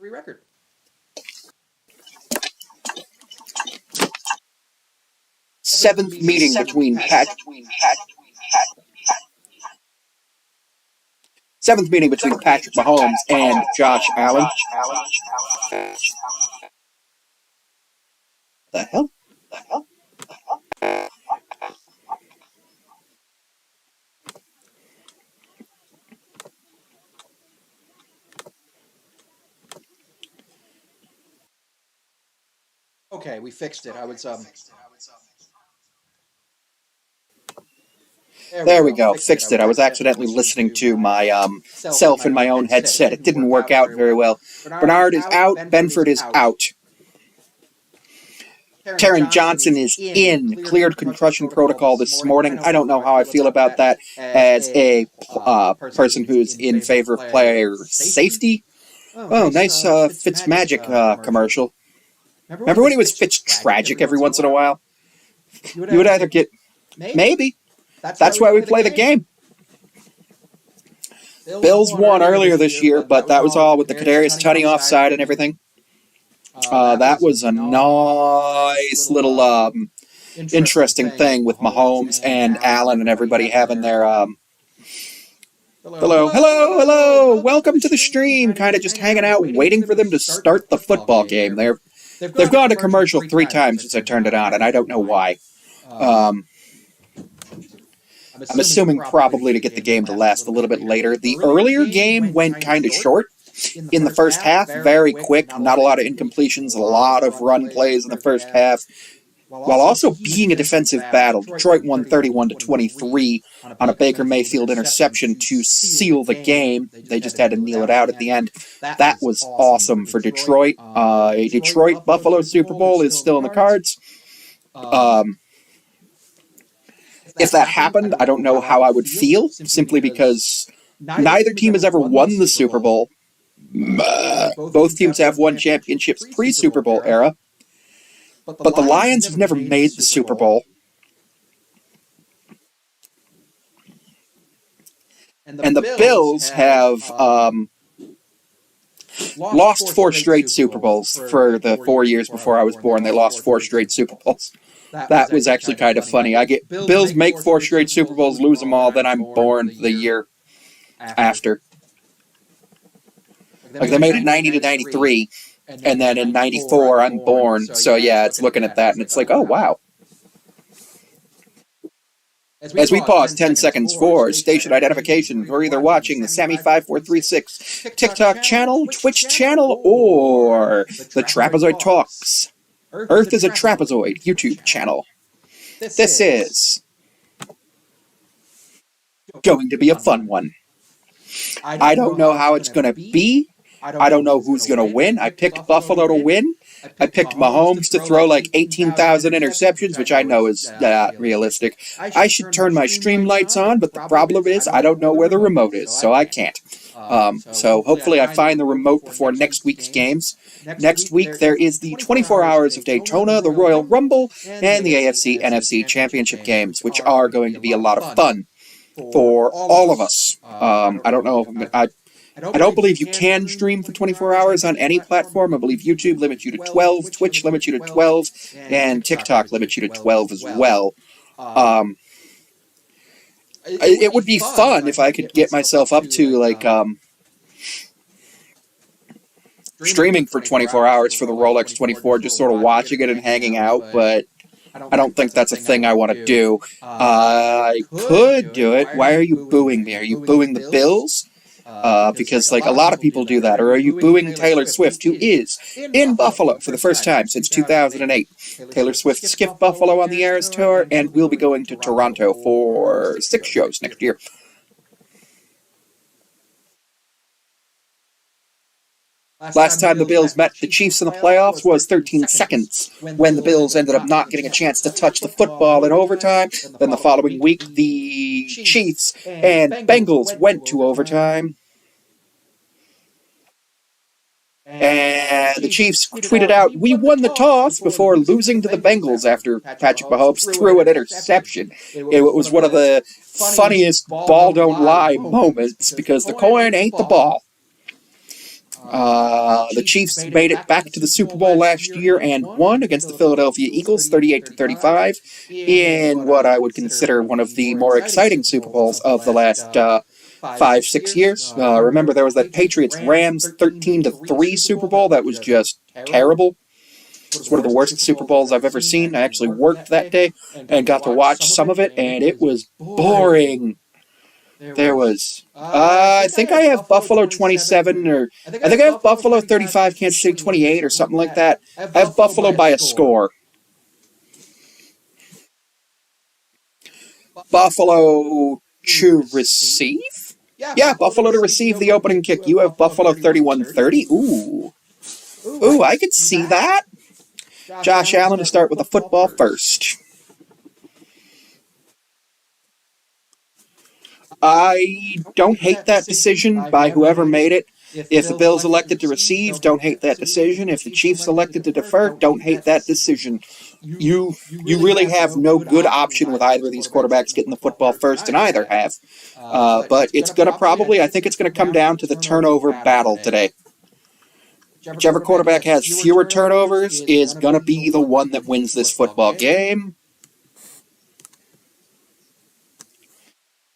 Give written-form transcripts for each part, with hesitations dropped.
record. Seventh meeting between Patrick Mahomes and Josh Allen. The hell? Okay, we fixed it. There we go. Fixed it. I was accidentally listening to my self in my own headset. It didn't work out very well. Bernard is out. Benford is out. Taron Johnson is in. Cleared concussion protocol this morning. I don't know how I feel about that as a person who's in favor of player safety. Oh, nice Fitzmagic commercial. Remember when he was Fitztragic every once in a while? You would either get... Maybe. That's why we play the game. Bills won earlier this year, but that was all with the Kadarius Toney offside and everything. That was a nice little interesting thing with Mahomes and Allen and everybody having their... Hello! Welcome to the stream. Kind of just hanging out, waiting for them to start the football game. They've gone to commercial 3 times since I turned it on, and I don't know why. I'm assuming probably to get the game to last a little bit later. The earlier game went kind of short. In the first half, very quick, not a lot of incompletions, a lot of run plays in the first half, while also being a defensive battle. Detroit won 31-23 on a Baker Mayfield interception to seal the game. They just had to kneel it out at the end. That was awesome for Detroit. A Detroit-Buffalo Super Bowl is still in the cards. If that happened, I don't know how I would feel, simply because neither team has ever won the Super Bowl. Both teams have won championships pre-Super Bowl era. But the Lions have never made the Super Bowl. And the Bills have lost 4 straight Super Bowls for the 4 years before I was born. They lost 4 straight Super Bowls. That was actually kind of funny. I get Bills make 4 straight Super Bowls, lose them all, then I'm born the year after. Like they made it 90-93. And then in 94, I'm born. So yeah, it's looking at that, and it's like, oh, wow. As we pause 10 seconds for station identification, we're either watching the Sammy5436 TikTok channel, Twitch channel, or the Trapezoid Talks. Earth is a Trapezoid YouTube channel. This is going to be a fun one. I don't know how it's going to be. I don't know who's going to win. I picked Buffalo to win. I picked Mahomes to throw like 18,000 interceptions, which I know is not realistic. I should turn my stream lights on, but the problem is I don't know where the remote is, so I can't. So hopefully I find the remote before next week's games. Next week there is the 24 Hours of Daytona, the Royal Rumble, and the AFC-NFC Championship games, which are going to be a lot of fun for all of us. I don't know if I don't believe you can stream for 24 hours on any platform. I believe YouTube limits you to 12, Twitch limits you to 12, and TikTok limits you to 12 as well. It would be fun if I could get myself up to, like, streaming for 24 hours for the Rolex 24, just sort of watching it and hanging out, but I don't think that's a thing I want to do. I could do it. Why are you booing me? Are you booing the Bills? Because, like, a lot of people do that. Or are you booing Taylor Swift, who is in Buffalo for the first time since 2008? Taylor Swift skipped Buffalo on the Eras Tour, and we'll be going to Toronto for 6 shows next year. Last time the Bills met the Chiefs in the playoffs was 13 seconds, when the Bills ended up not getting a chance to touch the football in overtime. Then the following week, the Chiefs and Bengals went to overtime. And the Chiefs tweeted out, "We won the toss," before losing to the Bengals after Patrick Mahomes threw an interception. It was one of the funniest ball don't lie moments, because the coin ain't the ball. The Chiefs made it back to the Super Bowl last year and won against the Philadelphia Eagles 38-35 in what I would consider one of the more exciting Super Bowls of the last 5-6 years. Remember, there was that Patriots-Rams 13-3 Super Bowl that was just terrible. It was one of the worst Super Bowls I've ever seen. I actually worked that day and got to watch some of it, and it was boring. There was, I think I have Buffalo 27, or I think I have Buffalo 35, Kansas City 28, or something like that. I have Buffalo by a score. Buffalo to receive? Yeah, Buffalo to receive the opening kick. You have Buffalo 31-30. Ooh, I could see that. Josh Allen to start with the football first. I don't hate that decision by whoever made it. If the Bills elected to receive, don't hate that decision. If the Chiefs elected to defer, don't hate that decision. You really have no good option with either of these quarterbacks getting the football first in either half. But it's going to I think it's going to come down to the turnover battle today. Whichever quarterback has fewer turnovers is going to be the one that wins this football game.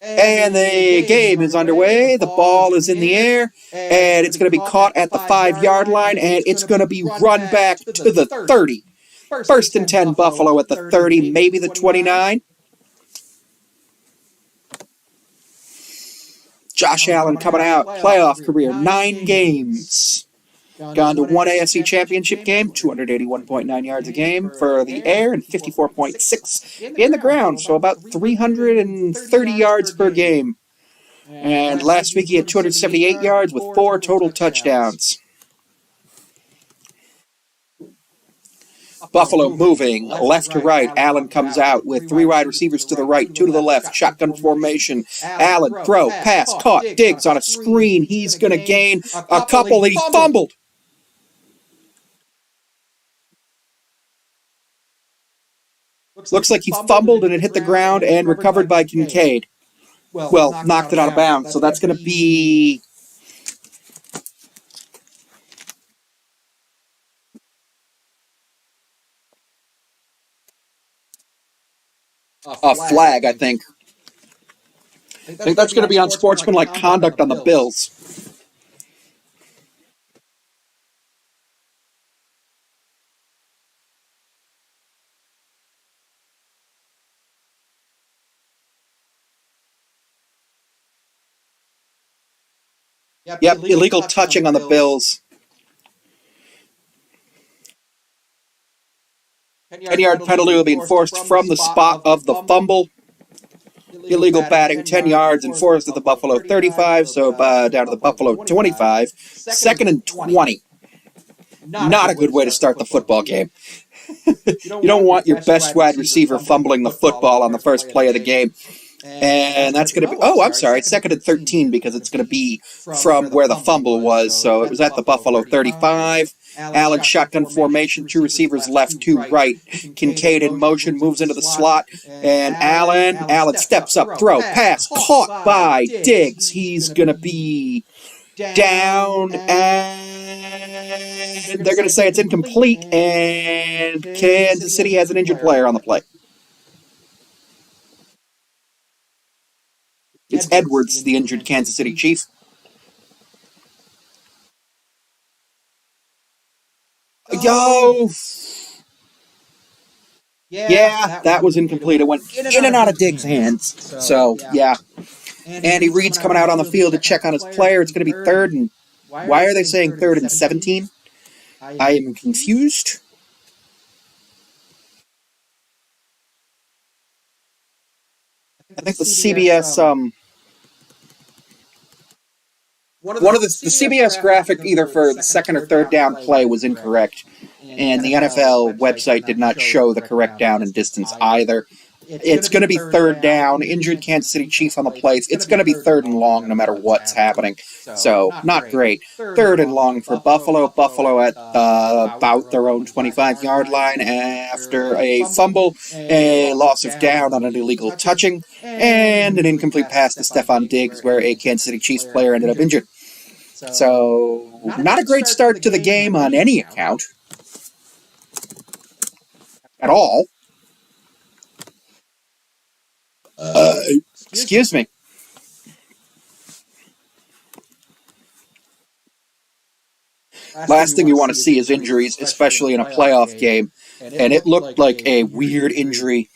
And the game is underway. The ball is in the air, and it's going to be caught at the 5-yard line, and it's going to be run back to the 30. First and 10, Buffalo at the 30, maybe the 29. Josh Allen coming out, playoff career, 9 games. Gone to 1 AFC Championship game, 281.9 yards a game for the air and 54.6 in the ground, so about 330 yards per game. And last week he had 278 yards with 4 total touchdowns. Buffalo moving left to right. Allen comes out with 3 wide receivers to the right, 2 to the left. Shotgun formation. Allen, throw, pass, caught. Diggs on a screen. He's going to gain a couple. He fumbled. Looks like he fumbled and it hit the ground and recovered by Kincaid. Well, knocked it out of bounds. So that's going to be a flag, I think. I think that's going to be unsportsmanlike conduct on the Bills. Yep, illegal touching on the Bills. 10-yard penalty will be enforced from the spot of the fumble. Illegal batting, 10 yards, enforced at the Buffalo 35, so down to the Buffalo 25. Second and 20. Not a good way to start the football game. You don't want your best wide receiver fumbling the football on the first play of the game. And that's going to be, it's second and 13 because it's going to be from where the fumble was. So it was at the Buffalo 35. Allen shotgun formation, 2 receivers left, 2 right. Kincaid in motion, moves into the slot. And Allen steps up, throw, pass, caught by Diggs. He's going to be down, and they're going to say it's incomplete, and Kansas City has an injured player on the play. It's Edwards, the injured Kansas City Chief. Yeah, that was incomplete. It went in and out of Diggs' hands. So, yeah. Andy Reid's coming out on the field to check on his player. It's going to be third and... Why are they saying third and 17? I am confused. I think the CBS... One of the CBS graphic either for the second or third down play was incorrect, and the NFL website did not show the correct down and distance either. It's going to be third down, injured Kansas City Chiefs on the place. It's going to be third and long no matter what's happening. So, not great. Third and long for Buffalo. Buffalo at about their own 25-yard line after a fumble, a loss of down on an illegal touching, and an incomplete pass to Stephon Diggs where a Kansas City Chiefs player ended up injured. So, not a great start to the game on any account. At all. Excuse me. Last thing you want to see is injuries, especially in a playoff game. And it looked like a weird injury.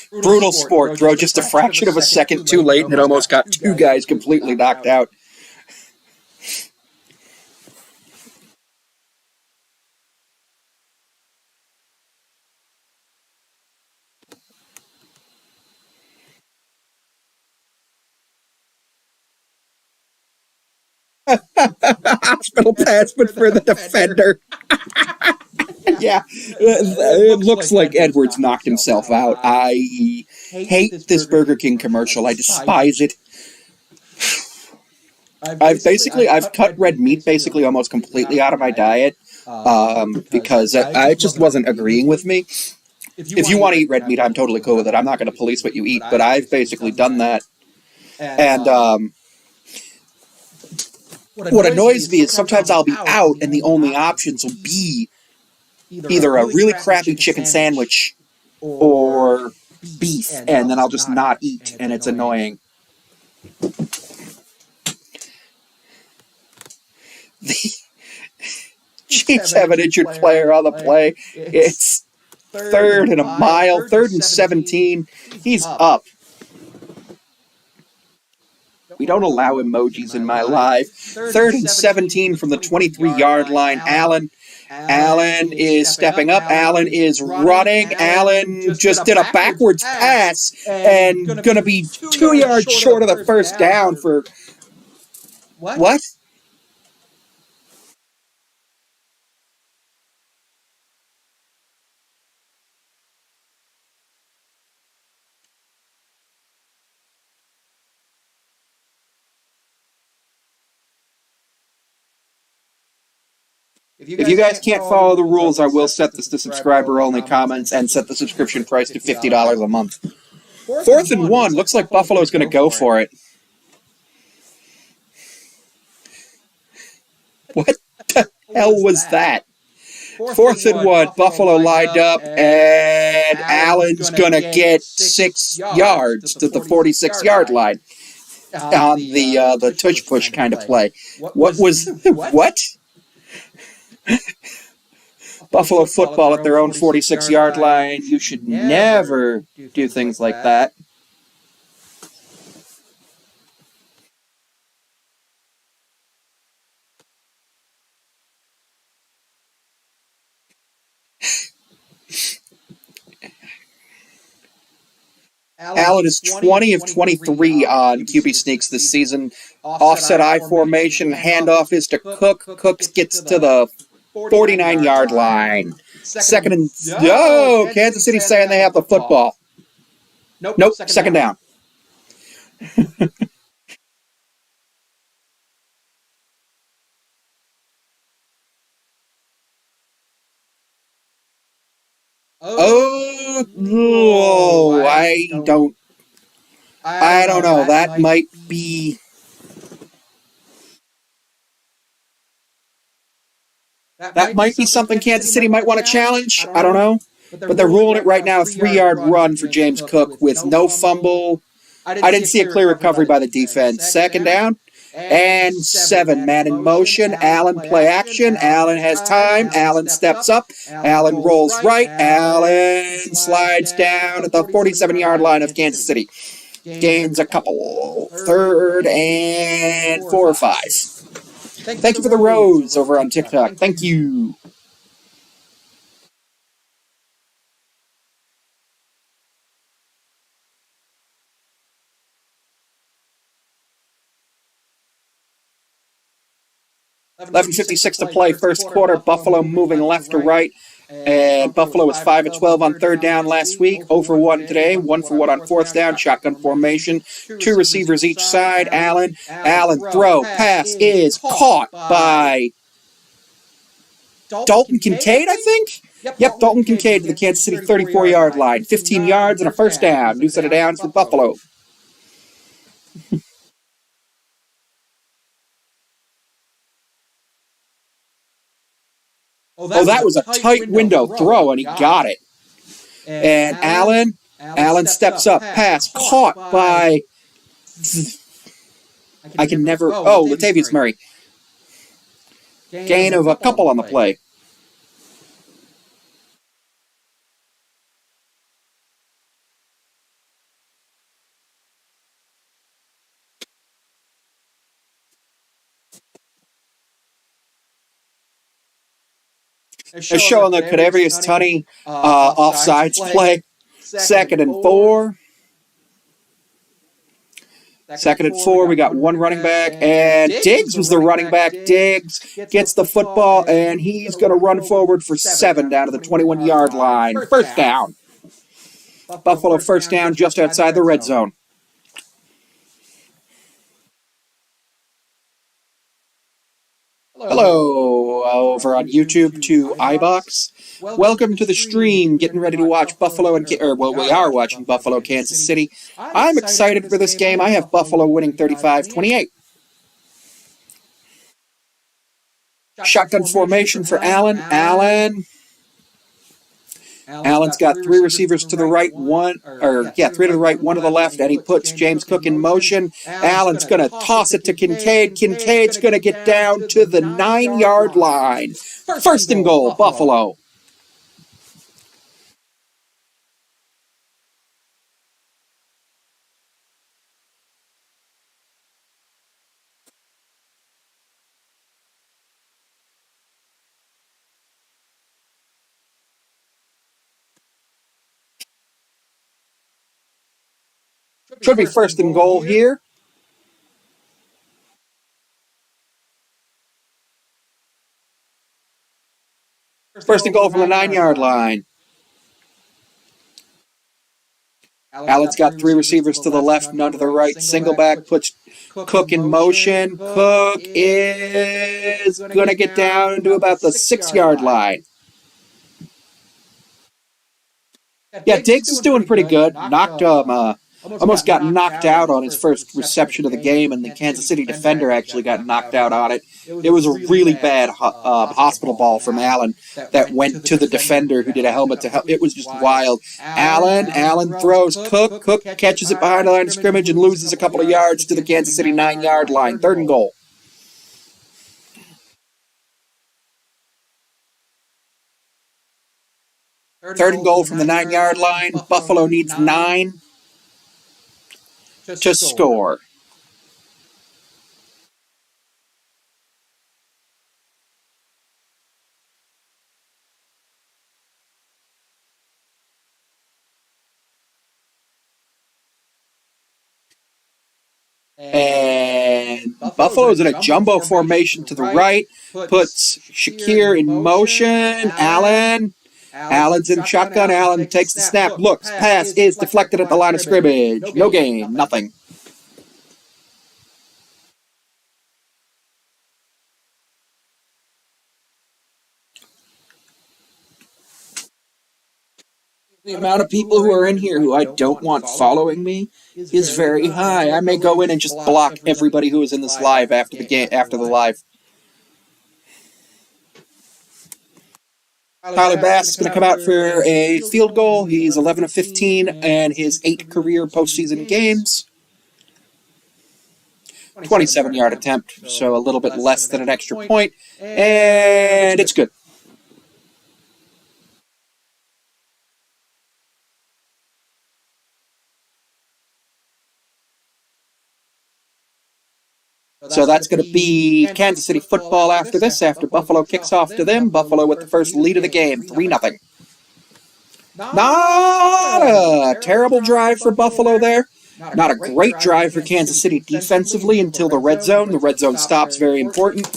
Brutal sport. Throw just a fraction of a second too late, and it almost got two guys completely knocked out. Hospital pass, but for the defender. Yeah, it looks like Edwards knocked himself out. I hate this Burger King commercial. I despise it. I've cut red meat basically almost completely out of my diet because I just wasn't agreeing with me. If you want to eat red meat, I'm totally cool with it. I'm not going to police what you eat, but I've basically done that. And what annoys me is sometimes I'll be out and the only options will be either a really crappy chicken sandwich or beef, and then I'll just not eat, and it's annoying. The Chiefs have an injured player on the play. It's 3rd and a mile, 3rd and 17. He's up. We don't allow emojis in my live. 3rd and 17 from the 23-yard line. Allen is stepping up. Allen is running. Allen just did a backwards pass and going to be 2 yards short of the first down for... What? If you guys can't follow the rules, I will set this to subscriber-only comments and set the subscription price to $50 a month. 4th and 1. Looks like Buffalo's going to go for it. What the hell was that? 4th and 1. Buffalo lined up, and Allen's going to get 6 yards to the 46-yard line on the tush-push kind of play. What? Buffalo football at their own 46-yard line. You should never do things like that. Allen is 20 of 23 on QB sneaks this season. Offset I formation. Handoff is to Cook. Cook gets to the 49-yard line. 2nd and... Oh, Kansas City saying they have the football. Nope, 2nd down. I don't know. That might be... That might be something Kansas City might want to challenge. I don't know. But they're ruling it right now. A 3-yard run for James Cook with no fumble. I didn't see a clear recovery by the defense. 2nd down and 7. Man in motion. Allen play action. Allen has time. Allen steps up. Allen rolls right. Allen slides down at the 47-yard line of Kansas City. Gains a couple. 3rd and 4 or 5. Thank you for the rose over on TikTok. Thank you. $11:56 to play, first quarter. Buffalo moving left to right. And Buffalo was 5 of 12 on 3rd down last week. 0 for 1 today. 1 for 1 on 4th down. Shotgun formation. 2 receivers each side. Allen throw. Pass is caught by Dalton Kincaid, I think? Yep, Dalton Kincaid to the Kansas City 34-yard line. 15 yards and a first down. New set of downs for Buffalo. Oh, that was a tight window throw, and he got it. And Allen steps up, pass, caught by... I can never... Oh, Latavius Murray. Gain of a couple on the play. They're showing the Kadarius Toney offsides play. 2nd and 4. 2nd and 4, we got one running back, and Diggs was the running back. Diggs gets the football, and he's going to run forward for 7 down to the 21-yard line. First down. Buffalo first down just outside the red zone. Hello, over on YouTube to iBox. Welcome to the stream. Getting ready to watch Buffalo and we are watching Buffalo, Kansas City. I'm excited for this game. I have Buffalo winning 35-28. Shotgun formation for Allen. Allen's got 3 receivers to the right, 3 to the right, 1 to the left, and he puts James Cook in motion. Allen's going to toss it to Kincaid. Kincaid's going to get down to the 9-yard line. First and goal, Buffalo. Should be first and goal here. First and goal from the 9-yard line. Allen's got 3 receivers to the left, none to the right. Single back puts Cook in motion. Cook is going to get down to about the 6-yard line. Yeah, Diggs is doing pretty good. Almost got knocked out on his first reception of the game, and the Kansas City defender actually got knocked out on it. It was a really bad hospital ball from Allen that went to the defender who did a helmet to help. It was just wild. Allen throws. Cook catches it behind the line of scrimmage and loses a couple of yards to the Kansas City 9-yard line. 3rd and goal. Third and goal from the 9-yard line. Buffalo needs 9 to score. And Buffalo's in a jumbo formation to the right. Puts Shakir in motion. Allen's in shotgun. Allen takes the snap. Looks. Pass is deflected at the line of scrimmage. No gain. Nothing. The amount of people who are in here who I don't want following me is very high. I may go in and just block everybody who is in this live after the live. Tyler Bass is going to come out for a field goal. He's 11 of 15 and his 8 career postseason games. 27-yard attempt, so a little bit less than an extra point, and it's good. So that's going to be Kansas City football after this, after Buffalo kicks off to them. Buffalo with the first lead of the game, 3-0. Not a terrible drive for Buffalo there. Not a great drive for Kansas City defensively until the red zone. The red zone stops, very important.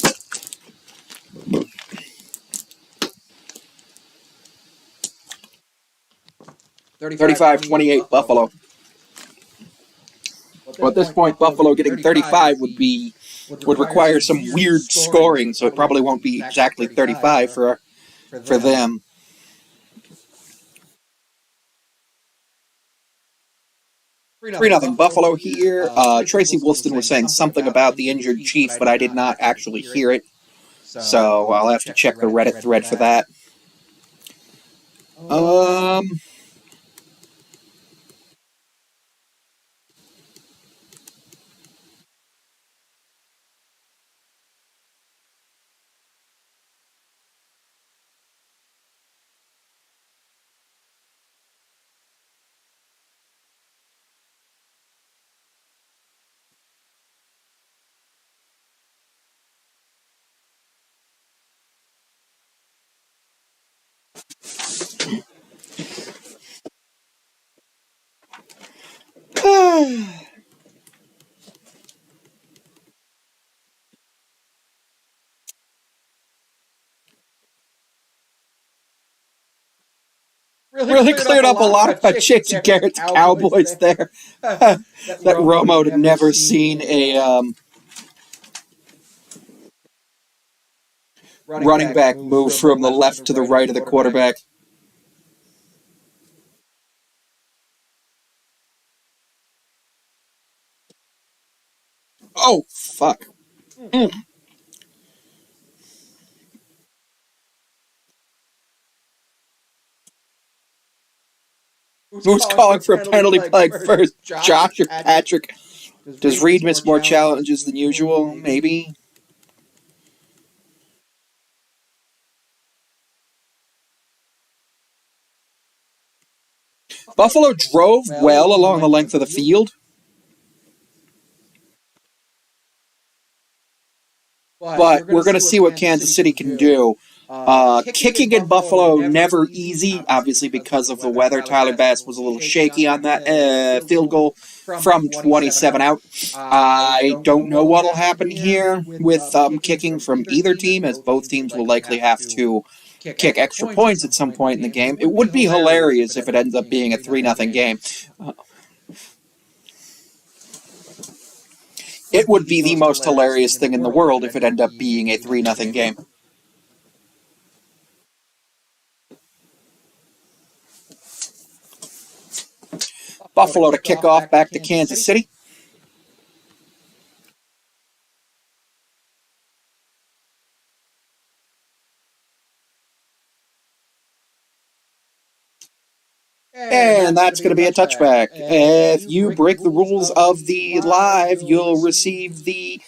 $35-28 Buffalo. Well, at this point, Buffalo getting 35 would require some weird scoring, so it probably won't be exactly 35 for them. 3-0 Buffalo here. Tracy Wolfson was saying something about the injured Chief, but I did not actually hear it. So I'll have to check the Reddit thread for that. Really cleared up a lot about Jason Garrett's Cowboys there. That Romo had never seen a running back move from the left to the right of the quarterback. Oh, fuck. Who's calling for a penalty play first? Josh or Patrick? Does Reed miss more challenges than usual? Maybe. Buffalo drove well along the length of the field. But we're going to see what Kansas City can do. Kicking in Buffalo, never easy, obviously because of the weather. Tyler Bass was a little shaky on that field goal from 27 out. I don't know what will happen here with kicking from either team, as both teams will likely have to kick extra points at some point in the game. It would be hilarious if it ends up being a 3-0 game. It would be the most hilarious thing in the world if it ended up being a 3-0 game. Buffalo to kick off back to Kansas City. And that's going to be a touchback. If you break the rules of the live, you'll receive the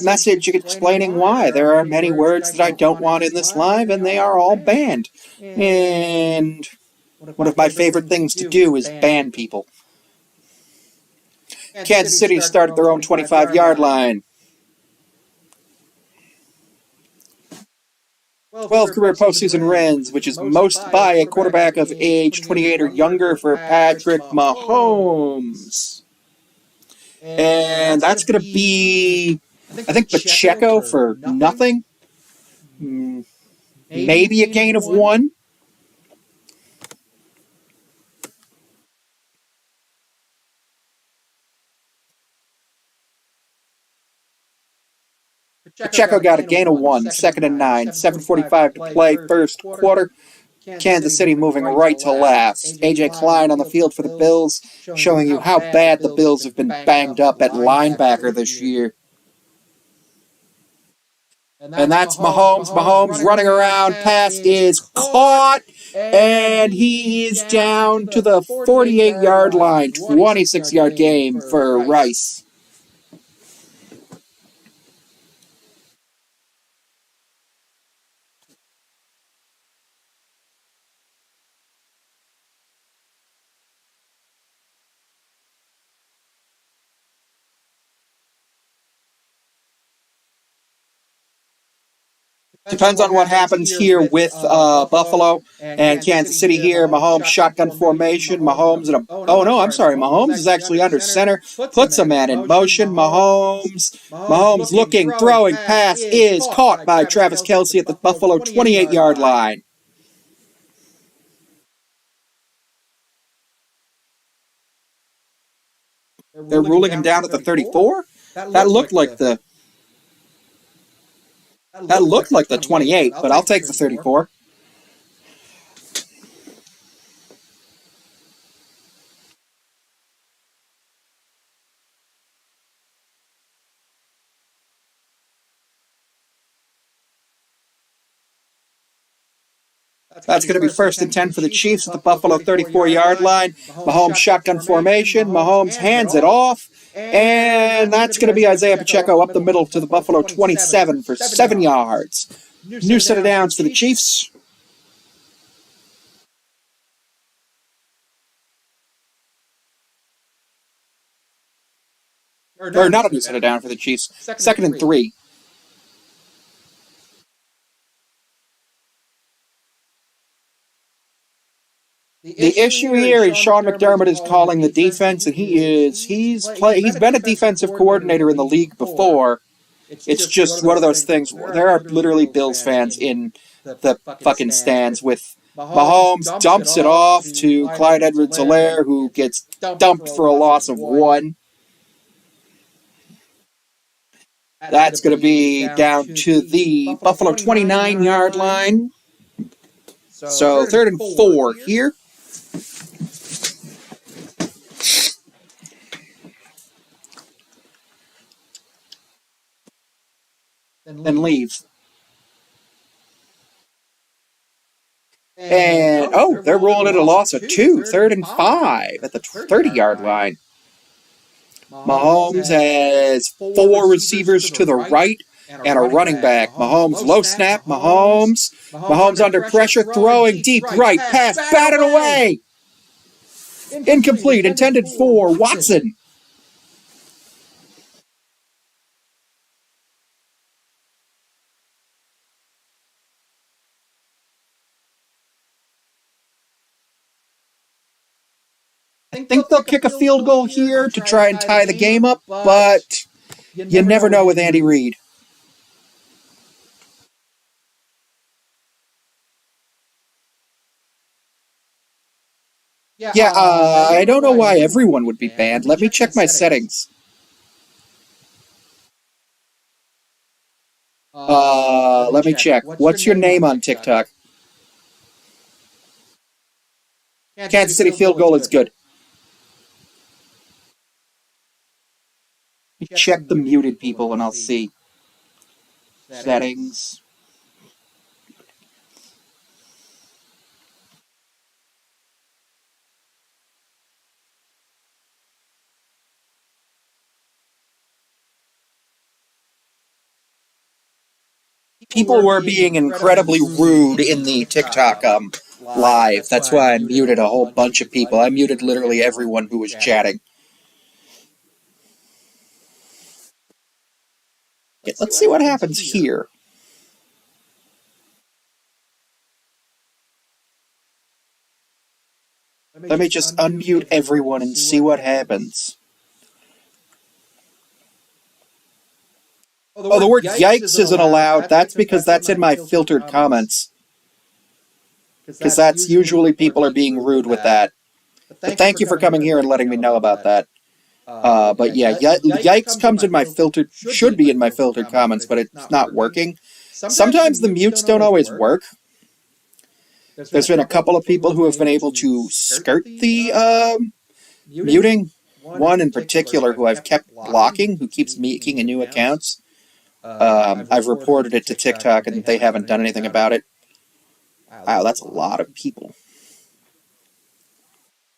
message explaining why. There are many words that I don't want in this live, and they are all banned. And one of my favorite things to do is ban people. Kansas City started their own 25-yard line. 12 career postseason wins, which is most by a quarterback of age 28 or younger for Patrick Mahomes. And that's going to be, I think, Pacheco for nothing. Maybe a gain of 1. Pacheco got a gain of 1, 2nd and 9, 7:45 to play, first quarter. Kansas City moving right to left. A.J. Klein on the field for the Bills, showing you how bad the Bills have been banged up at linebacker this year. And that's Mahomes. Mahomes running around. Pass is caught. And he is down to the 48-yard line. 26-yard game for Rice. Depends on what happens here with Buffalo and Kansas City here. Mahomes shotgun formation. Mahomes in a... Oh, no, I'm sorry. Mahomes is actually under center. Puts a man in motion. Mahomes looking, throwing, pass is caught by Travis Kelce at the Buffalo 28-yard line. They're ruling him down at the 34? That looked like the... That looked like the 28, but I'll take the 34. That's going to be 1st and 10 for the Chiefs at the Buffalo 34-yard line. Mahomes shotgun formation. Mahomes hands it off. And that's going to be Isaiah Pacheco up the middle to the Buffalo 27 for 7 yards. New set of downs for the Chiefs. Or not a new set of down for the Chiefs. 2nd and 3. The issue here is Sean McDermott is calling the defense, and he's been a defensive coordinator in the league before. It's just one of those things. There are literally Bills fans in the fucking stands with Mahomes dumps it off to Clyde Edwards-Helaire, who gets dumped for a loss of 1. That's going to be down to the Buffalo 29-yard line. So 3rd and 4 here. Then leave. And, they're rolling at a loss of 2. 3rd and 5 at the 30-yard line. Mahomes has 4 receivers to the right and a running back. Mahomes low snap. Mahomes under pressure, throwing deep right pass, batted away. Incomplete, intended for Watson. I think they'll kick a field goal here to try and tie the game up, but you never know with Andy Reid. Yeah, I don't know why everyone would be banned. Let me check my settings. Let me check. What's your name on TikTok? Kansas City field goal is good. Check the muted people and I'll see. Settings. People were being incredibly rude in the TikTok live. That's why I muted a whole bunch of people. I muted literally everyone who was chatting. Let's see what happens here. Let me just unmute everyone and see what happens. Oh, the word yikes isn't allowed. That's because that's in my filtered comments. Because that's usually people are being rude with that. But thank you for coming here and letting me know about that. But yeah, yikes comes in my filtered, should be in my filtered comments, but it's not working. Sometimes the mutes don't always work. There's been a couple of people who have been able to skirt the muting. One in particular who I've kept blocking, who keeps making new accounts. I've reported it to TikTok and they haven't done anything about it. Wow, that's a lot of people.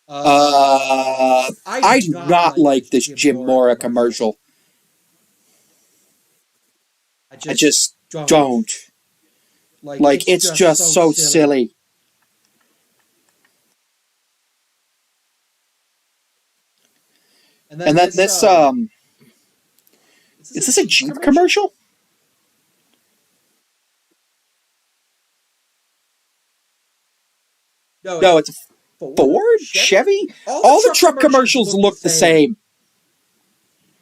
I do not like this Jim Mora commercial. I just don't. Like, it's just so silly. And then this, is this a Jeep commercial? No, it's a Ford? Chevy? All the truck commercials look the same.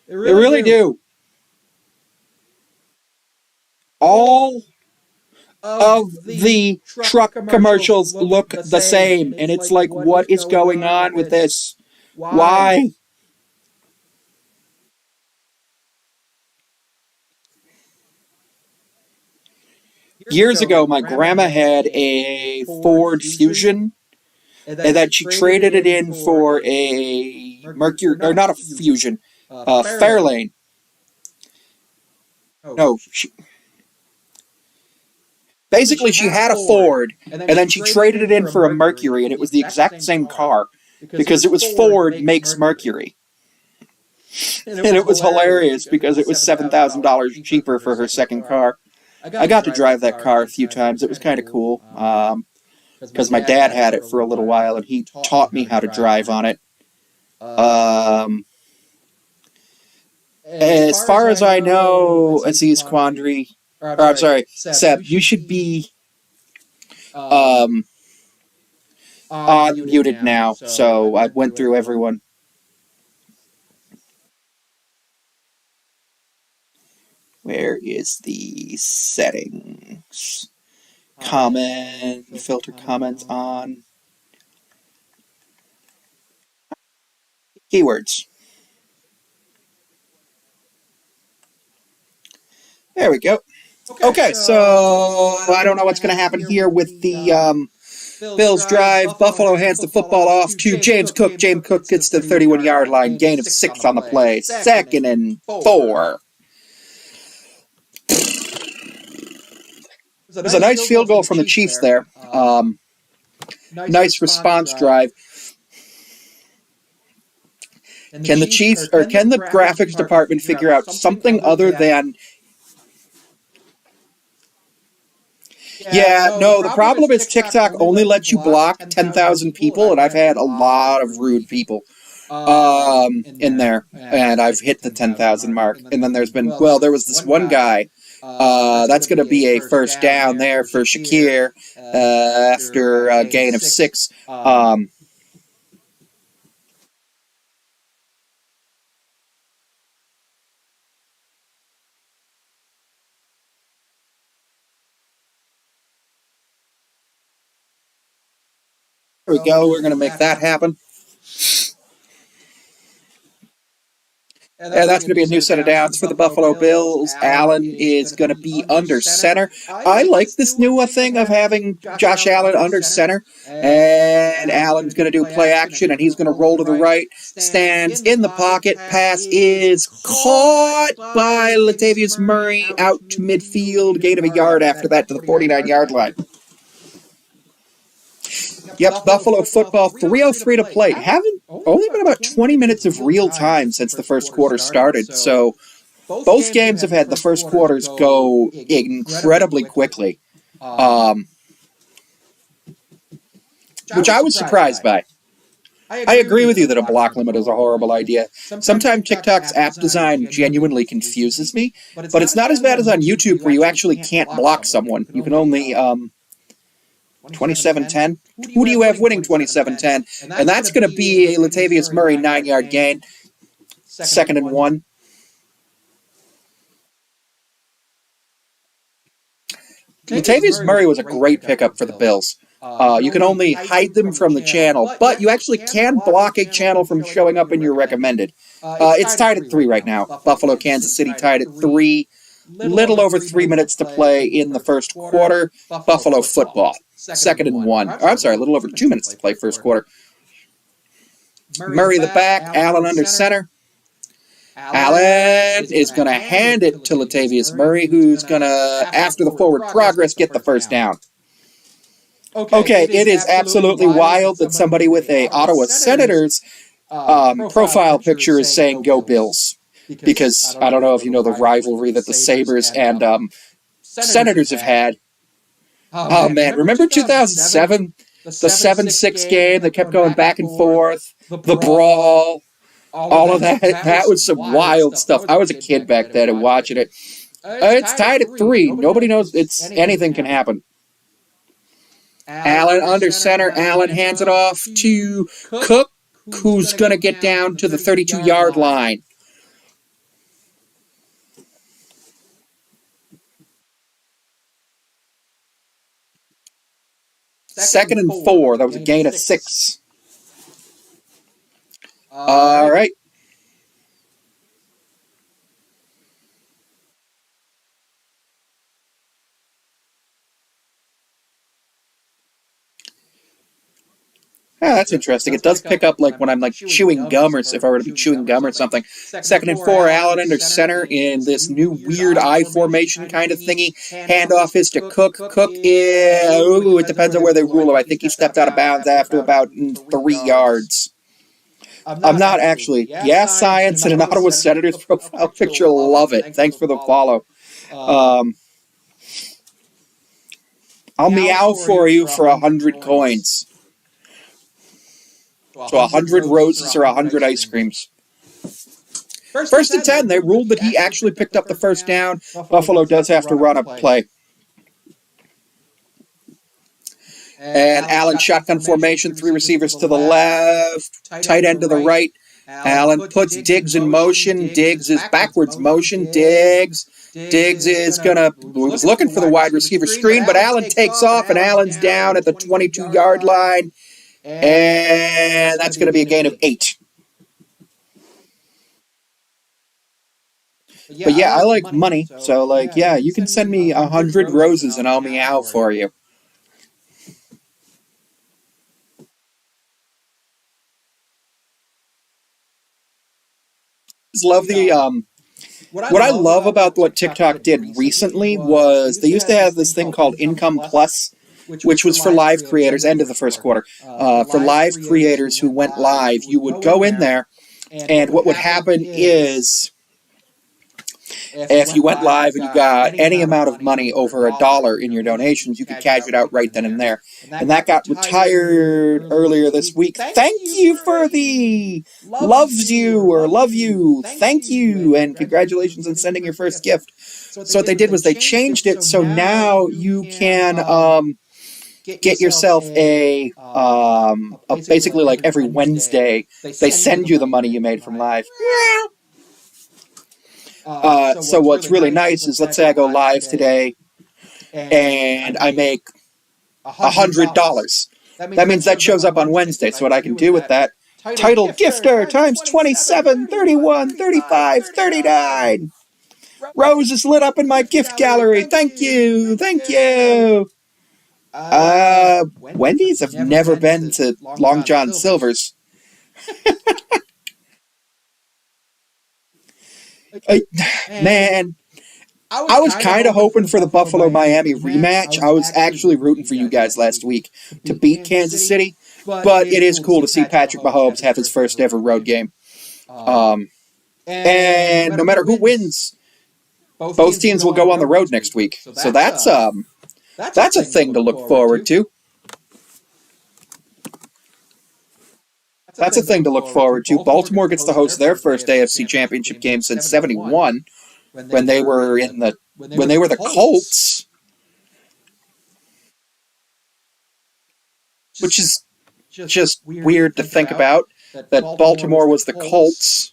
They really do. All of the truck commercials look the same. And it's like, what is going on with this? Why? Years ago, my grandma had a Ford Fusion, and then she traded it in for a Mercury, or not a Fusion, Fairlane. No, Basically, she had a Ford, and then she traded it in for a Mercury, and it was the exact same car because it was Ford makes Mercury. And it was hilarious because it was $7,000 cheaper for her second car. I got to drive that car a few times. It was kind of cool because my dad had it for a little while, and he taught me how to drive on it. As far as I know, Aziz Quandary, or I'm sorry, Seb, you should be unmuted now. So I went through everyone. Where is the settings? Comment, filter comments on. Keywords. There we go. Okay, so I don't know what's going to happen here with the Bills drive. Buffalo hands the football off to James Cook. James Cook gets to the 31-yard line. Gain of 6 on the play. 2nd and 4. There's a nice field goal from the Chiefs there. Nice response drive. Can the Chiefs or can the graphics department figure out something other than... Yeah, no, the problem is TikTok only lets you block 10,000 people, and I've had a lot of rude people in there, and I've hit the 10,000 mark. And then there's been, well, there was this one guy, that's going to be a first down there for Shakir after a gain of 6. There we go, we're going to make that happen. Yeah, that's going to be a new set of downs for the Buffalo Bills. Allen is going to be under center. I like this new thing of having Josh Allen under center. And Allen's going to do play action, and he's going to roll to the right. Stands in the pocket. Pass is caught by Latavius Murray out to midfield. Gain of a yard after that to the 49-yard line. Yep, Buffalo football, 3:03 to play. Only been about 20 minutes of real time since the first quarter started, so both games have had the first quarters go incredibly quickly, which I was surprised by. I agree with you that a block limit is a horrible idea. Sometimes TikTok's app design genuinely confuses me, but it's not as bad as on YouTube where you actually can't block someone. You can only... 27-10? Who do you have winning 27-10? And that's going to be a Latavius Murray 9-yard gain. 2nd and 1. Latavius Murray was a great pickup for the Bills. You can only hide them from the channel, but you actually can block a channel from showing up in your recommended. It's tied at 3 right now. Buffalo, Kansas City tied at 3. Little over 3 minutes to play in the first quarter. Buffalo football. 2nd and 1. Oh, I'm sorry, a little over 2 minutes to play first quarter. Murray the back, Allen under center. Allen is going to hand it to Latavius Murray, who's going to, after the forward progress, get the first down. Okay, it is absolutely wild that somebody with a Ottawa Senators profile picture is saying, "Go Bills." Because I don't know if you know the rivalry that the Sabres and Senators have had. Oh, man. Remember 2007? The 7-6 game that kept going back and forth? The brawl? All of that? That was some wild stuff. I was a kid back then and watching it. It's tied at 3. Nobody knows. Anything can happen. Allen under center. Allen hands it off to Cook, who's going to get down to the 32-yard line. Second and 4. That was a gain of 6. All right. Yeah, that's interesting. It does pick up like when I'm like chewing gum, or if I were to be chewing gum or something. Second and 4, Allen under center in this new weird I formation kind of thingy. Handoff is to Cook. Cook, it depends on where they rule him. I think he stepped out of bounds after about 3 yards. I'm not actually. Yeah, science and an Ottawa Senators profile picture. Love it. Thanks for the follow. I'll meow for you for 100 coins. So 100 roses or 100 ice creams. First and 10, they ruled that he actually picked up the first down. Buffalo does have to run a play. And Allen shotgun formation, 3 receivers to the left, tight end to the right. Allen puts Diggs in motion. Diggs is backwards motion. Diggs is was looking for the wide receiver screen, but Allen takes off, and Allen's down at the 22-yard line. And that's going to be a gain of 8. But yeah, I like money. So, like, yeah, you can send me 100 roses and I'll meow for you. Love the what I love about what TikTok did recently was they used to have this thing called Income Plus, which was for live creators, end of the first quarter. For live creators who went live, you would go in there, and what would happen is, if you went live and you got any amount of money over $1 in your donations, you could cash it out right then and there. And that got retired earlier this week. Thank you for the loves you or love you. Thank you. And congratulations on sending your first gift. So what they did was they changed it so now you can get yourself a basically like every Wednesday they send you the money you made from live. So what's really nice is, let's say I go live today and I make $100. That means that shows up on Wednesday. So what I can do with that, title gifter times 27, 31, 35, 39. Rose is lit up in my gift gallery. Thank you. Thank you. Wendy's have never been to Long John Silver's. Man, I was kind of hoping for the Buffalo-Miami rematch. I was actually rooting for you guys last week to beat Kansas City, but it is cool to see Patrick Mahomes have his first ever road game. And no matter who wins, both teams will go on the road next week. So that's a thing to look forward to. That's a thing to look forward to. Baltimore gets to host their first AFC Championship game since '71, when they were the Colts, which is just weird to think about that Baltimore was the Colts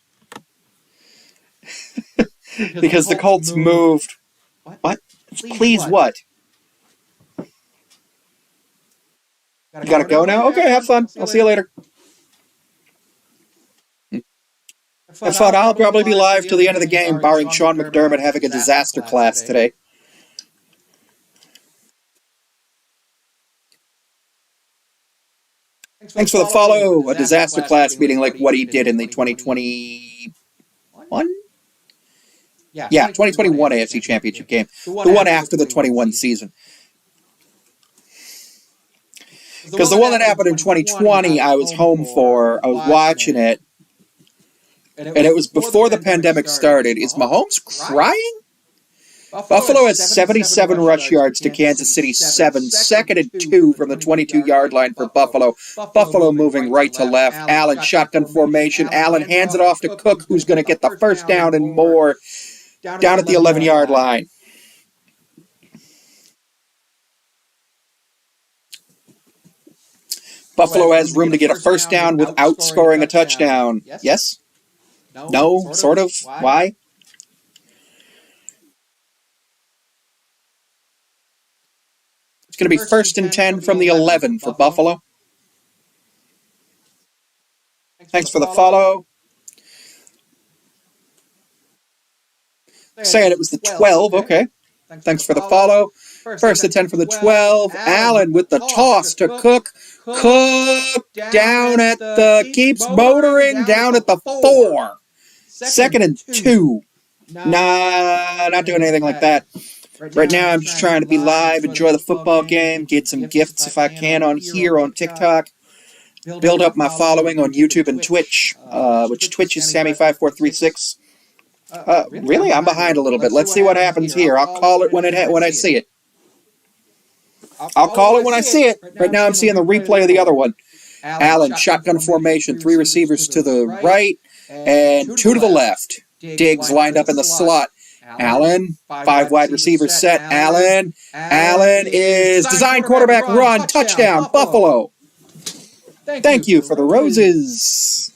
because the Colts moved. What? Please, what? You gotta go now? Okay, have fun. I'll see you later. Have fun. I'll probably be live till the end of the game, barring Sean McDermott having a disaster class today. Thanks for the follow. A disaster class meaning like what he did in the 2021? Yeah, 2021 AFC Championship game. The one after the 21 season. Because the one that happened in 2020, I was home for. I was watching it. And it was before the pandemic started. Is Mahomes crying? Buffalo has 77 rush yards to Kansas City 7, second and 2 from the 22-yard line for Buffalo. Buffalo moving right to left. Allen shotgun formation. Allen hands it off to Cook, who's going to get the first down and more down at the 11-yard line. Buffalo has room to get a first down without scoring a touchdown. Yes? No? Sort of? Why? It's going to be first and 10 from the 11 for Buffalo. Thanks for the follow. Saying it was the 12, okay. Thanks for the follow. First and 10 for the 12. Allen with the toss to Cook. Cook down at the, keeps motoring down at the 4. Second and 2. Nah, not doing anything like that. Right now, I'm just trying to be live, enjoy the football game, get some gifts if I can on here on TikTok, build up my following on YouTube and Twitch, which Twitch is Sammy5436. Really, I'm behind a little bit. Let's see what happens here. I'll call it when I see it. I'll call it when I see it. Right now, I'm seeing the replay of the other one. Allen, shotgun formation, 3 receivers to the right and 2 to the left. Diggs lined up in the slot. Allen, 5 wide receivers set. Allen is design quarterback run, touchdown, Buffalo. Thank you for the roses.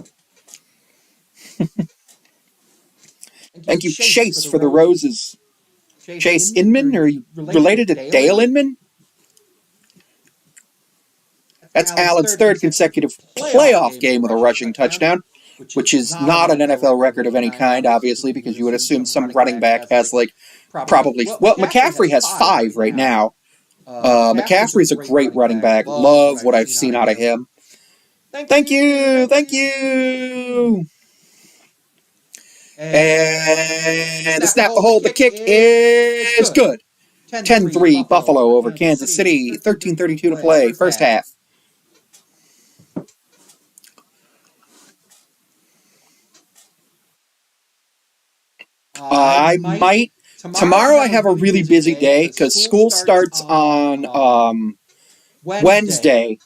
Thank you, Chase, for the roses. Chase Inman, are you related to Dale Inman? That's Allen's 3rd consecutive playoff game with a rushing touchdown, which is not an NFL record of any kind, obviously, because you would assume some running back has, like, probably... Well, McCaffrey has 5 right now. McCaffrey's a great running back. Love what I've seen out of him. Thank you! Thank you! And the snap, the hold, the kick is good. 10-3 Buffalo over Kansas City. 13:32 to play, first half. I might. Tomorrow I have a really busy day because school starts on Wednesday.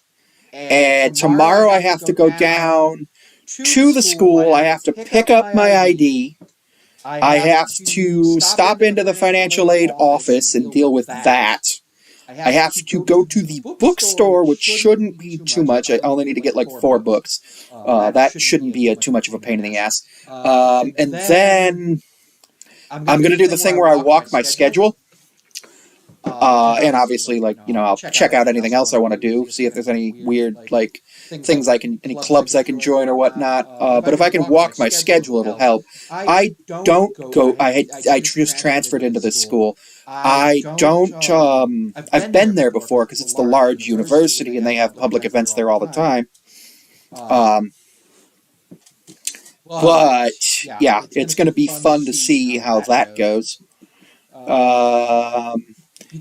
And tomorrow I have to go down to the school. I have to pick up my ID. I have to stop into the financial aid office and deal with that. I have to go to the bookstore, which shouldn't be too much. I only need to get like 4 books. That shouldn't be too much of a pain in the ass. And then I'm going to do the thing where I walk my schedule. And obviously, like, you know, I'll check out anything else I want to do, see if there's any weird, like, things any clubs I can join or whatnot. But if I can walk my schedule, it'll help. I don't go, I just transferred into this school. I don't, I've been there before because it's the large university and they have public events there all the time. But, yeah, it's going to be fun to see how that goes.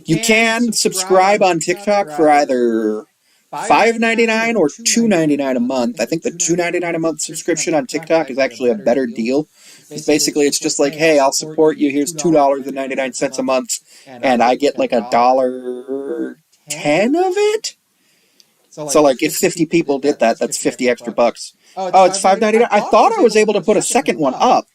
You can subscribe on TikTok for either $5.99 or $2.99 a month. I think the $2.99 a month subscription on TikTok is actually a better deal. Basically, it's just like, hey, I'll support you. Here's $2.99 a month, and I get like $1.10 of it. So, like, if 50 people did that, that's 50 extra bucks. Oh, it's $5.99. I thought I was able to put a second one up.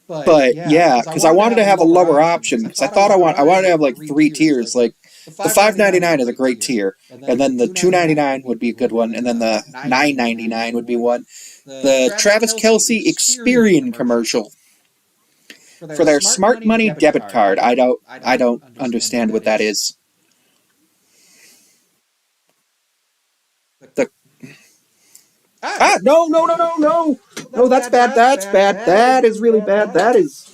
But yeah, because I wanted to have a lower option. Because I thought I wanted to have like 3 tiers. Like the $5.99 is a great tier, and then the $2.99 would be a good one, and then the $9.99 would be one. The Travis Kelce Experian commercial for their Smart Money debit card. I don't understand what that is. No, that's bad. That is really bad. That is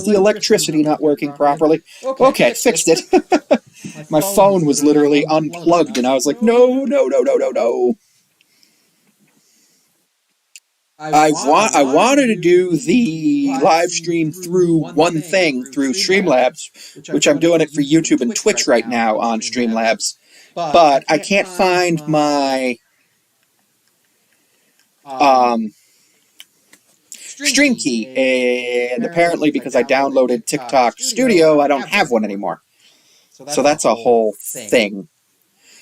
the electricity not working properly. Okay, fixed it. My phone was literally unplugged, and I was like, no. I wanted to do the live stream through one thing, through Streamlabs, which I'm doing it for YouTube and Twitch right now on Streamlabs. But I can't find my stream key, and apparently because I downloaded TikTok Studio, I don't have one anymore. So that's a whole thing.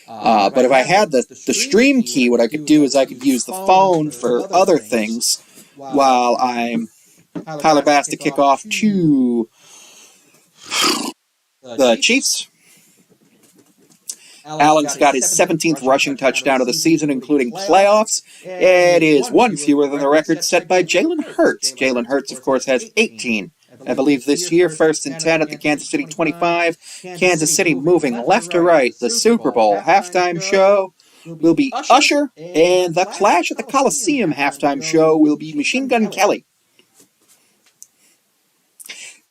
But if I had the stream key, what I could do is I could use the phone for other things while I'm Tyler Bass to kick off to the Chiefs. Allen's got his 17th rushing touchdown of the season, including playoffs. It is 1 fewer than the record set by Jalen Hurts. Jalen Hurts, of course, has 18. I believe this year, 1st and 10 at the Kansas City 25. Kansas City moving left to right. The Super Bowl halftime show will be Usher, and the Clash at the Coliseum halftime show will be Machine Gun Kelly.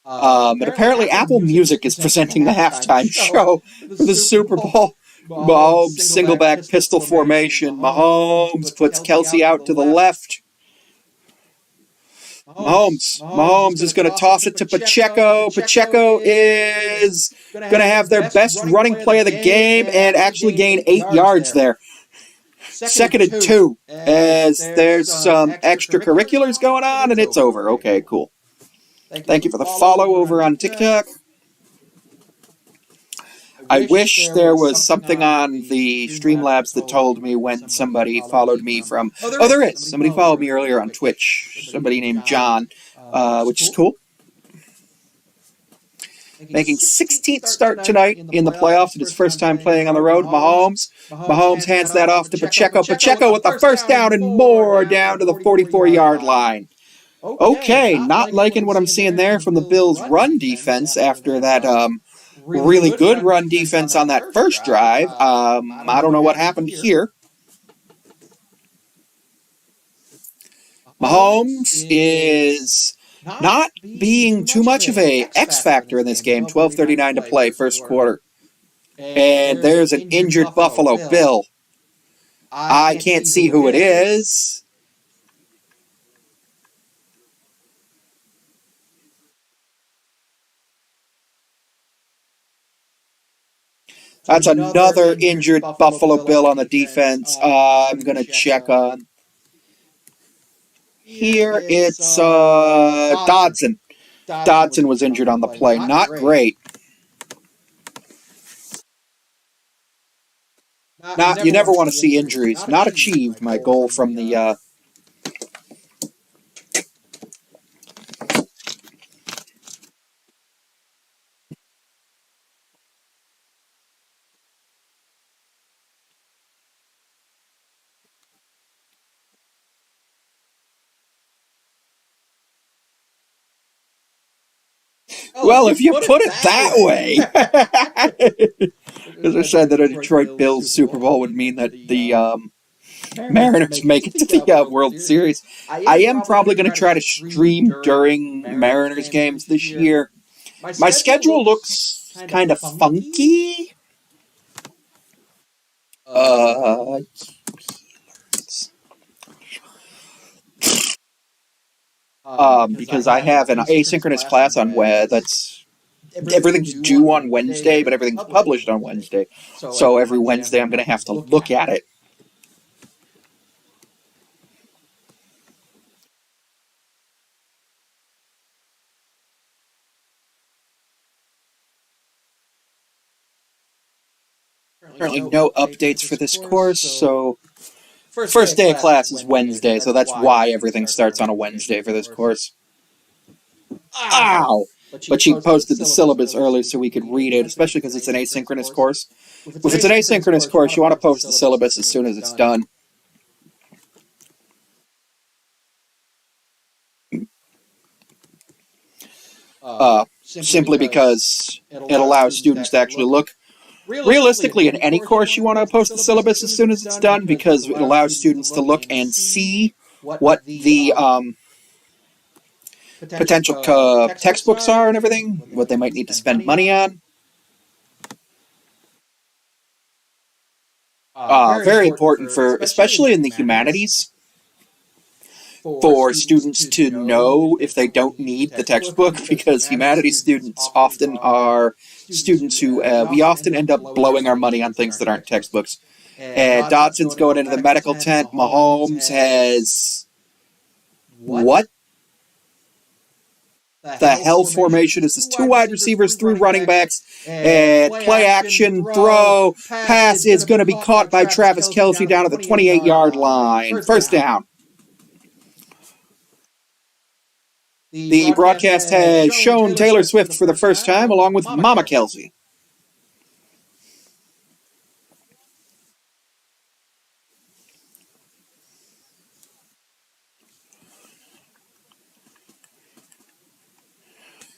And apparently Apple Music is presenting the halftime show for the Super Bowl. Mahomes, single back pistol formation. Mahomes puts Kelce out to the left. Mahomes is going to toss it to Pacheco. Pacheco is going to have their best running play of the game and actually gain 8 yards there. 2nd and 2, as there's some extracurriculars going on, and it's over. Okay, cool. Thank you for the follow over on TikTok. I wish there was something on the Streamlabs that told me when somebody followed me from... Oh, there is. Somebody followed me earlier on Twitch. Somebody named John, which is cool. Making 16th start tonight in the playoffs. It's his first time playing on the road. Mahomes hands that off to Pacheco. Pacheco with the first down and more down to the 44-yard line. Okay, not liking what I'm seeing there from the Bills' run defense after that really good run defense on that first drive. I don't know what happened here. Mahomes is not being too much of a X factor in this game. 12:39 to play, first quarter. And there's an injured Buffalo Bill. I can't see who it is. That's another injured Buffalo Bill on the defense. I'm going to check on. Here it's Dodson. Dodson was injured on the play. Not great. You never want to see injuries. Not achieved my goal from the... Well, if you put it that way. As I said, that a Detroit Bills Super Bowl would mean that the Mariners make it to the World Series. I am probably going to try to stream during Mariners games this year. My schedule looks kind of funky. Because I have an asynchronous class on that's everything's due on Wednesday, but everything's published on Wednesday. So every Wednesday I'm going to have to look at it. Currently no updates for this course, so first day of class is Wednesday, so that's why everything starts on a Wednesday for this course. Ow! But she posted the syllabus early so we could read it, especially because it's an asynchronous course. If it's an asynchronous course, you want to post the syllabus as soon as it's done. Simply because it allows students to actually look. Realistically, in any course, you want to post the syllabus as soon as it's done because it allows students to look and see what the potential textbooks are and everything, what they might need to spend money on. Very important for, especially in the humanities, for students to know if they don't need the textbook, because humanities students often are students who, we often end up blowing our money on things that aren't textbooks. And Dodson's going into the medical tent. Mahomes has... What the hell formation is this? 2 wide receivers, 3 running backs, and play action, throw, pass is going to be caught by Travis Kelce down at the 28-yard line. First down. The broadcast has shown Taylor Swift for the first time, along with Mama Kelce.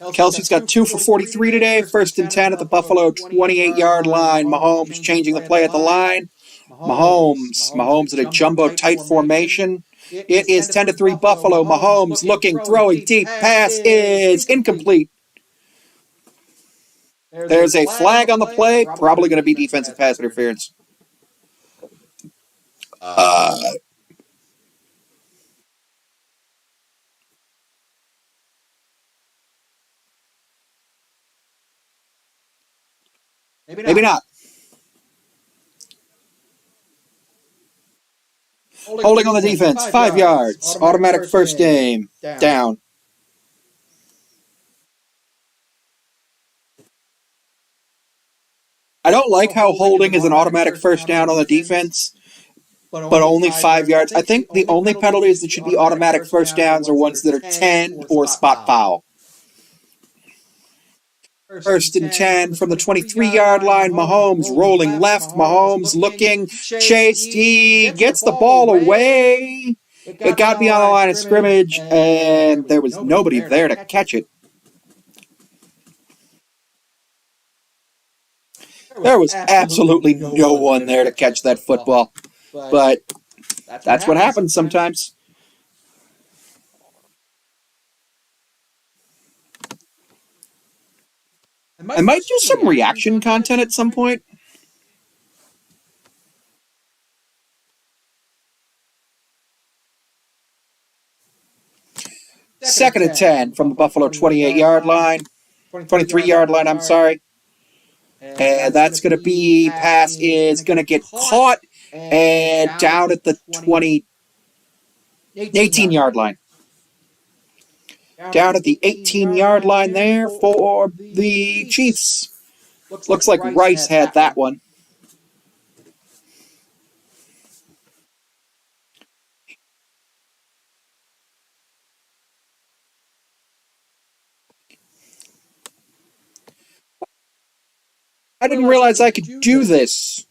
Kelce's got 2 for 43 today. 1st and 10 at the Buffalo 28-yard line. Mahomes changing the play at the line. Mahomes in a jumbo tight formation. It is 10-3 Buffalo. Mahomes looking, throwing deep. Pass is incomplete. There's a flag on the play, probably going to be defensive pass interference. Maybe not. Holding on the defense, 5 yards. Automatic first game. Down. I don't like how holding is an automatic first down on the defense, but only 5 yards. I think the only penalties that should be automatic first downs are ones that are 10 or spot foul. 1st and 10 from the 23-yard line. Mahomes rolling left. Mahomes looking, chased. He gets the ball away. It got beyond the line of scrimmage, and there was nobody there to catch it. There was absolutely no one there to catch that football. But that's what happens sometimes. I might do some reaction content at some point. Second and 10 from the Buffalo 28-yard line. 23-yard line, I'm sorry. And that's going to be, pass is going to get caught and down at the 18-yard line. Down at the 18-yard line there for the Chiefs. Looks like Rice had that one. I didn't realize I could do this.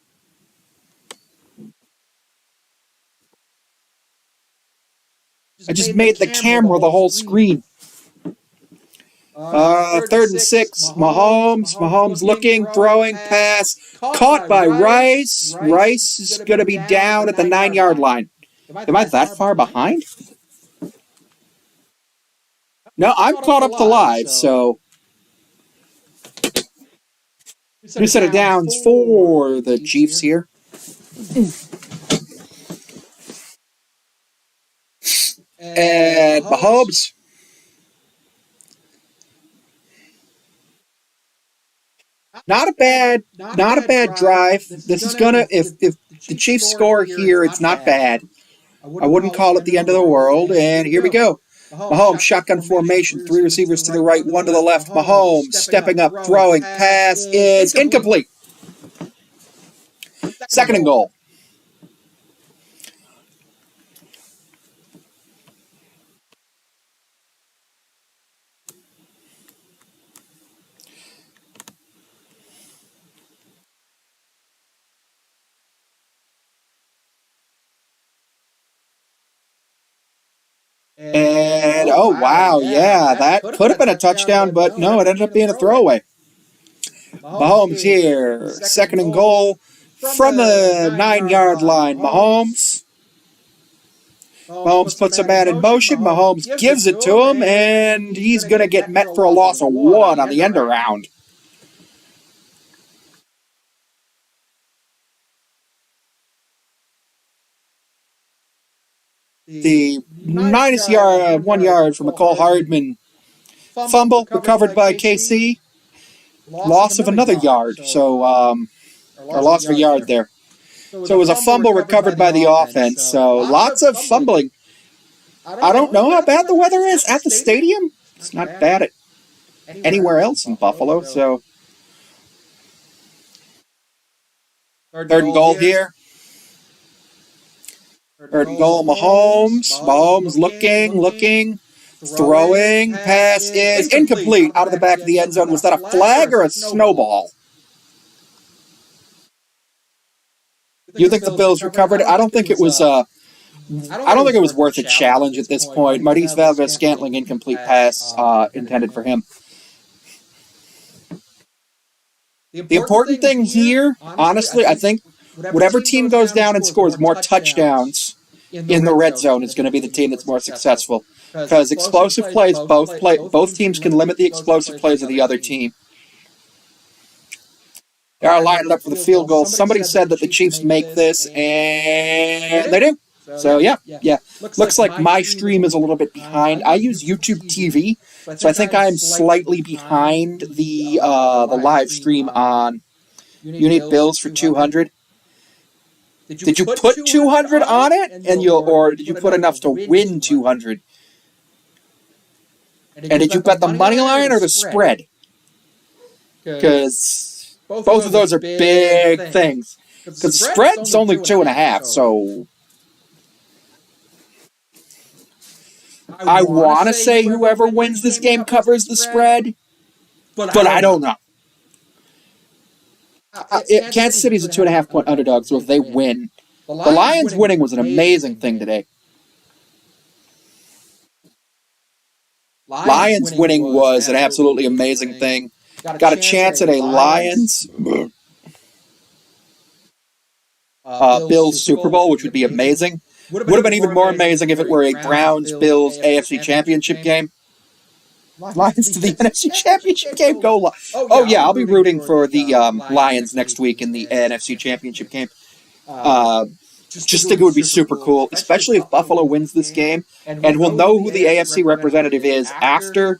I just made the camera the whole screen. 3rd and 6. Mahomes looking, throwing, pass. Caught by Rice. Rice is going to be down at the 9-yard line. Am I that far behind? No, I'm caught up to live, so... New set of downs for the Chiefs here. And Mahomes. Not a bad drive. This is gonna, if the Chiefs score here, it's not bad. I wouldn't call it the end of the world. And here we go. Mahomes, shotgun formation, 3 receivers to the right, 1 to the left. Mahomes stepping up, throwing, pass is incomplete. 2nd and goal. And, oh, wow, yeah, that could have been a touchdown, but no, it ended up being a throwaway. Mahomes here, 2nd and goal from the 9-yard line. Mahomes puts a man in motion. Mahomes gives it to him, and he's going to get met for a loss of 1 on the end around. The minus 1 yard from Mecole Hardman. Fumble recovered by KC. Loss of another yard. So, or loss of a yard there. So it was a fumble recovered by the offense. So lots of fumbling. I don't know how bad the weather is at the stadium. It's not bad at anywhere else in Buffalo. So 3rd and goal here. 3rd and goal, Mahomes. Mahomes looking, throwing. Pass is incomplete. Out of the back of the end zone. Was that a flag or a snowball? You think the Bills recovered? I don't think it was. I don't think it was worth a challenge at this point. Marquez Valdes-Scantling incomplete pass intended for him. The important thing here, honestly, I think whatever team goes down and scores more touchdowns in the red zone is going to be the team that's more successful. Because explosive plays, both teams can limit the explosive plays of the other team. They are lined up for the field goal. Somebody said that the Chiefs make this, and they do. So, yeah. Looks like my stream is a little bit behind. I use YouTube TV, so I think I'm slightly behind the live stream on You Need Bills for 200. Did you put 200 on it, or did you put enough to win 200? And did you bet the money line or the spread? Because both of those are big things. Because the spread's only 2.5, so I want to say whoever wins this game covers the spread, but I don't know. Kansas City's a 2.5-point underdog, so if they win, the Lions winning was an amazing thing today. Lions winning was an absolutely amazing thing. Got a chance at a Lions Bills Super Bowl, which would be amazing. Would have been even more amazing if it were a Browns-Bills AFC Championship game. Lions to the NFC Championship game? Go Lions. Oh, yeah, I'll be rooting for the Lions next week in the NFC Championship game. Just think it would be super cool, especially if Buffalo wins this game. And we'll know who the AFC representative is after...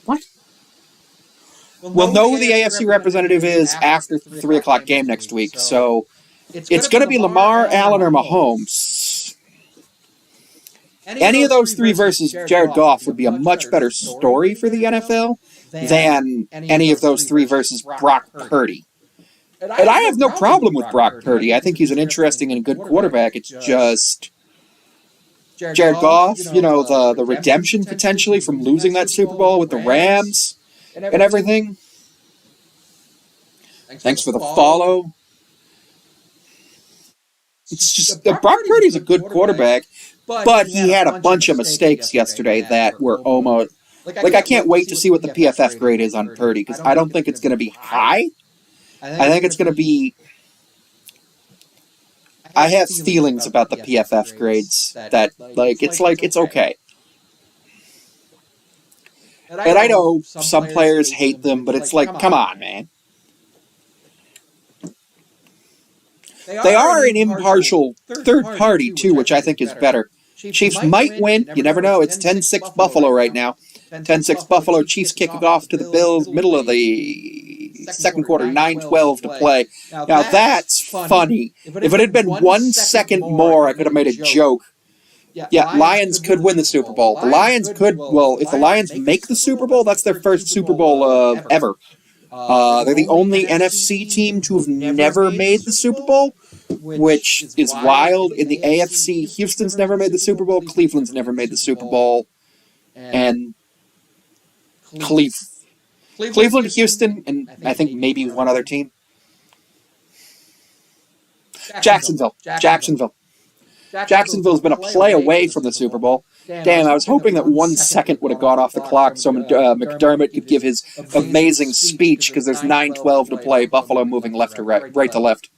What? We'll know who the AFC representative is after the 3 o'clock game next week. So it's going to be Lamar, Allen, or Mahomes. Any of those three versus Jared Goff would be a much better story for the NFL than any of those three versus Brock Purdy. And I have no problem with Brock Purdy. I think he's an interesting and good quarterback. It's just Jared Goff, the redemption potentially from losing that Super Bowl with the Rams and everything. Thanks for the follow. It's just Brock Purdy's a good quarterback, but he had a bunch of mistakes yesterday that were almost like I can't wait to see what the PFF grade is on Purdy because I don't think it's going to be high. I think it's going to be. I have feelings about the PFF grades that it's okay. And I know some players hate them, but it's like, come on, man. They are an impartial third party, too, which I think is better. Chiefs might win. You never know. It's 10-6 Buffalo right now. 10-6 Buffalo. Chiefs kicking off to the Bills. Middle of the second quarter. 9:12 to play. Now, that's funny. If it had been 1 second more, I could have made a joke. Yeah, Lions could win the Super Bowl. The Lions could, if the Lions make the Super Bowl, that's their first Super Bowl ever. They're the only NFC team to have never made the Super Bowl, which is wild. In the AFC, Houston's never made the Super Bowl, Cleveland's never made the Super Bowl, and Cleveland, Houston, and I think maybe one other team. Jacksonville. Jacksonville's been a play away from the Super Bowl. Damn, I was hoping that 1 second would have gone off the clock so McDermott could give his amazing speech because there's 9:12 to play. Buffalo moving left to right to left.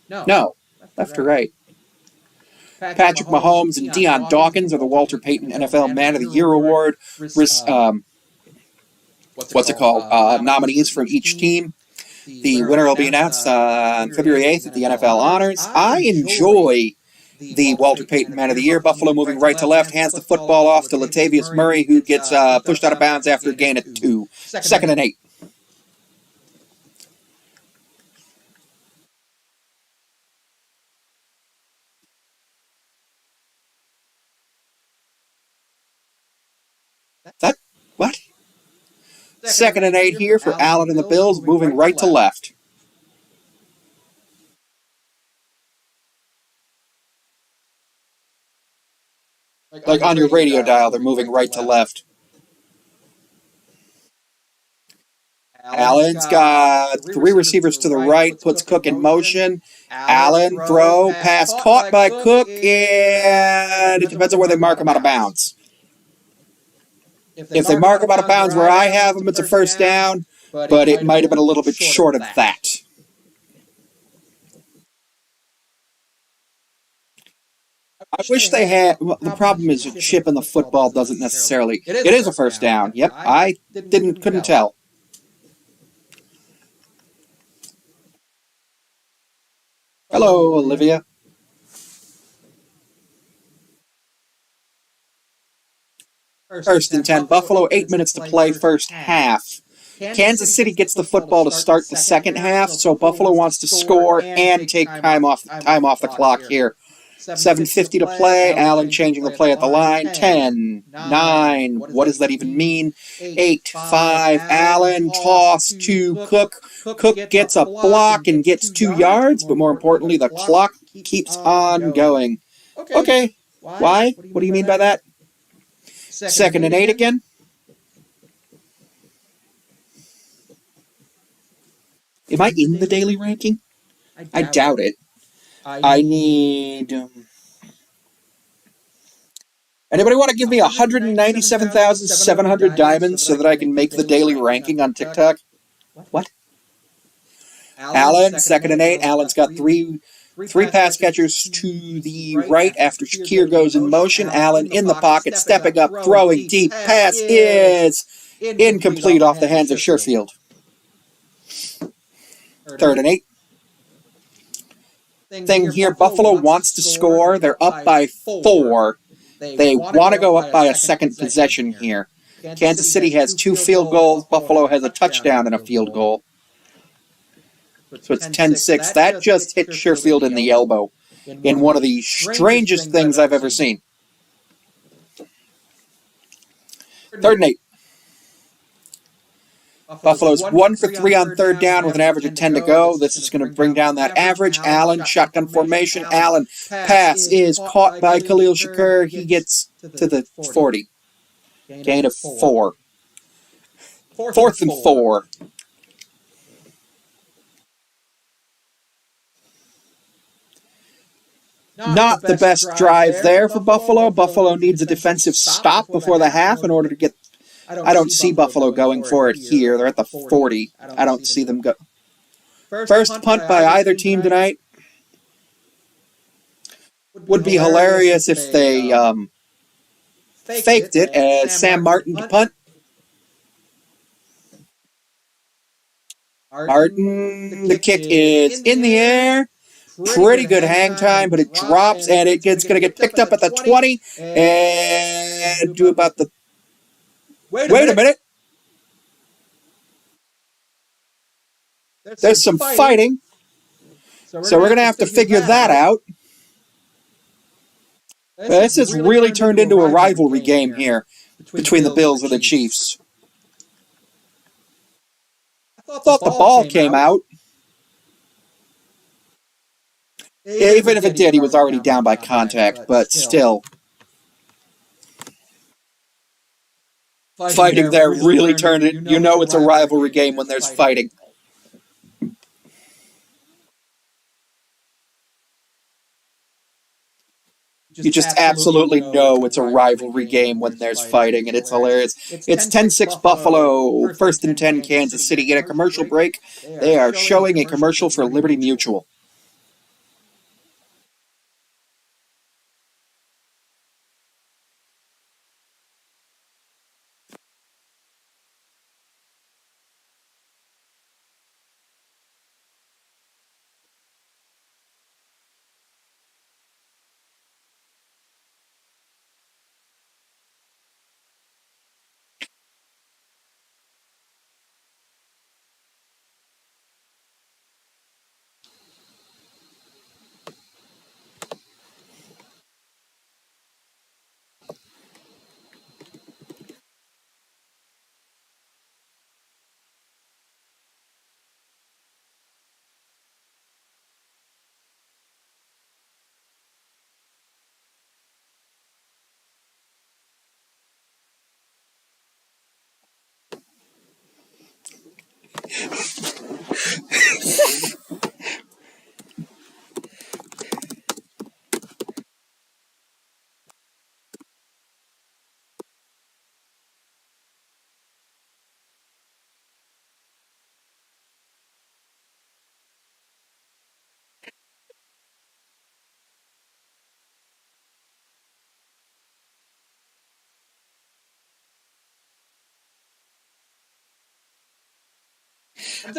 No, left to right. Patrick Mahomes and Deion Dawkins are the Walter Payton NFL Man of the Year Award. Nominees from each team. The winner will be announced on February 8th at the NFL Honors. I enjoy the Walter Payton Man of the Year. Buffalo moving right to left, hands the football off to Latavius Murray, who gets pushed out of bounds after a gain of 2. 2nd and 8. What? 2nd and 8 here for Allen and the Bills, moving right to left. Like on your radio dial, they're moving right to left. Allen's got 3 receivers to the right, puts Cook in motion. Allen, throw, pass caught by Cook, and it depends on where they mark him out of bounds. If they mark him out of bounds where I have him, it's a first down, but it might have been a little bit short of that. I wish they had. Well, the problem is, a chip in the football doesn't necessarily. It is a first down. Yep, I couldn't tell. Hello, Olivia. First and 10, Buffalo, 8 minutes to play, first half. Kansas City gets the football to start the second half, so Buffalo wants to score and take time off the clock here. 7:50 to play, Allen changing the play at the line. 10, 9, what does that even mean? 8, 5, Allen, toss to Cook. Cook gets a block and gets 2 yards, but more importantly, the clock keeps on going. Okay, why? What do you mean by that? Second and 8 again? Am I in the daily ranking? I doubt it. I need... Anybody want to give me 197,700 diamonds so that I can make the daily ranking on TikTok? What? Allen, second and 8. Allen's got three pass catchers to the right after Shakir goes in motion. Allen in the pocket, stepping up, throwing deep. Pass is incomplete off the hands of Sherfield. Third and 8. Thing here, Buffalo wants to score. They're up by 4. They want to go up by a second possession here. Kansas City has 2 field goals. Buffalo has a touchdown and a field goal. So it's 10-6. That just hit Sherfield in the elbow in one of the strangest things I've ever seen. Third and 8. Buffalo's 1 for 3 on third down with an average of 10 to go. This is going to bring down that average. Allen, shotgun formation. Allen, pass is caught by Khalil Shakir. He gets to the 40. Gain of 4. Fourth and 4. Not the best drive there for Buffalo. Buffalo needs a defensive stop before the half in order to get... I don't see Buffalo going for it here. They're at the 40. I don't see them go. First punt by either team tonight. Would be hilarious if they faked it as Sam Martin to punt. Martin, the kick is in the air. Pretty good hang time, but it drops, and it's going to get picked up at the 20 and do about the... Wait a minute. There's some fighting, so we're going to have to figure that out. This has really turned into a rivalry game here between the Bills and the Chiefs. I thought the ball came out. Even if it did, he was already down by contact, but still. Fighting there really turned it. You know it's a rivalry game when there's fighting. You just absolutely know it's a rivalry game when there's fighting, and it's hilarious. It's 10-6 Buffalo, first and 10 Kansas City. Get a commercial break. They are showing a commercial for Liberty Mutual.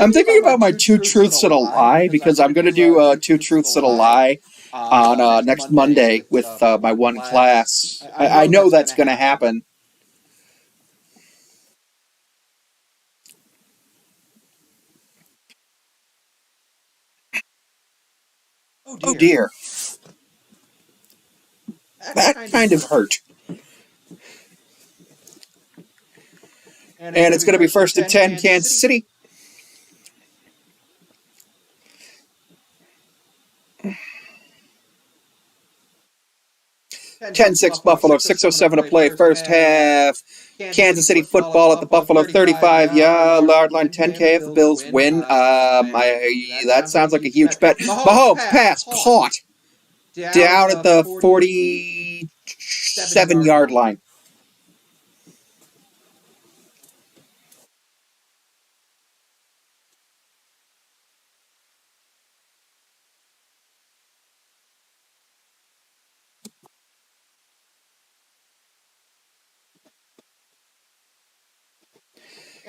I'm thinking about my two truths and a lie because I'm going to do two truths and a lie on next Monday with my one class. I know that's going to happen. Oh dear, that kind of hurt. And it's going to be first and 10, Kansas City. Ten six Buffalo, 6:07 to play, first half. Kansas City football at the Buffalo 35-yard line, 10K if the Bills win. That sounds like a huge bet. Mahomes pass caught down at the 47-yard line.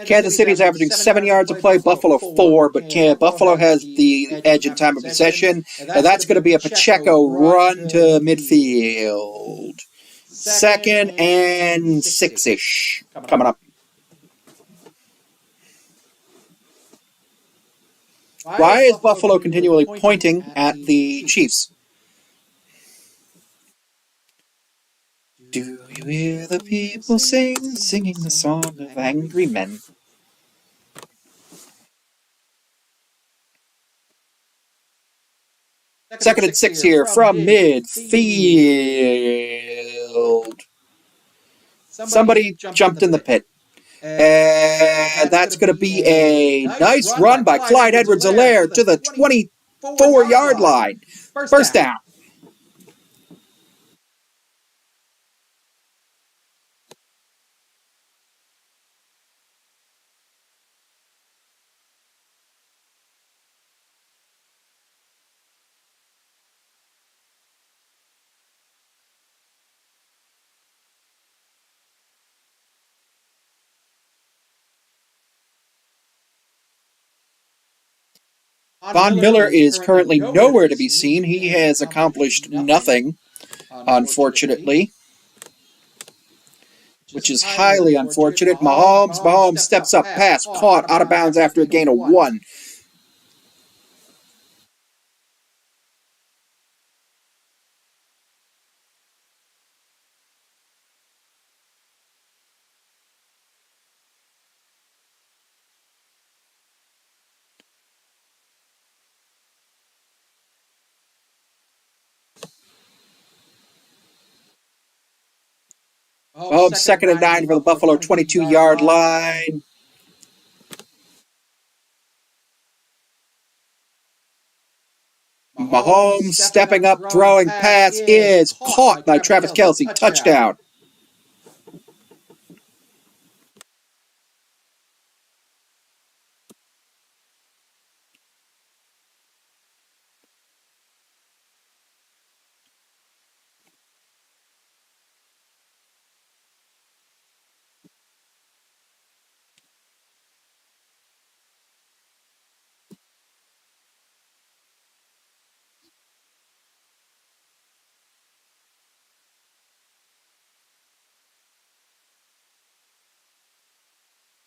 Kansas City's averaging 7 yards a play, Buffalo 4, but Buffalo has the edge in time of possession. Now that's going to be a Pacheco run to midfield. Second and 6-ish coming up. Why is Buffalo continually pointing at the Chiefs? Do you hear the people singing the song of angry men? Second and 6 here from midfield. Somebody jumped in the pit. And that's going to be a nice run by Clyde Edwards-Helaire to the 24-yard line. First down. Von Miller is currently nowhere to be seen. He has accomplished nothing, unfortunately, which is highly unfortunate. Mahomes steps up, pass, caught, out of bounds after a gain of 1. Mahomes second and 9 for the Buffalo 22-yard line. Mahomes stepping up, throwing pass is caught by Travis Kelce. Touchdown.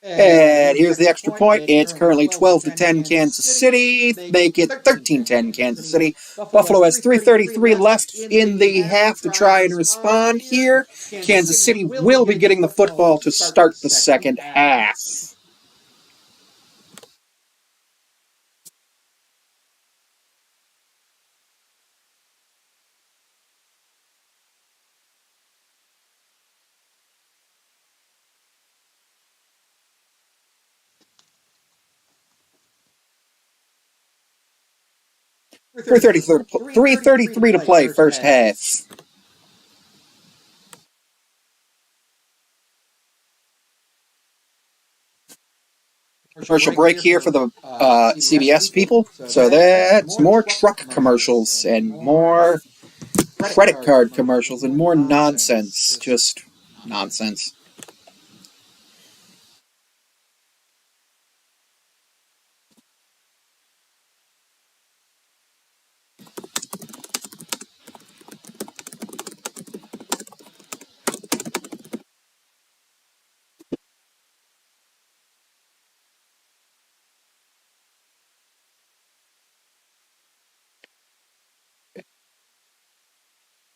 And here's the extra point. It's currently 12-10 Kansas City. Make it 13-10 Kansas City. Buffalo has 3:33 left in the half to try and respond here. Kansas City will be getting the football to start the second half. $3:33 to play, first half. Commercial break here for the CBS people. So that's more truck commercials and more credit card commercials and more nonsense. Just nonsense.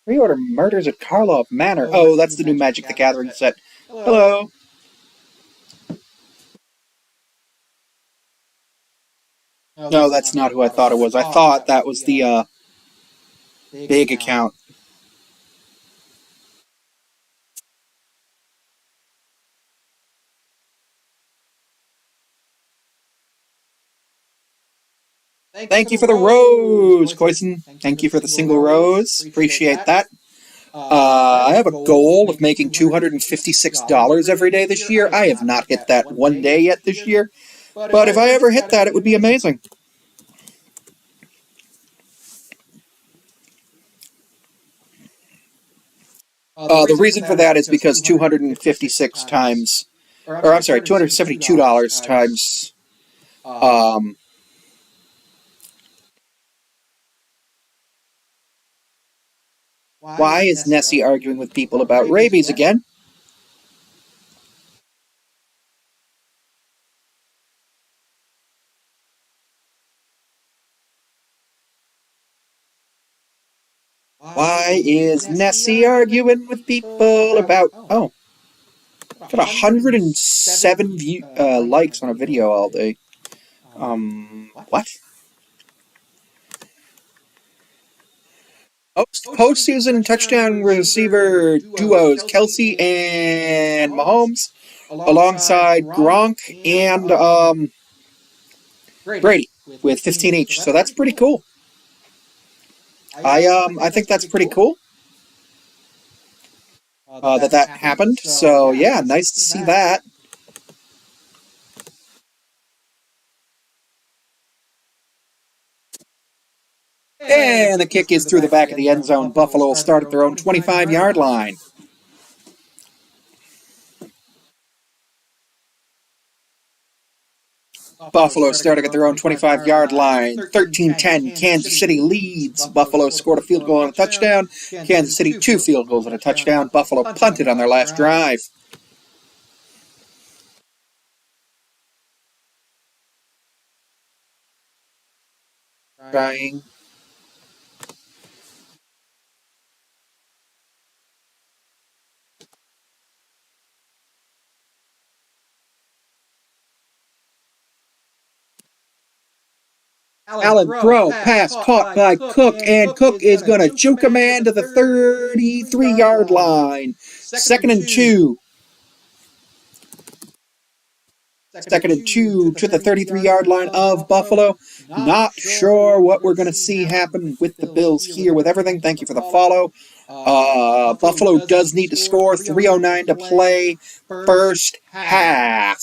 Pre-order Murders at Karlov Manor. Oh, that's the new Magic the Gathering set. Hello. No, that's not who I thought it was. I thought that was the big account. Thank you for the rose, Koisen. Thank you for the single rose. Appreciate that. I have a goal of making $256 every day this year. I have not hit that one day yet this year. But if I ever hit that, it would be amazing. The reason for that is because 256 times, or I'm sorry, $272 times, why is Nessie arguing with people about rabies again? Why is Nessie arguing with people about... Oh. Got 107 likes on a video all day. What? Postseason touchdown receiver duos Kelsey and Mahomes alongside Gronk and Brady with 15 each. So that's pretty cool. I think that's pretty cool that happened. So yeah, nice to see that. And the kick is through the back of the end zone. Buffalo will start at their own 25-yard line. Buffalo starting at their own 25-yard line. 13-10, Kansas City leads. Buffalo scored a field goal and a touchdown. Kansas City 2 field goals and a touchdown. Buffalo punted on their last drive. Trying. Allen throw, pass caught by Cook, and Cook is going to juke a man to the 33-yard line. 2nd and 2. 2nd and 2 to the 33-yard line of Buffalo. Not sure what we're going to see happen with the Bills here with everything. Thank you for the follow. Buffalo does need to score. 3:09 to play. First half.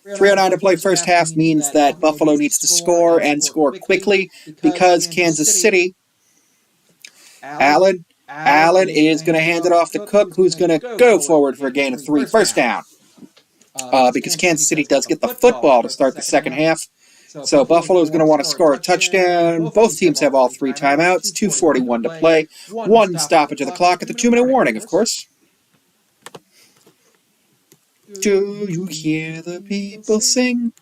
3:09 to play first half means that Buffalo needs to score and score quickly because Kansas City, Allen is going to hand it off to Cook, who's going to go forward for a gain of 3. First down. Because Kansas City does get the football to start the second half. So Buffalo is going to want to score a touchdown. Both teams have all 3 timeouts. 2:41 to play. 1 stoppage of the clock at the 2-minute warning, of course. Do you hear the people sing?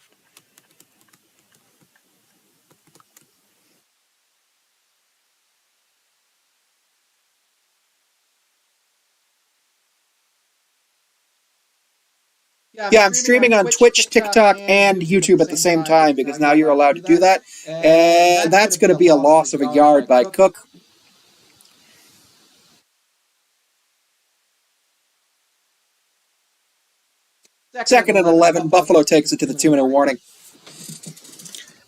Yeah, I'm streaming on Twitch, TikTok, and YouTube at the same time because now you're allowed to do that. And that's going to be a loss of a yard by Cook. Second and 11, Buffalo takes it to the 2-minute warning.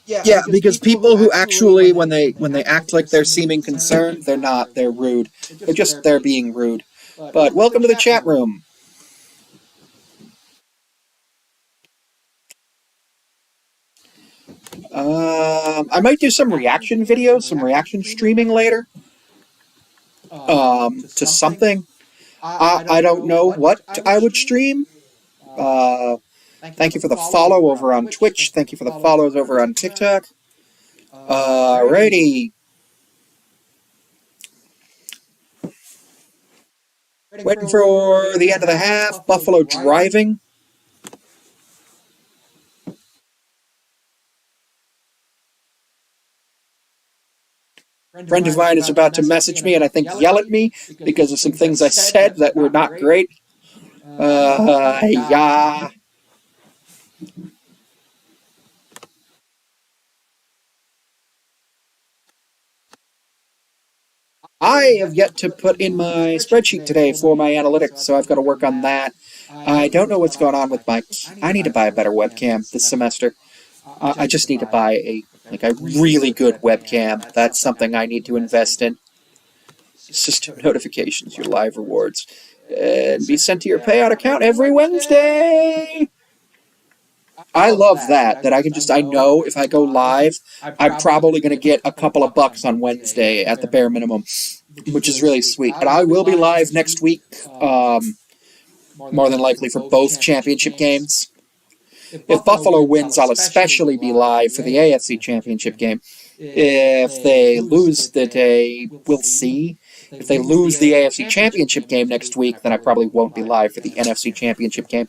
Yeah, because people who actually, when they act like they're seeming concerned, they're not. They're rude. They're being rude. But welcome to the chat room. I might do some reaction videos, some reaction streaming later. To something. I don't know what I would stream. Thank you for the follow over on Twitch. Thank you for the follows over on TikTok. Alrighty. Waiting for the end of the half. Buffalo driving. Friend of mine is about to message me and I think yell at me because of some things I said that were not great. Yeah. I have yet to put in my spreadsheet today for my analytics, so I've got to work on that. I don't know what's going on with my... I need to buy a better webcam this semester. I just need to buy a really good webcam. That's something I need to invest in. System notifications, your live rewards, and be sent to your payout account every Wednesday. I love that I can just, I know if I go live, I'm probably going to get a couple of bucks on Wednesday at the bare minimum, which is really sweet. And I will be live next week, more than likely for both championship games. If Buffalo wins, I'll especially be live for the AFC Championship game. If they lose the day, we'll see. If they lose the AFC Championship game next week, then I probably won't be live for the NFC Championship game.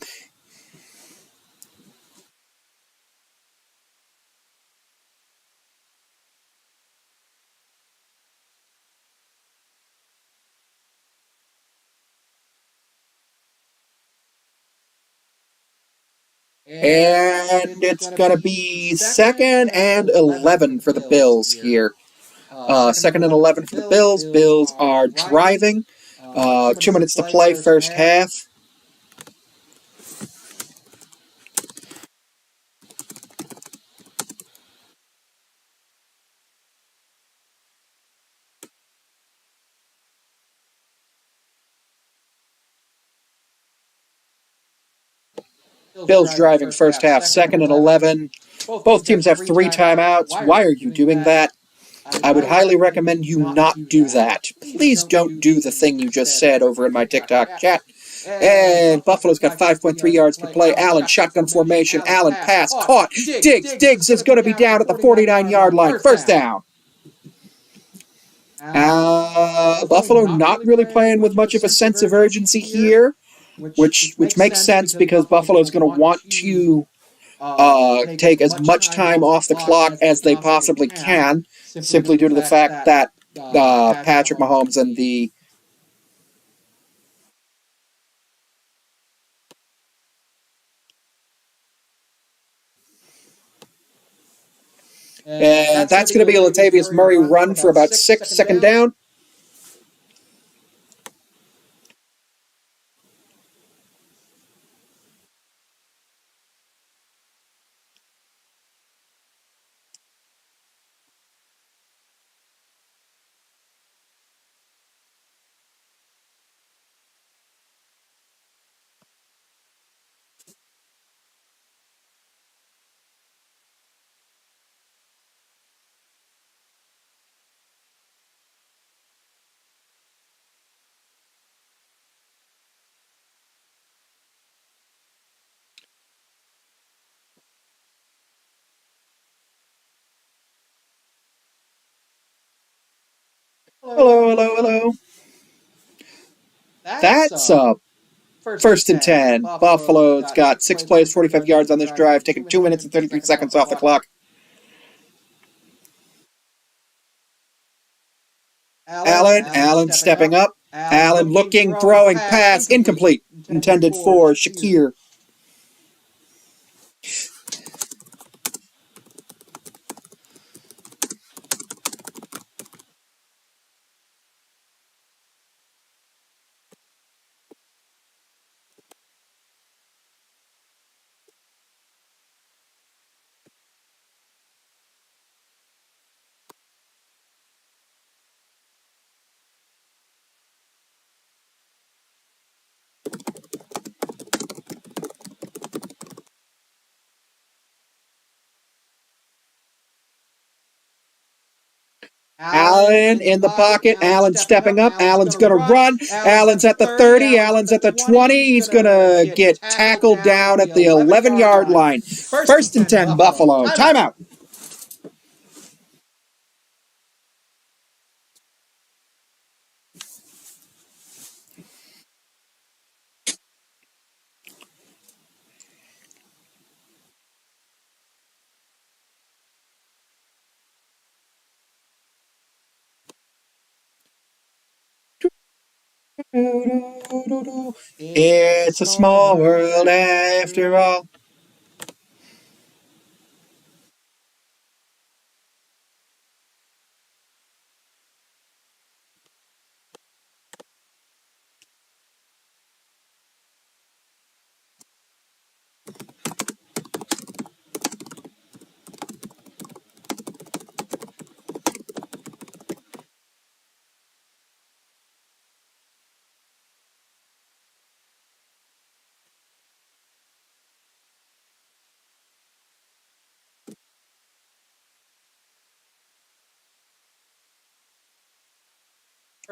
And it's going to be 2nd and 11 for the Bills here. 2nd and 11 for the Bills. Bills are driving. 2 minutes to play, first half. Bills driving first half, 2nd and 11. Both teams have 3 timeouts. Why are you doing that? I would highly recommend you not do that. Please don't do the thing you just said over in my TikTok chat. And Buffalo's got 5.3 yards per play. Allen, shotgun formation. Allen, pass, caught. Diggs is going to be down at the 49-yard line. First down. Buffalo not really playing with much of a sense of urgency here, which makes sense because Buffalo's going to want to take as much time off the clock as they possibly can, simply due to the fact that Patrick Mahomes and the and that's going to be a Latavius Murray run for about 6, second down. Hello. That's a 1st and 10. Buffalo's got 6 plays, 45 yards on this drive, taking 2 minutes and 33 seconds off the clock. Allen stepping up. Allen looking, throwing, pass, incomplete. Intended for Shakir. Allen in the pocket. Allen stepping up. Allen's going to run. Allen's at the 30. Allen's at the 20. He's going to get tackled down at the 11-yard line. 1st and 10, Buffalo. Timeout. It's a small world after all.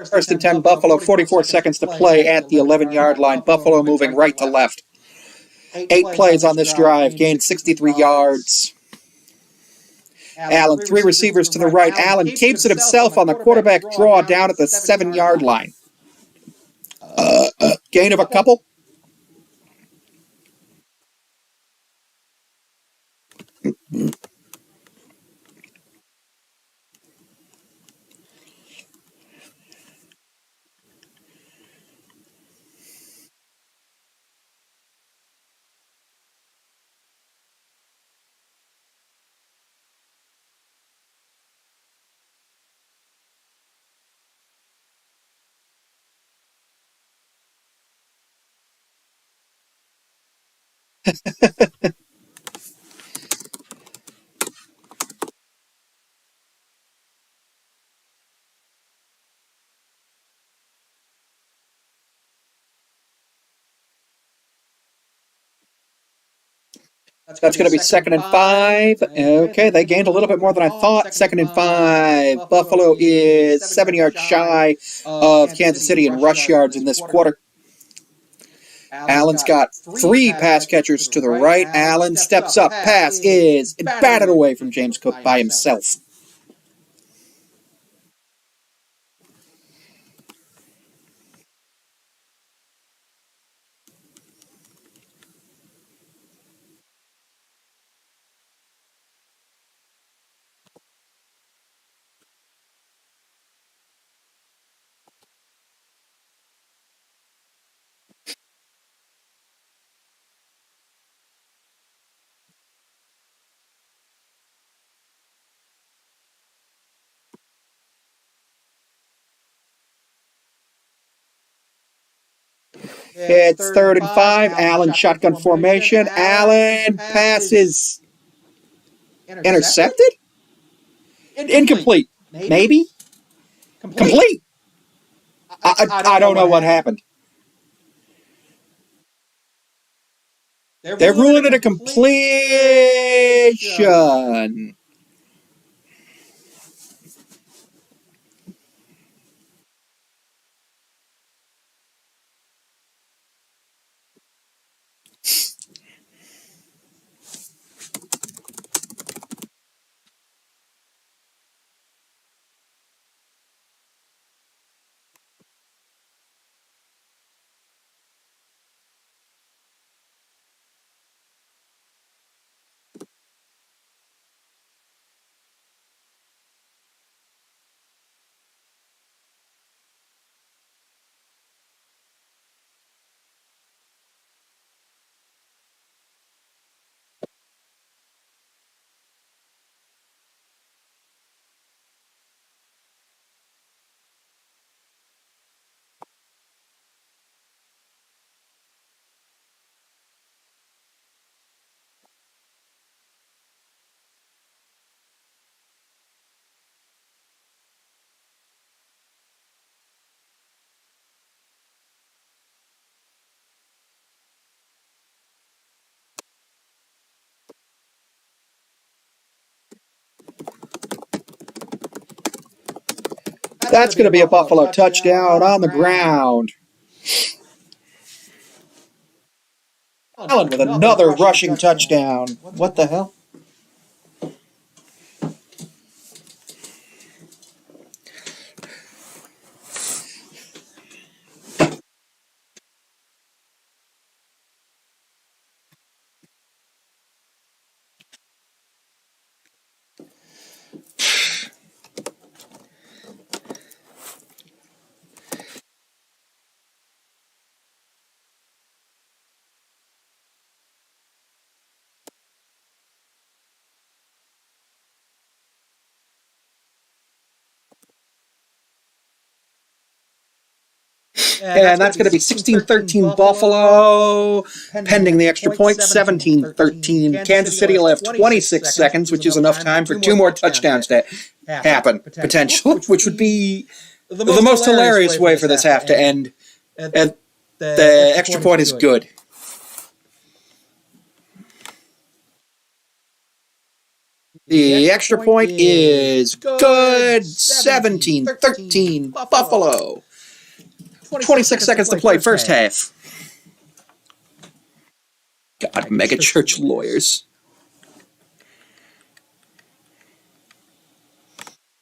First and 10, Buffalo, 44 seconds to play at the 11-yard line. Buffalo moving right to left. 8 plays on this drive, gained 63 yards. Allen, 3 receivers to the right. Allen keeps it himself on the quarterback draw down at the 7-yard line. Gain of a couple. That's going to be 2nd and 5. Okay, they gained a little bit more than I thought. 2nd and 5. Buffalo is 7 yards shy of Kansas City in rush yards in this quarter. Allen's got 3 pass catchers to the right. Allen steps up. Pass is batted away from James Cook by himself. It's 3rd and 5. Allen shotgun formation. Allen passes intercepted? Incomplete. Maybe? Complete. I don't know what happened. They're ruling it a completion. That's going to be a Buffalo touchdown on the ground. Allen with another rushing touchdown. What the hell? And that's going to be 16-13 Buffalo, pending the extra point, 17-13. Kansas City will have 26 seconds, which is enough time for 2 more touchdowns to happen, potential, which would be the most hilarious way for this half to end. And the extra point is good. The extra point is good. 17-13 Buffalo. 26 seconds to play, first half. God, megachurch lawyers.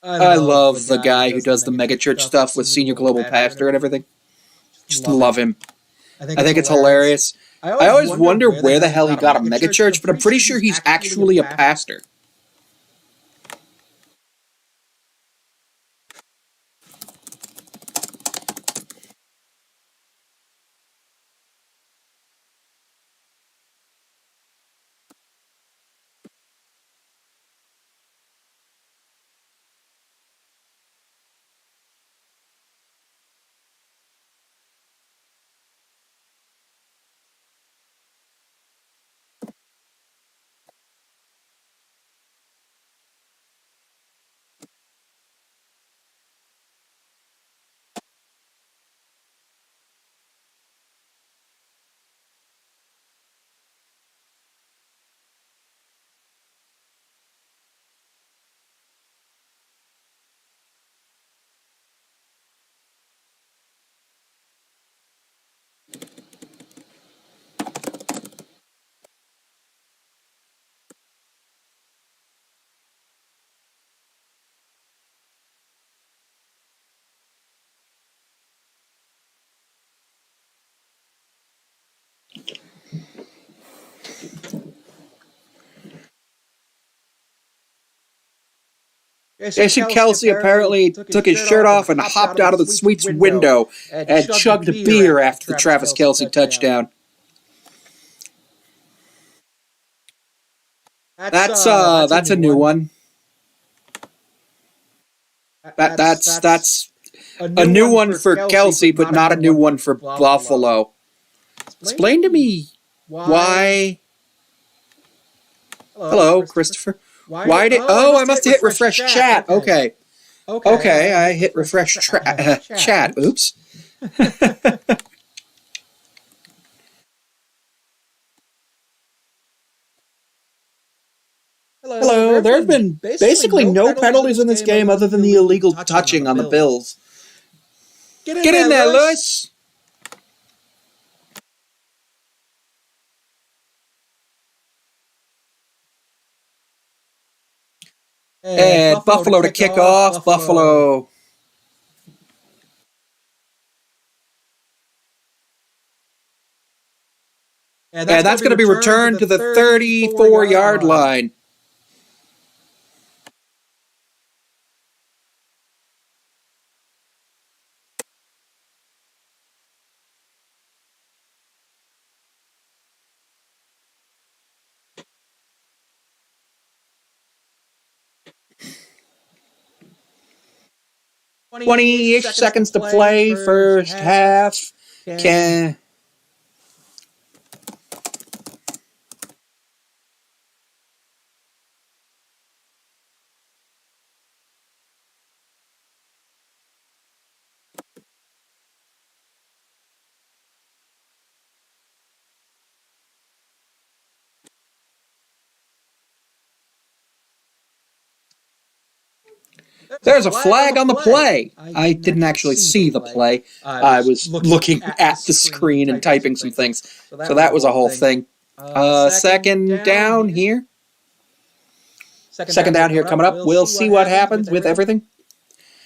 I love the guy who does the megachurch stuff with Senior Global Pastor and everything. Just love him. I think it's hilarious. I always wonder where the hell he got a megachurch, but I'm pretty sure he's actually a pastor. Jason Kelce apparently took his shirt off and hopped out of the suite's window and chugged a beer after the Travis Kelce touchdown. That's a new one. That's a new one for Kelce, but not a new one for Buffalo. Explain to me why. Hello, Christopher. Why did? Oh, I must have hit refresh chat. Okay, I hit refresh chat. Oops. Hello. There have been basically no penalties in this game other than the illegal touching on the Bills. Get in there, Lewis. And Buffalo to kick off. Buffalo. And that's going to be returned to the 34-yard line. Twenty-ish seconds to play, first half. There's a flag on the play. I didn't actually see the play. I was looking at the screen and typing some things. So that was a whole thing. Second down here. Second down here coming up. We'll see what happens with everything.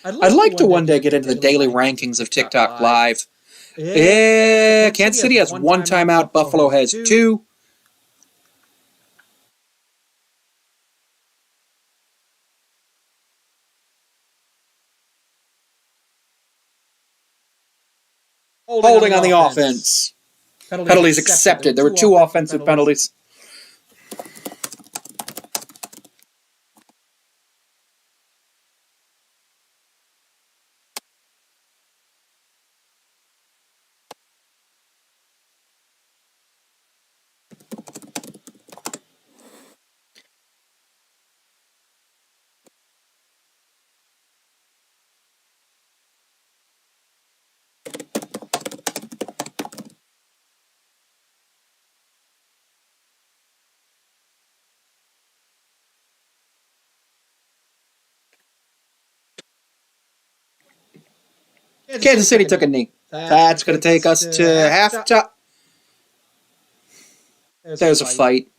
I'd like to one day get into the daily rankings of TikTok Live. Kansas City has 1 timeout. Buffalo has 2. Holding on the offense. Penalties accepted. There were 2 offensive penalties. Kansas City took a knee. That's going to take us to halftime. There's a fight.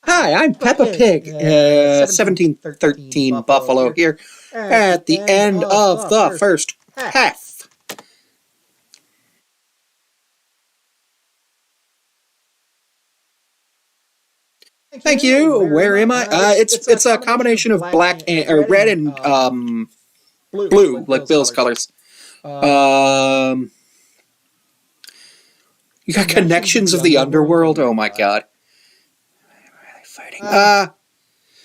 Hi, I'm Peppa Pig. 17-13 Buffalo here at the end of the first half. Thank you. Where am I? It's a combination of black and or red and blue, like Bill's colors. You got Connections of the Underworld. Oh my god.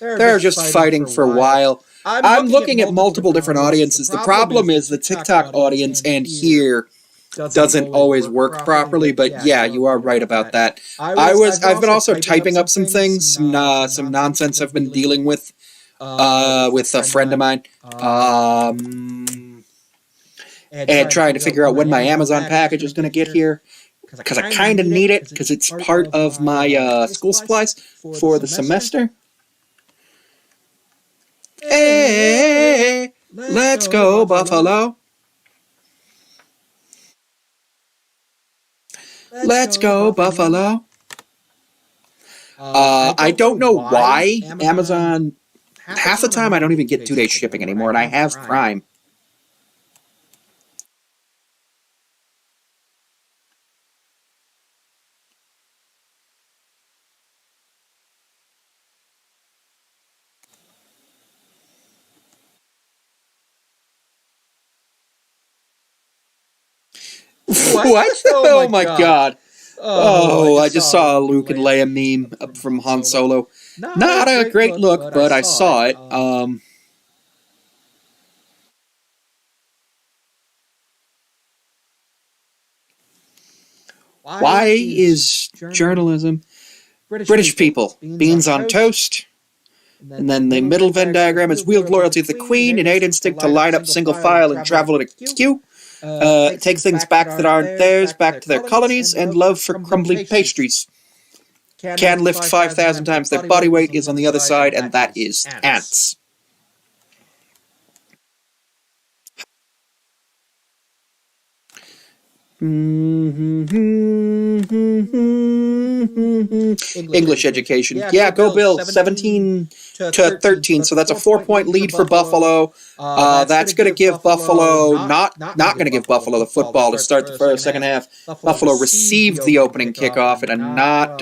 They're just fighting for a while. I'm looking at multiple different audiences. The problem is the TikTok audience and here doesn't always work properly, but yeah, you are right about that. I've been also typing up some things, some nonsense I've been dealing with a friend of mine, and trying to figure out when my Amazon package is going to get here, because I kind of need it, because it's part of my school supplies for the semester. Hey, let's go, Buffalo. Let's go, Buffalo. I don't know why Amazon, half the time I don't even get 2-day shipping anymore, and I have Prime. What? Oh my god. Oh, I just saw a Luke and Leia meme from Han Solo. Not a great look, but I saw it. Why is journalism British people? Beans on toast. And then the middle Venn diagram is wield loyalty to the Queen, innate instinct to line up single file and travel in a queue. Take things back that aren't theirs, back to their colonies, and love for crumbly pastries. Can lift 5,000 times their body weight is on the other side, and that is ants. English education. Yeah, go Bill. 17-13. So that's a 4-point lead for Buffalo. That's going to give Buffalo not going to give Buffalo the football to start the second half. Buffalo received the opening kickoff and not.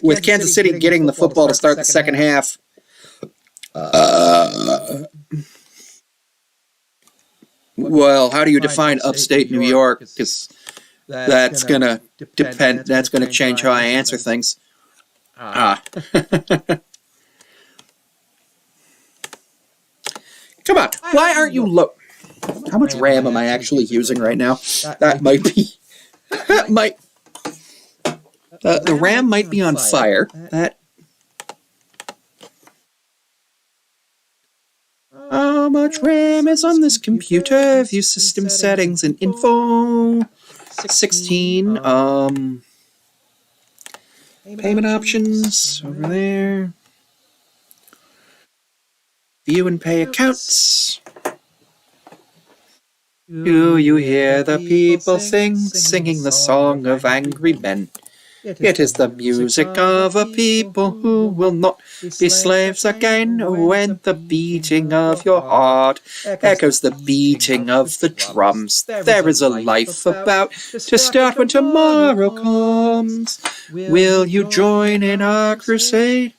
With Kansas City getting the football to start the second half. Well, how do you define upstate New York? Because that's gonna depend. That's gonna change how I answer things. Come on, why aren't you low? How much RAM am I actually using right now? That might be. That might. The RAM might be on fire. That. How much RAM is on this computer? View system settings and info. 16. Payment options over there. View and pay accounts. Do you hear the people sing, singing the song of angry men? It is the music of a people who will not be slaves again. When the beating of your heart echoes the beating of the drums, there is a life about to start when tomorrow comes. Will you join in our crusade?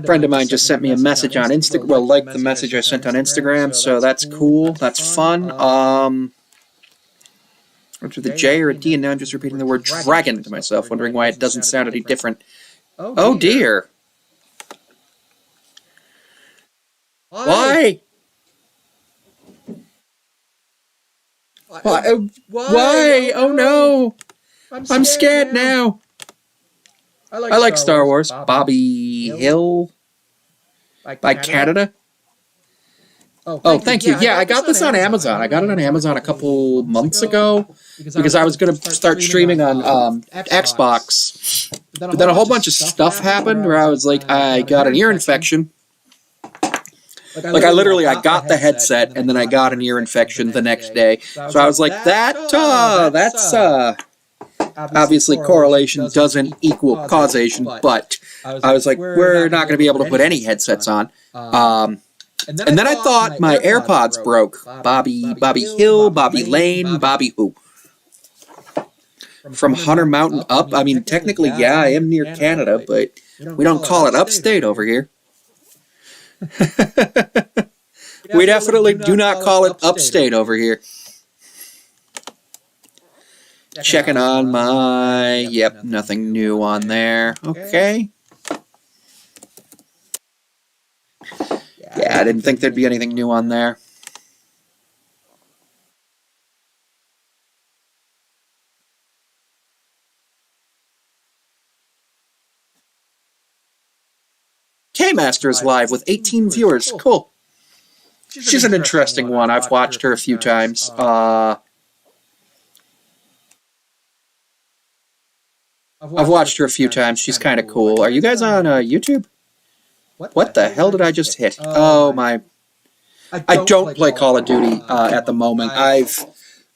Friend of mine just sent me a message on Instagram. Well, like the message I sent on Instagram, so that's cool. That's fun. With a J or a D, and now I'm just repeating the word dragon to myself, wondering why it doesn't sound any different. Oh dear. Why? Why? Oh no! I'm scared now. I like Star Wars. Bobby Hill by Canada. Oh, thank you. Yeah, I got this on Amazon. I got it on Amazon a couple months ago because I was going to start streaming on Xbox. But then a whole bunch of stuff happened where I was like, I got an ear infection. Like, I got the headset, and then I got an ear infection the next day. So I was like, that's obviously correlation doesn't equal causation, but I was like, we're not going to be able to put any headsets on. And then I thought my AirPods broke. Bobby Hill, Bobby Lane, Bobby who? From Hunter Mountain up? I mean, technically, yeah, I am near Canada, but we don't call it upstate over here. We definitely do not call it upstate over here. Checking on my... Yep, nothing new on there. Okay. Yeah, I didn't think there'd be anything new on there. K-Master is live with 18 viewers. Cool. She's an interesting one. I've watched her a few times. I've watched her a few times. She's kind of cool. Are you guys on YouTube? What the hell did I just hit? Oh, my... I don't play Call of Duty at the moment. I've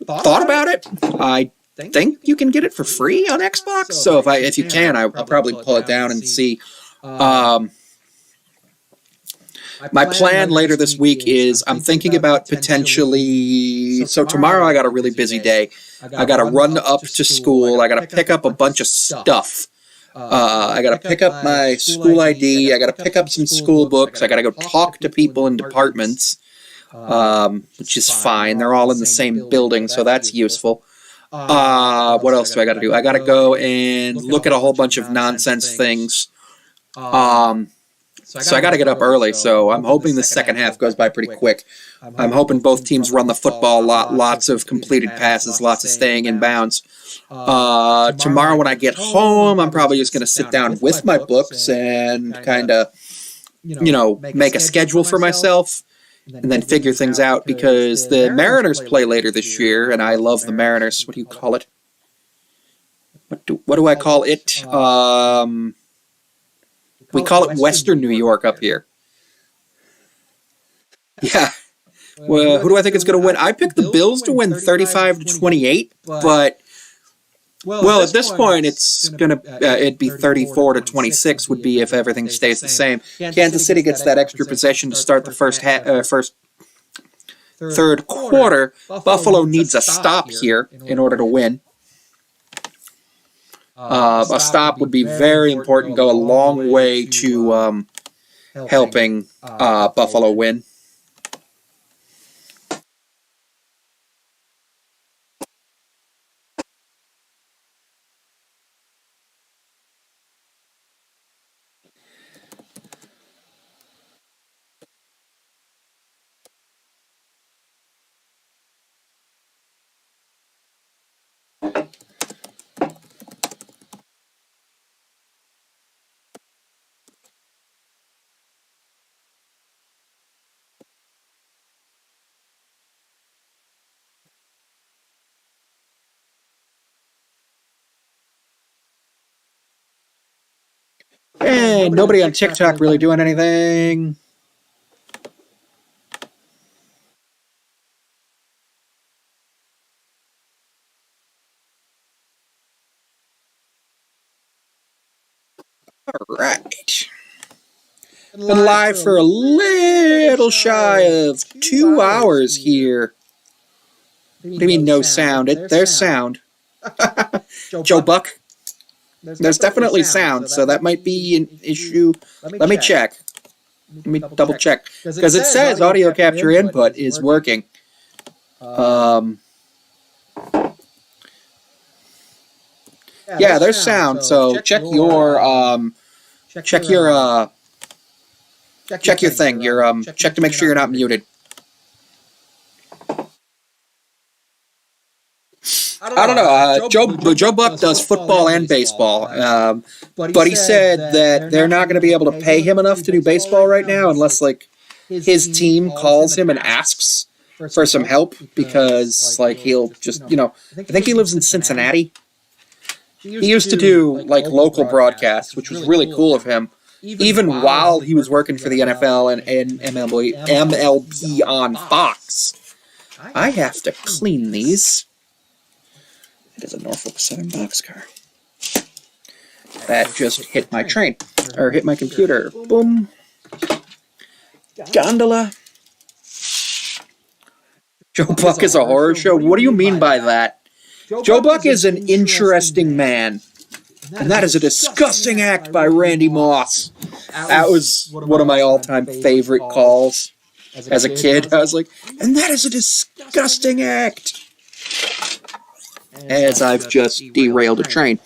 thought about it. I think you can get it for free on Xbox. So if you can, I'll probably pull it down and see. My plan later this week is I'm thinking about potentially... So tomorrow I got a really busy day. I got to run up to school. I got to pick up a bunch of stuff. I got to pick up my school ID. I got to pick up some school books. I got to go talk to people in departments, which is fine. They're all in the same building, so that's useful. What else do I got to do? I got to go and look at a whole bunch of nonsense things. So I got to get up early, so I'm hoping the second half goes by pretty quick. I'm hoping both teams run the football, lots of completed passes, lots of staying in bounds. Tomorrow when I get home, I'm probably just going to sit down with my books and kind of, make a schedule for myself and then figure things out because the Mariners play later this year, and I love the Mariners. What do you call it? What do I call it? We call it Western New York up here. Yeah. Well, who do I think is going to win? I picked the Bills to win 35-28, but at this point it's it'd be 34-26 would be if everything stays the same. Kansas City gets that extra possession to start the first third quarter. Buffalo needs a stop here in order to win. A stop would be very important, go a long way to helping Buffalo win. And nobody on TikTok really doing anything. All right. Been live for a little shy of 2 hours here. What do you mean no sound? There's sound. Joe Buck? There's definitely sound, so that might be an issue. Let me check. Let me double check. Because it says audio capture input is working. Yeah, there's sound, so check your thing. Check to make sure you're not muted. I don't know. Joe Buck does football and baseball, but he said that they're not going to be able to pay him enough to do baseball right now unless like his team calls him and asks for some help because like he'll just I think he lives in Cincinnati. He used to do like local broadcasts, which was really cool of him, even while he was working for the NFL and MLB on Fox. I have to clean these. It is a Norfolk Southern boxcar. That just hit my train, or hit my computer. Boom. Gondola. Joe Buck is a horror show? What do you mean by that? Joe Buck is an interesting man. And that is a disgusting act by Randy Moss. That was one of my all-time favorite calls as a kid. I was like, and that is a disgusting act. As I've just derailed a train.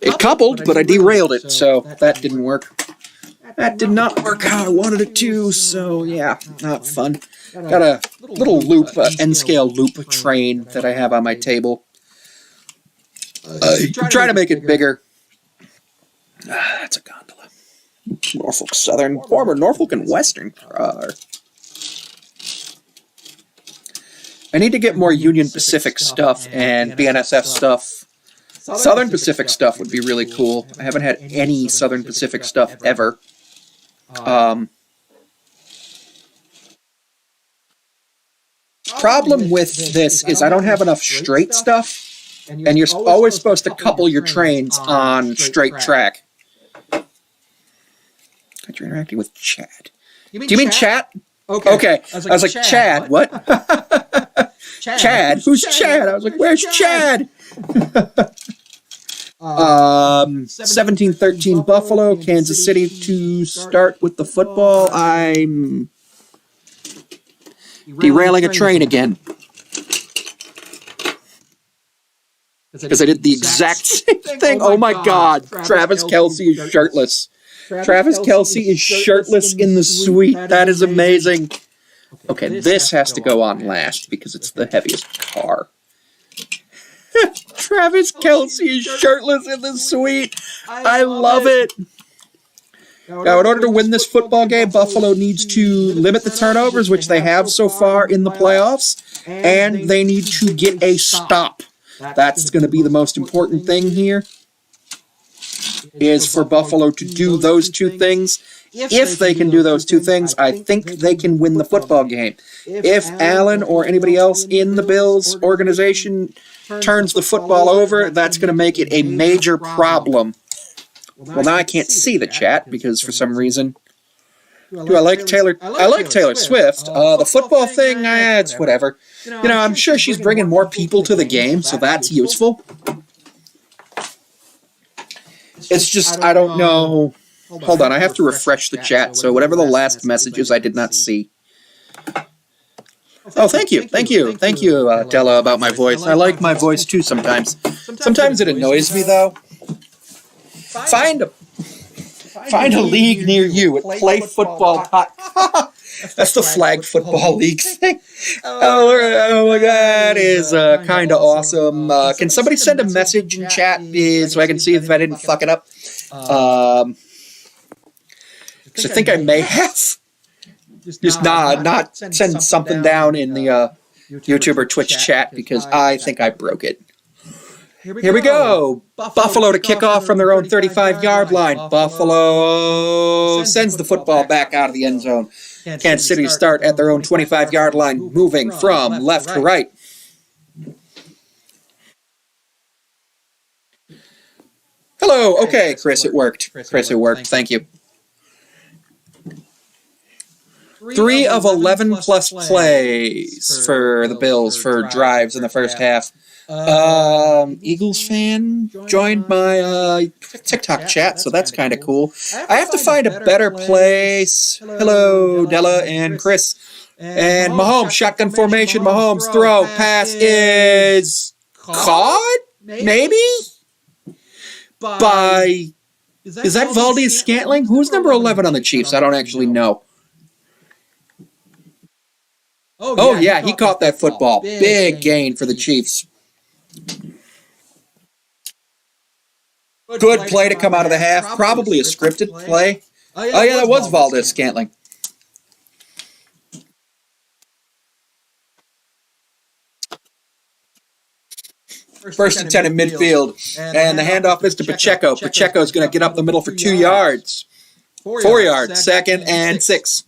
It coupled, but I derailed it, so that didn't work. That did not work how I wanted it to, so yeah, not fun. Got a little loop, N-scale loop train that I have on my table. Try to make it bigger. That's a gondola. Norfolk Southern, former Norfolk and Western car. I need to get more Union Pacific stuff and BNSF stuff. Southern Pacific stuff would be really cool. I haven't had any Southern Pacific stuff ever. Problem with this is I don't have enough straight stuff, and you're always supposed to couple your trains on straight track. God, you're interacting with Chad. Do you mean chat? Okay. I was like, Chad, what? Chad? Who's Chad? I was like, where's Chad? 1713 Buffalo, Kansas City to start with the football. I'm derailing a train again. Because I did the exact same thing. Oh my God. Travis Kelce is shirtless. Travis Kelce is shirtless in the suite. That is amazing. Okay, this has to go on last because it's the heaviest car. Travis Kelce is shirtless in the suite. I love it. Now, in order to win this football game, Buffalo needs to limit the turnovers, which they have so far in the playoffs, and they need to get a stop. That's going to be the most important thing here, is for Buffalo to do those two things. If they can do those two things, I think they can win the football game. If Allen or anybody else in the Bills organization turns the football over, that's going to make it a major problem. Well, now I can't see the chat because for some reason... Do I like Taylor? I like Taylor Swift. The football thing, it's whatever. I'm sure she's bringing more people to the game, so that's useful. It's just, I don't know... Hold on, I have to refresh the chat, so whatever the last message is, I did not see. Oh, thank you, Della, about my voice. I like my voice, too, sometimes. Sometimes it annoys me, though. Find a league near you at playfootball. That's the flag football league thing. Oh my God, that is kind of awesome. Can somebody send a message in chat so I can see if I didn't fuck it up? Because I think I may have. Just not send something down in the YouTube or Twitch chat because I think I broke it. Here we go. Buffalo to kick off from their own 35-yard line. Buffalo sends the football back out of the end zone. Kansas City start at their own 25-yard line, moving from left to right. Hello. Okay, Chris, it worked. Chris, it worked. Thank you. 3 of 11 plus plays for the Bills for drives in the first half. Eagles fan joined my TikTok chat, so that's kind of cool. I have to find a better place. Hello, Della and Chris. And Mahomes, shotgun formation. Mahomes throw. Pass is caught? Maybe? By... Is that Valdez-Scantling? Who's number 11 on the Chiefs? I don't actually know. Oh, yeah, he caught that football. Big gain for the Chiefs. Good play to come out of the half. Probably a scripted play. Oh, yeah, that was Valdez-Scantling. First and 10 in midfield. And the handoff is to Pacheco. Pacheco's going to get up the middle for 2 yards. 4 yards. 2nd and 6.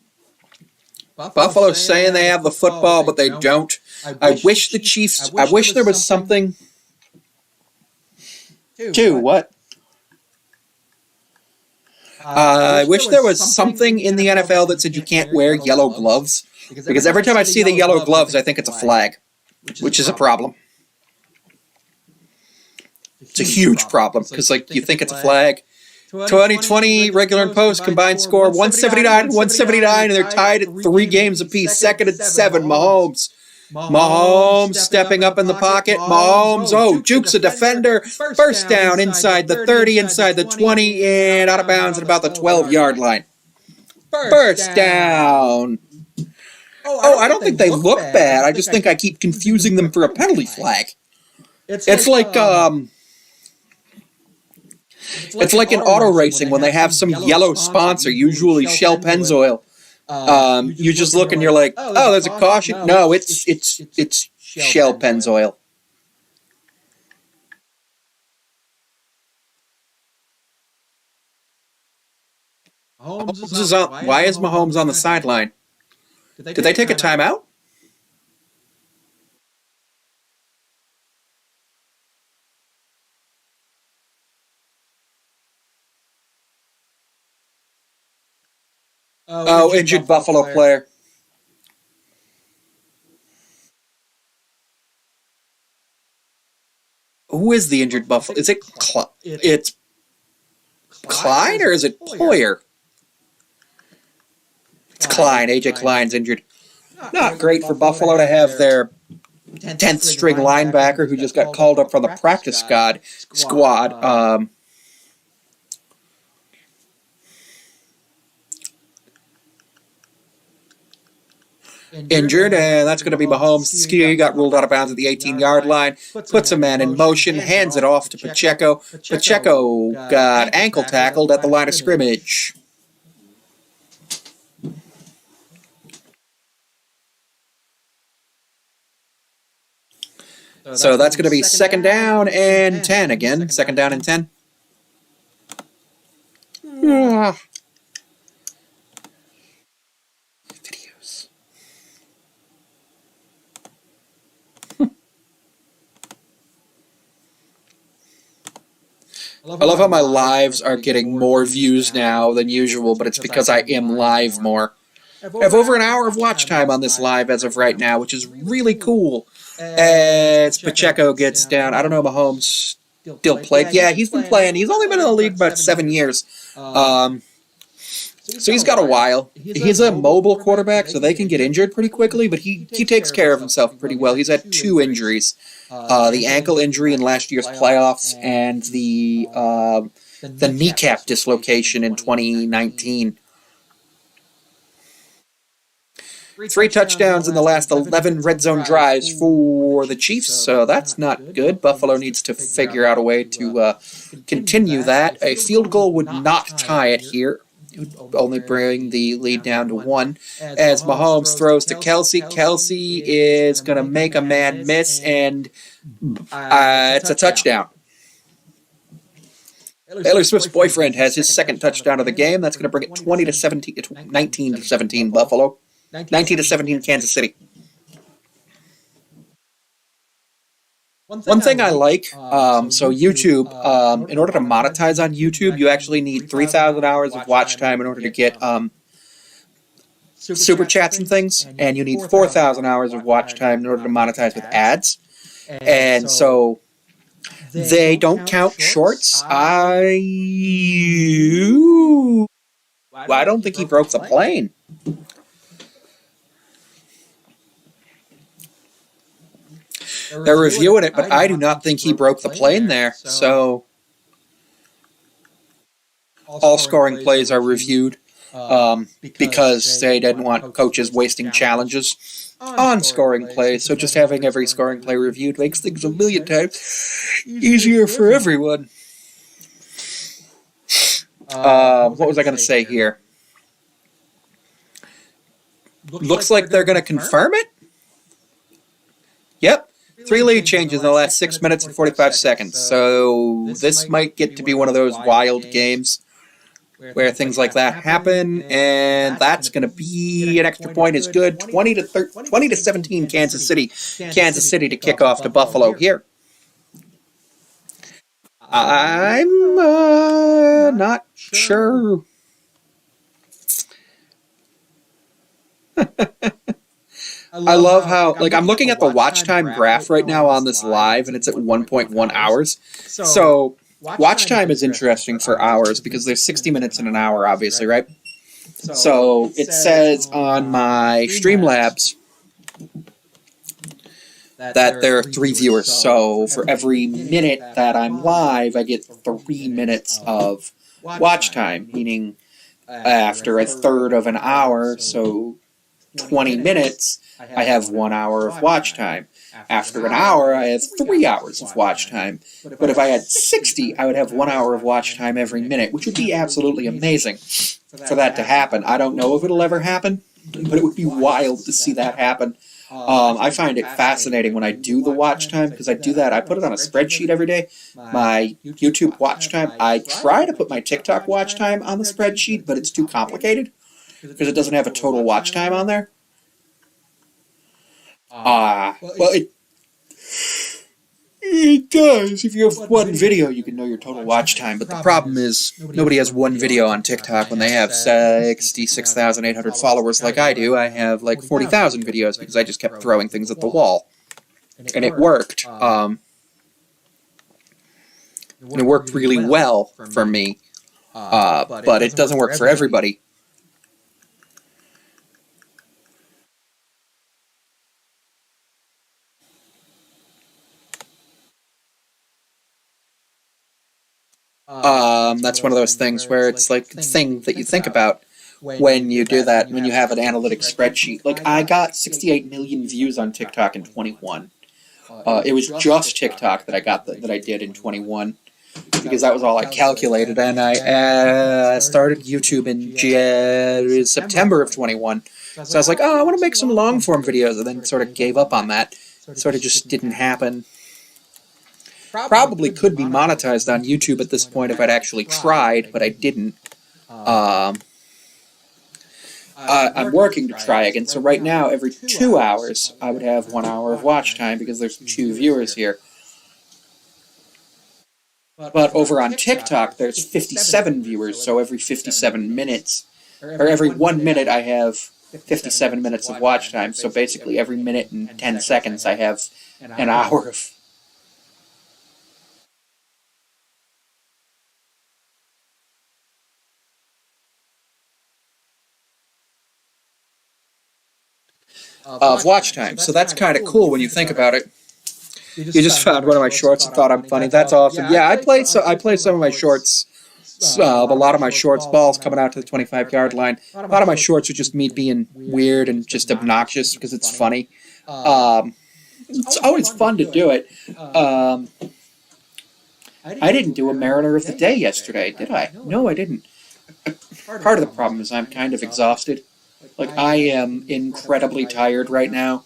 Buffalo's saying they have the football, but they don't. I wish the Chiefs... I wish there was something... What? I wish there was something in the NFL that said you can't wear yellow gloves. Because every time I see the yellow gloves, I think it's a flag. Which is a problem. It's a huge problem. Because, like, you think it's a flag. 2020 regular and post combined score 179 and 179, and they're tied at 3 games apiece. 2nd and 7. Mahomes stepping up in the pocket. Mahomes, jukes a defender. First down inside the 30, inside the 20, and out of bounds at about the 12-yard line. First down. I don't think they look bad. I just think I keep confusing them for a penalty flag. It's like in auto racing when they have some yellow sponsor, usually Shell Pennzoil. You just look and you're like, oh, there's a caution. No, it's Shell Pennzoil. Why is Mahomes on the sideline? Did they take a timeout? Injured Buffalo player. Who is the injured Buffalo? Is it it's Klein or is it Poyer? It's Klein. AJ Klein's injured. Not great for Buffalo to have their 10th string linebacker who just got called up from the practice squad. Injured, and that's going to be Mahomes. He got ruled out of bounds at the 18-yard line. Puts a man in motion, hands it off to Pacheco. Pacheco got ankle tackled at the line of scrimmage. So that's going to be 2nd down and 10 again. 2nd down and 10. Videos. I love how my lives are getting more views now than usual, but it's because I am live more. I have over an hour of watch time on this live as of right now, which is really cool. As Pacheco gets down, I don't know, Mahomes still played. Yeah, he's been playing. He's only been in the league about 7 years. So he's got a while. He's a mobile quarterback, so they can get injured pretty quickly, but he takes care of himself pretty well. He's had 2 injuries. The ankle injury in last year's playoffs and the kneecap dislocation in 2019. 3 touchdowns in the last 11 red zone drives for the Chiefs, so that's not good. Buffalo needs to figure out a way to continue that. A field goal would not tie it here. only bring the lead down to 1. As Mahomes throws to Kelce, Kelce is going to make a man miss, and it's a touchdown. Taylor Swift's boyfriend has his second touchdown of the game. That's going to bring it 19-17 Buffalo. 19-17 Kansas City. One thing I like, so YouTube, in order to monetize on YouTube, you actually need 3,000 hours of watch time in order to get super chats and things, and you need 4,000 hours of watch time in order to monetize with ads. And so they don't count shorts. I don't think he broke the plane. They're reviewing it, but I do not think he broke the plane there. So all scoring plays are reviewed because they didn't want coaches wasting challenges on scoring plays. So just having every scoring play reviewed makes things a million times easier for everyone. What was I going to say here? Looks like they're going to confirm it? Yep. 3 lead changes in the last 6 minutes and 45 seconds. So this might get to be one of those wild games where things like that happen, and that's going to be an extra point is good. 20-17 Kansas City. Kansas City to kick off to Buffalo here. I'm not sure. I love how, like, I'm looking at the watch time graph right now on this live, and it's at 1.1 hours. So watch time is interesting for hours because there's 60 minutes in an hour, obviously, right? So it says on my Streamlabs that there are 3 viewers. So for every minute that I'm live, I get 3 minutes of watch time, meaning after a third of an hour, so 20 minutes, I have 1 hour of watch time. After an hour, I have 3 hours of watch time. But if I had 60, I would have 1 hour of watch time every minute, which would be absolutely amazing for that to happen. I don't know if it'll ever happen, but it would be wild to see that happen. I find it fascinating when I do the watch time, because I do that. I put it on a spreadsheet every day, my YouTube watch time. I try to put my TikTok watch time on the spreadsheet, but it's too complicated because it doesn't have a total watch time on there. Well, it does. If you have one video, you can know your total watch time. But the problem is, nobody has one video on TikTok when they have 66,800 followers like I do. I have like 40,000 videos because I just kept throwing things at the wall. And it worked. And it worked really well for me. But it doesn't work for everybody. That's one of those things where it's like a thing that you think about when you do that, when you have an analytic spreadsheet. Like, I got 68 million views on TikTok in 21. It was just TikTok that I got that I did in 21, because that was all I calculated, and I started YouTube in September of 21. So I was like, oh, I want to make some long-form videos, and then sort of gave up on that. Sort of just didn't happen. Probably could be monetized on YouTube at this point if I'd actually tried, but I didn't. I'm working to try again, so right now, every 2 hours, I would have 1 hour of watch time because there's 2 viewers here. But over on TikTok, there's 57 viewers, so every 57 minutes, or every 1 minute, I have 57 minutes of watch time, so basically every minute and 10 seconds, I have an hour of watch time. So that's kind of cool when you think about it. You just found one of my shorts and thought I'm funny. That's awesome. Yeah, I play some of my shorts. A lot of my shorts, balls coming out to the 25-yard line. A lot of my shorts are just me being weird and just obnoxious because it's funny. It's always fun to do it. I didn't do a Mariner of the Day yesterday, did I? No, I didn't. Part of the problem is I'm kind of exhausted. Like, I am incredibly tired right now.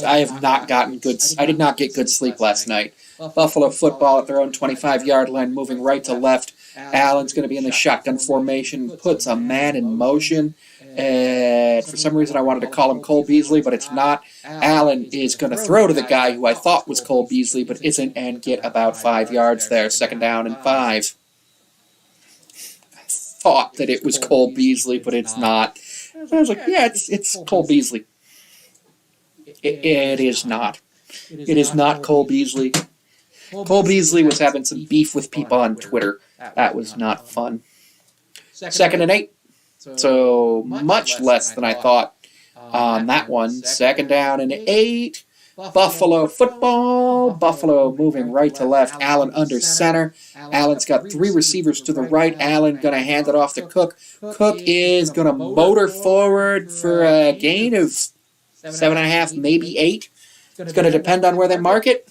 I have not gotten good. I did not get good sleep last night. Buffalo football at their own 25-yard line, moving right to left. Allen's going to be in the shotgun formation, puts a man in motion. And for some reason, I wanted to call him Cole Beasley, but it's not. Allen is going to throw to the guy who I thought was Cole Beasley, but isn't, and get about 5 yards there. 2nd down and 5. I thought that it was Cole Beasley, but it's not. I was like, yeah, it's Cole Beasley. It is not. It is not Cole Beasley. Cole Beasley was having some beef with people on Twitter. That was not fun. 2nd and 8. So much less than I thought on that one. 2nd down and 8. Buffalo football. Buffalo moving right to left. Allen under center. Allen's got 3 receivers to the right. Allen going to hand it off to Cook. Cook is going to motor forward for a gain of 7.5, maybe 8. It's going to depend on where they mark it.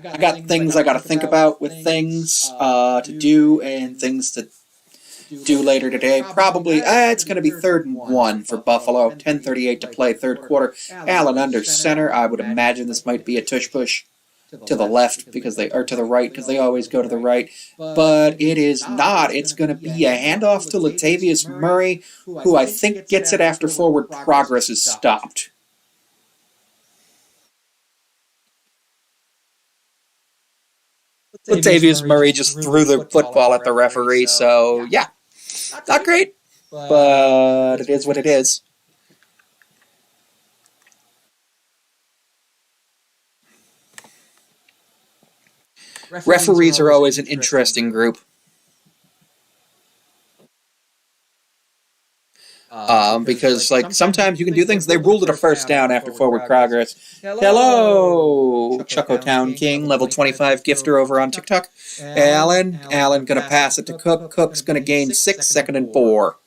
I got things I got to think about with things to do and things to do later today. Probably, it's going to be 3rd and 1 for Buffalo. 10:38 to play, 3rd quarter. Allen under center. I would imagine this might be a tush push to the left because they are to the right because they always go to the right. But it is not. It's going to be a handoff to Latavius Murray, who I think gets it after forward progress is stopped. Latavius Murray just threw the football at the referee, so yeah, not great, but it is what it is. Referees are always an interesting group. Because like sometimes you can do things. They ruled it a 1st down after forward progress. Hello, Chuckotown King, level 25 gifter over on TikTok. Allen gonna pass it to Cook. Cook's gonna gain 6, 2nd and 4.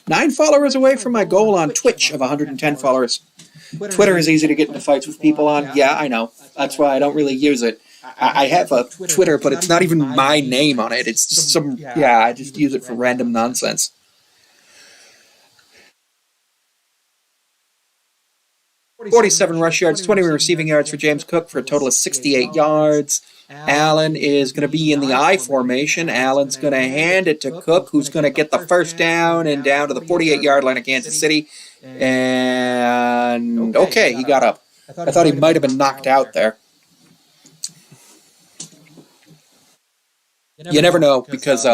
Nine followers away from my goal on Twitch of 110 followers. Twitter is easy to get into fights with people on. Yeah, I know. That's why I don't really use it. I have a Twitter, but it's not even my name on it. It's just some, I just use it for random nonsense. .47 rush yards, 20 receiving yards for James Cook for a total of 68 yards. Allen is going to be in the I formation. Allen's going to hand it to Cook, who's going to get the 1st down and down to the 48-yard line of Kansas City. And, okay, he got up. I thought he might have been knocked out there. You never know because,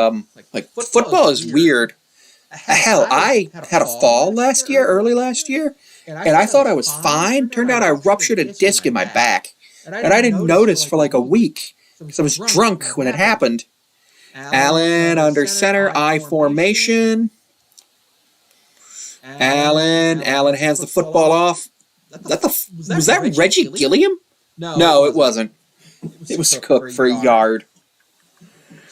like, football is weird. Hell, I had a fall early last year, and I thought I was fine. Turned out I ruptured a disc in my back, and I didn't notice for like a week because I was drunk when it happened. Allen under center, I formation. Allen hands the football off. Was that Reggie Gilliam? No, it wasn't. It was Cook for a yard.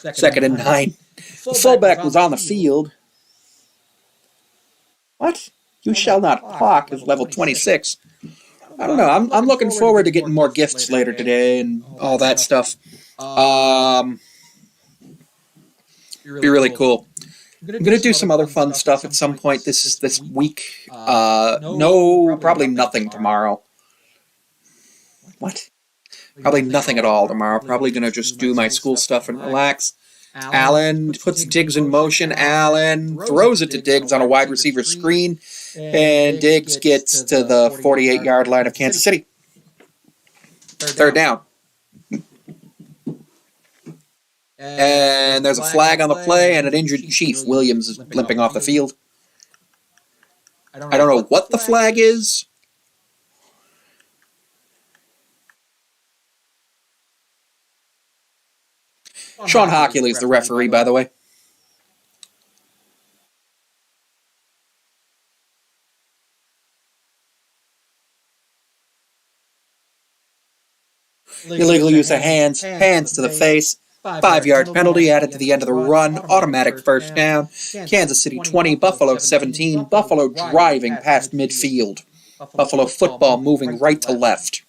2nd and 9. The fullback was on the field. What? You shall not hawk is level 26. I don't know. I'm looking forward to getting more gifts later today and all that stuff. Be really cool. I'm gonna do some other fun stuff at some point this week. No, probably nothing tomorrow. What? Probably nothing at all tomorrow. Probably going to just do my school stuff and relax. Allen puts Diggs in motion. Allen throws it to Diggs on a wide receiver screen. And Diggs gets to the 48-yard line of Kansas City. 3rd down. And there's a flag on the play and an injured Chief. Williams is limping off the field. I don't know what the flag is. Sean Hockley is the referee, by the way. Illegal use of hands to the face. 5-yard penalty added to the end of the run, automatic first down. Kansas City 20, Buffalo 17, Buffalo driving past midfield. Buffalo football moving right to left.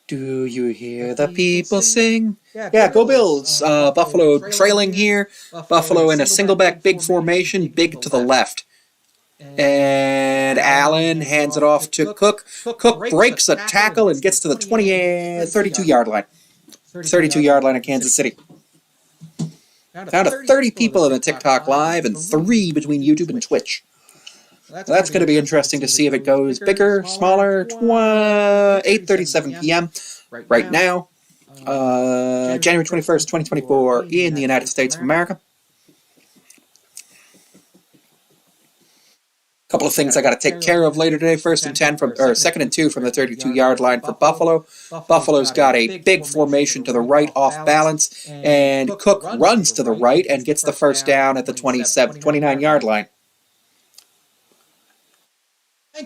Do you hear the people sing? Yeah, go Bills. Buffalo trailing here. Buffalo in a single back big formation, big to the left. And Allen hands it off to Cook. Cook breaks a tackle and gets to the 32-yard line. 32-yard line of Kansas City. Down to 30 people in the TikTok Live and 3 between YouTube and Twitch. That's going to be interesting to see if it goes bigger, smaller. 8:37 p.m. right now, January 21st, 2024, in the United States of America. Couple of things I got to take care of later today. Second and 2 from the 32-yard line for Buffalo. Buffalo's got a big formation to the right, off balance, and Cook runs to the right and gets the first down at the 29-yard line.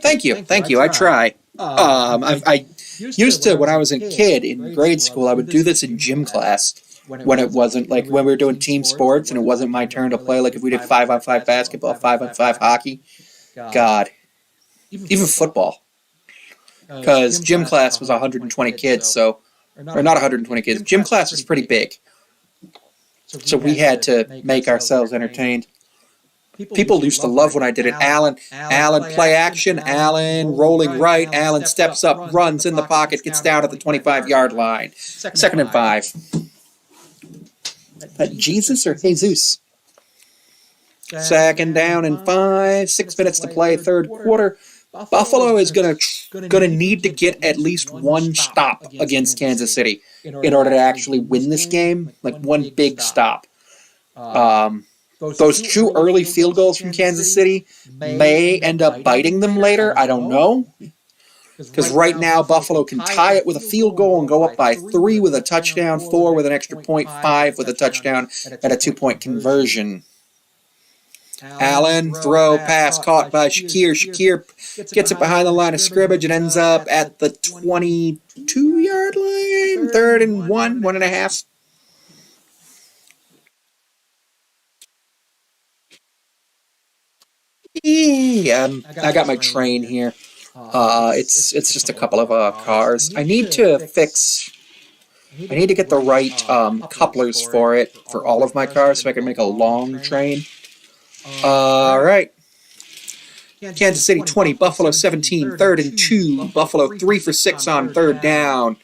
Thank you. I try. I used to, when I was a kid in grade school, I would do this in gym class when it wasn't, like, when we were doing team sports and it wasn't my turn to play, like if we did 5-on-5 basketball, 5-on-5 hockey. God. Even football. Because gym class was 120 kids, or not 120 kids. Gym class was pretty big. So we had to make ourselves entertained. People used to love when I did it. Allen, play action. Allen rolling right. Allen steps up, runs in the pocket, gets down at the 25-yard line. Second and 5. Jesus or Jesus? Second down and 5. 6 minutes to play, third quarter. Buffalo is gonna need to get at least one stop against Kansas City in order to actually win this game. Like one big stop. Those 2 early field goals from Kansas City may end up biting them later. I don't know. Because right now, Buffalo can tie it with a field goal and go up by 3 with a touchdown, 4 with an extra point, 5 with a touchdown, and a 2-point conversion. Allen, throw, pass, caught by Shakir. Shakir gets it behind the line of scrimmage and ends up at the 22-yard line. 3rd and 1.5. I got my train here. It's just a couple of cars. I need to get the right couplers for it for all of my cars so I can make a long train. All right. Kansas City 20, Buffalo 17, 3rd and 2. Buffalo 3 for 6 on 3rd down.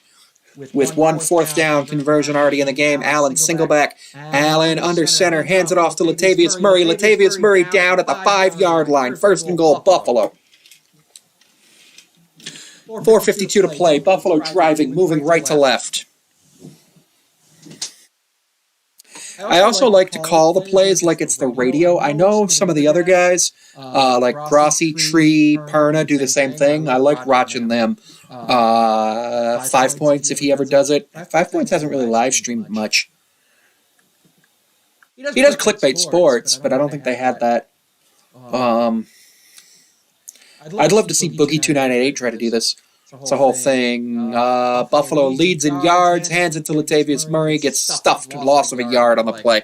With 1 4th down conversion already in the game. Allen single back. Allen under center. Hands it off to Latavius Murray. Latavius Murray down at the 5-yard line. 1st and goal, Buffalo. 4:52 to play. Buffalo driving, moving right to left. I also like to call the plays like it's the radio. I know some of the other guys, like Grossi, Tree, Perna, do the same thing. I like watching them. 5 Points, if he ever does it. 5 Points hasn't really live streamed much. He does Clickbait Sports, but I don't think they had that. I'd love to see Boogie2988 try to do this. It's a whole thing. Buffalo leads in yards, hands it to Latavius Murray, gets stuffed, loss of a yard on the play.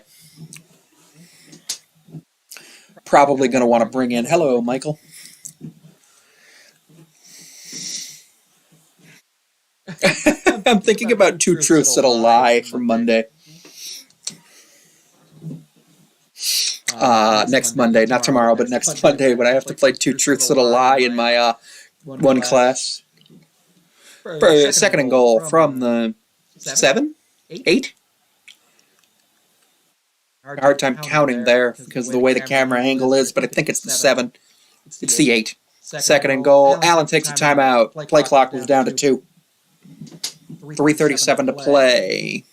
Probably going to want to bring in, hello, Michael. I'm thinking about 2 truths and a lie for Monday. Next Monday, not tomorrow, but next Monday when I have to play 2 truths and a lie in my one class. For 2nd and goal from the 7? 8? Hard time counting there because of the way the camera angle is, but I think it's the 7. It's the 8. 2nd and goal. Allen takes a timeout. Play clock moves down to 2. 3:37 to play.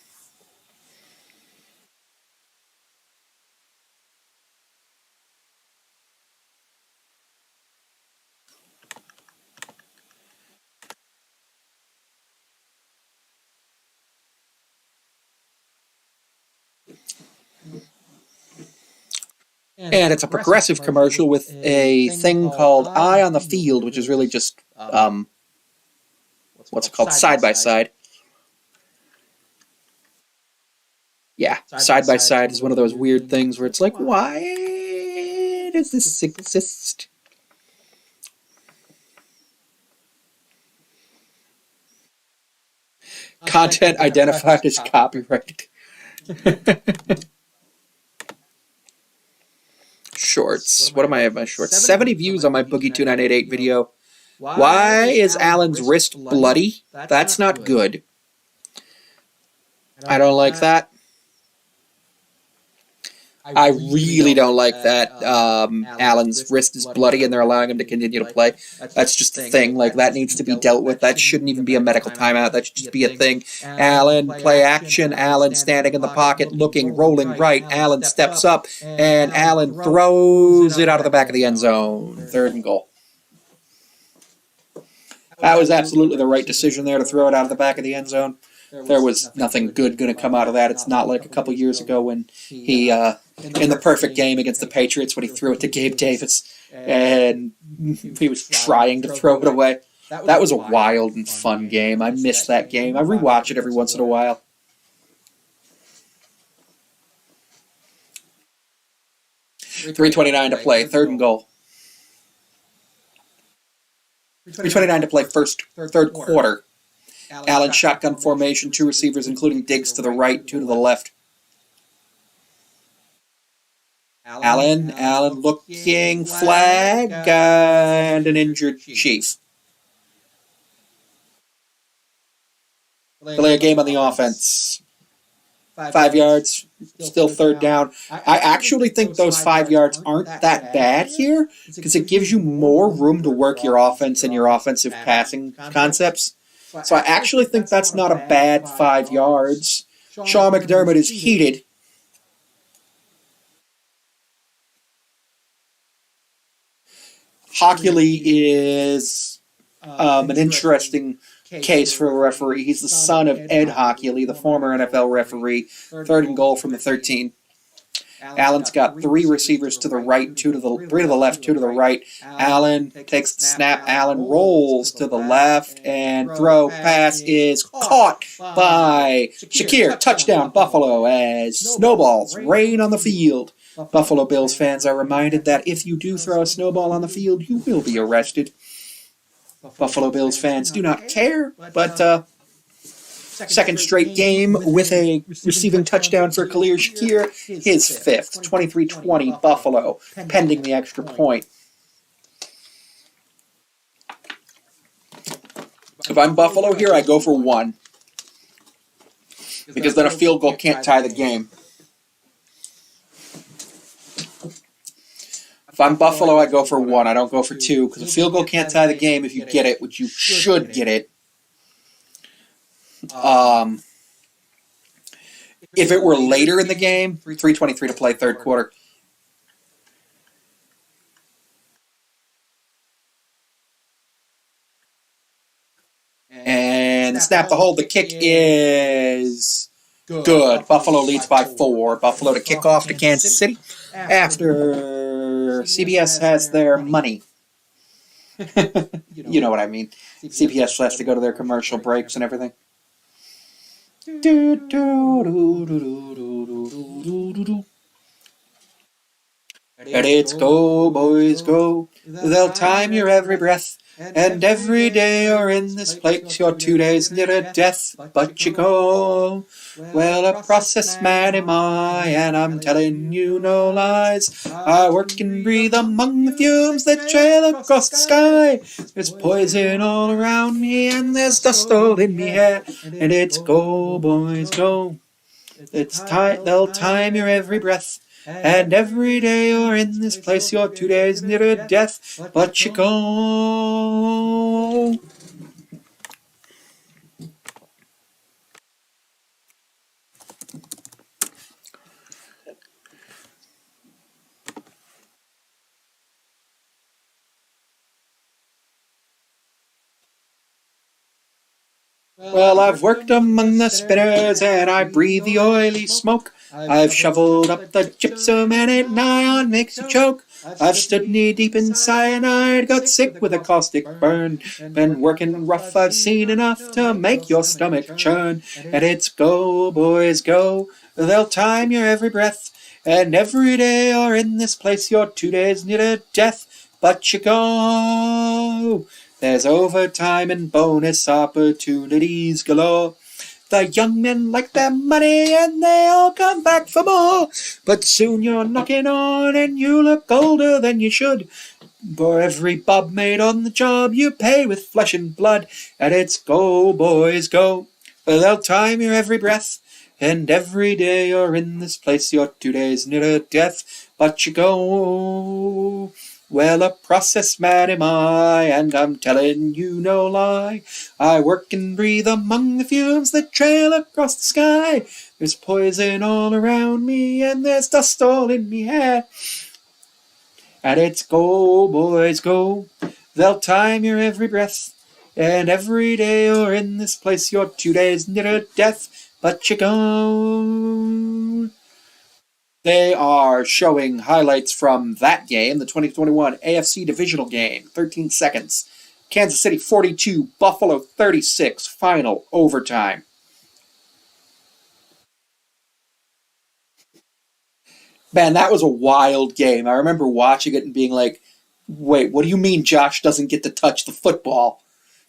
And it's a Progressive commercial with a thing called Eye on the Field, which is really just, what's it called? Side by side. Yeah, side by side is one of those weird things where it's like, why does this exist? Content identified as copyrighted. Shorts. What am I at my shorts? 70 views on my Boogie2988 video. Why is Alan's wrist bloody? That's not good. I don't like that. I really don't like that Alan's wrist is bloody and they're allowing him to continue to play. That's just a thing. Like, that needs to be dealt with. That shouldn't even be a medical timeout. That should just be a thing. Alan, play action. Alan standing in the pocket, looking, rolling right. Alan steps up, and Alan throws it out of the back of the end zone. 3rd and goal. That was absolutely the right decision there to throw it out of the back of the end zone. There was nothing good going to come out of that. It's not like a couple years ago when he, in the perfect game against the Patriots, when he threw it to Gabe Davis and he was trying to throw it away. That was a wild and fun game. I miss that game. I rewatch it every once in a while. .329 to play, 3rd and goal. 3:29 to play, 3rd quarter. Allen shotgun formation, 2 receivers, including Diggs to the right, 2 to the left. Allen looking, flag, and an injured Chief. Delay a game on the offense. 5 yards, still 3rd down. I actually think those 5 yards aren't that bad here, because it gives you more room to work your offense and your offensive passing concepts. So I actually think that's not a bad 5 yards. Sean McDermott is heated. Hockley is an interesting case for a referee. He's the son of Ed Hockley, the former NFL referee. 3rd and goal from the 13. Allen's got 3 receivers to the right, 3 to the left, 2 to the right. Allen takes the snap. Allen rolls to the left, and throw pass is caught by Shakir. Touchdown, Buffalo, as snowballs rain on the field. Buffalo Bills fans are reminded that if you do throw a snowball on the field, you will be arrested. Buffalo Bills fans do not care, but second straight game with a receiving touchdown for Khalil Shakir, his 5th, 23-20 Buffalo, pending the extra point. If I'm Buffalo here, I go for 1, because then a field goal can't tie the game. If I'm Buffalo, I go for 1. I don't go for 2, because a field goal can't tie the game if you get it, which you should get it. If it were later in the game, 3:23 to play, 3rd quarter. And snap the hold. The kick is good. Buffalo leads by 4. Buffalo to kick off to Kansas City after CBS has their money. You know what I mean. CBS has to go to their commercial breaks and everything. And it's go, boys, go. They'll time your every breath. And every day you're in this place, you're 2 days nearer death, but you go. Well, a process man am I, and I'm telling you no lies. I work and breathe among the fumes that trail across the sky. There's poison all around me, and there's dust all in me hair. And it's go, boys, go. It's time, they'll time your every breath. And every day you're in this place, you're 2 days nearer death, but you go. Well, I've worked among the spinners, and I breathe the oily smoke. I've shoveled up the gypsum and it nigh on makes you choke. I've stood knee deep in cyanide, got sick with a caustic burn. Been working rough, I've seen enough to make your stomach churn. And it's go, boys, go. They'll time your every breath. And every day you're in this place, you're 2 days near to death. But you go. There's overtime and bonus opportunities galore. The young men like their money and they all come back for more. But soon you're knocking on and you look older than you should. For every bob made on the job you pay with flesh and blood. And it's go, boys, go. They'll time your every breath. And every day you're in this place, you're 2 days near to death. But you go. Well, a process man am I, and I'm telling you no lie. I work and breathe among the fumes that trail across the sky. There's poison all around me, and there's dust all in me hair. And it's go, boys, go. They'll time your every breath. And every day you're in this place, you're 2 days near to death. But you go. They are showing highlights from that game, the 2021 AFC Divisional game, 13 seconds. Kansas City 42, Buffalo 36, final overtime. Man, that was a wild game. I remember watching it and being like, wait, what do you mean Josh doesn't get to touch the football?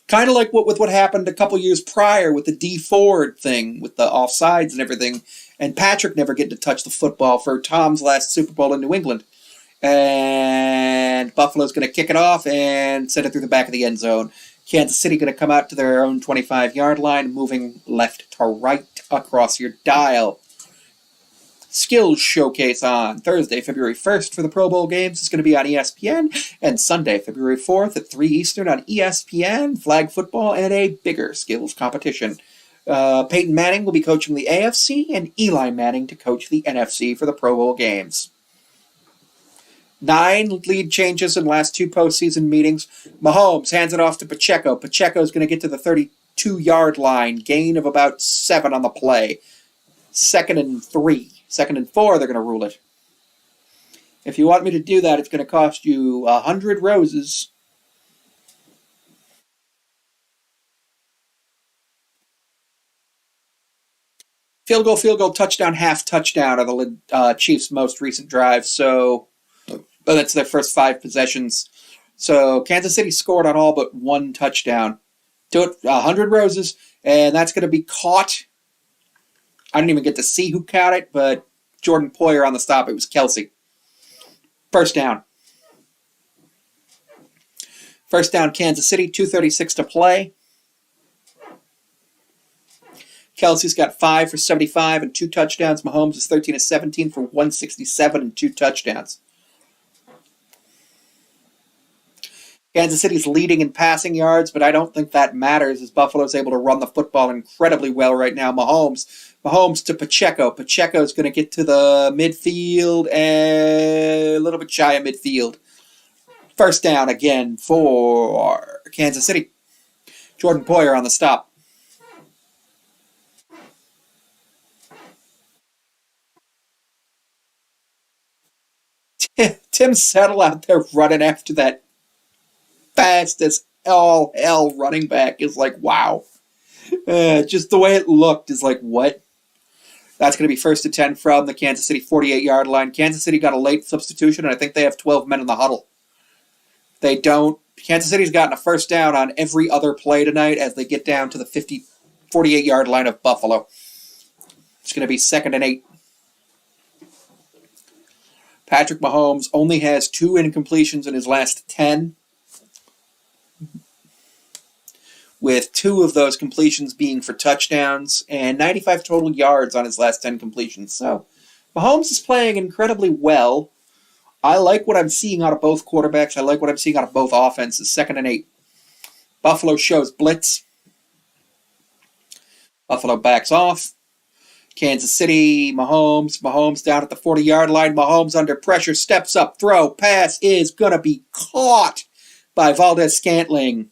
Kind of like what happened a couple years prior with the Dee Ford thing, with the offsides and everything, and Patrick never getting to touch the football for Tom's last Super Bowl in New England. And Buffalo's going to kick it off and send it through the back of the end zone. Kansas City going to come out to their own 25-yard line, moving left to right across your dial. Skills Showcase on Thursday, February 1st for the Pro Bowl games. It's going to be on ESPN. And Sunday, February 4th at 3 Eastern on ESPN, flag football, and a bigger skills competition. Peyton Manning will be coaching the AFC, and Eli Manning to coach the NFC for the Pro Bowl games. 9 lead changes in last 2 postseason meetings. Mahomes hands it off to Pacheco. Pacheco's going to get to the 32-yard line, gain of about 7 on the play. 2nd and 3. 2nd and 4, they're going to rule it. If you want me to do that, it's going to cost you 100 roses. Field goal, touchdown, half touchdown are the Chiefs' most recent drives. So that's their first 5 possessions. So Kansas City scored on all but 1 touchdown. Do it 100 roses, and that's going to be caught. I didn't even get to see who caught it, but Jordan Poyer on the stop. It was Kelsey. First down. First down, Kansas City, 2:36 to play. Kelsey's got 5 for 75 and 2 touchdowns. Mahomes is 13 of 17 for 167 and 2 touchdowns. Kansas City's leading in passing yards, but I don't think that matters as Buffalo's able to run the football incredibly well right now. Mahomes to Pacheco. Pacheco's going to get to the midfield and a little bit shy of midfield. First down again for Kansas City. Jordan Poyer on the stop. Tim Settle out there running after that fast as all hell running back is like, wow. Just the way it looked is like, what? That's going to be 1st and 10 from the Kansas City 48-yard line. Kansas City got a late substitution, and I think they have 12 men in the huddle. They don't. Kansas City's gotten a first down on every other play tonight as they get down to the 48-yard line of Buffalo. It's going to be 2nd and 8. Patrick Mahomes only has 2 incompletions in his last 10, with 2 of those completions being for touchdowns and 95 total yards on his last 10 completions. So Mahomes is playing incredibly well. I like what I'm seeing out of both quarterbacks. I like what I'm seeing out of both offenses. 2nd and 8. Buffalo shows blitz. Buffalo backs off. Kansas City, Mahomes down at the 40-yard line. Mahomes under pressure, steps up, throw, pass is going to be caught by Valdes-Scantling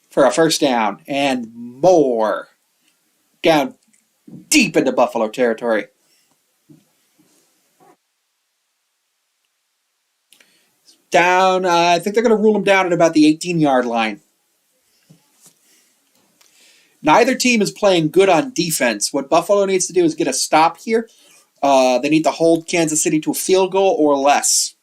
for a first down and more. Down deep into Buffalo territory. Down, I think they're going to rule them down at about the 18-yard line. Neither team is playing good on defense. What Buffalo needs to do is get a stop here. They need to hold Kansas City to a field goal or less.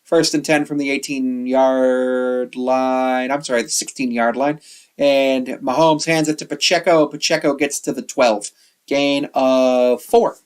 1st and 10 from the 18-yard line. I'm sorry, the 16-yard line. And Mahomes hands it to Pacheco. Pacheco gets to the 12. Gain of 4.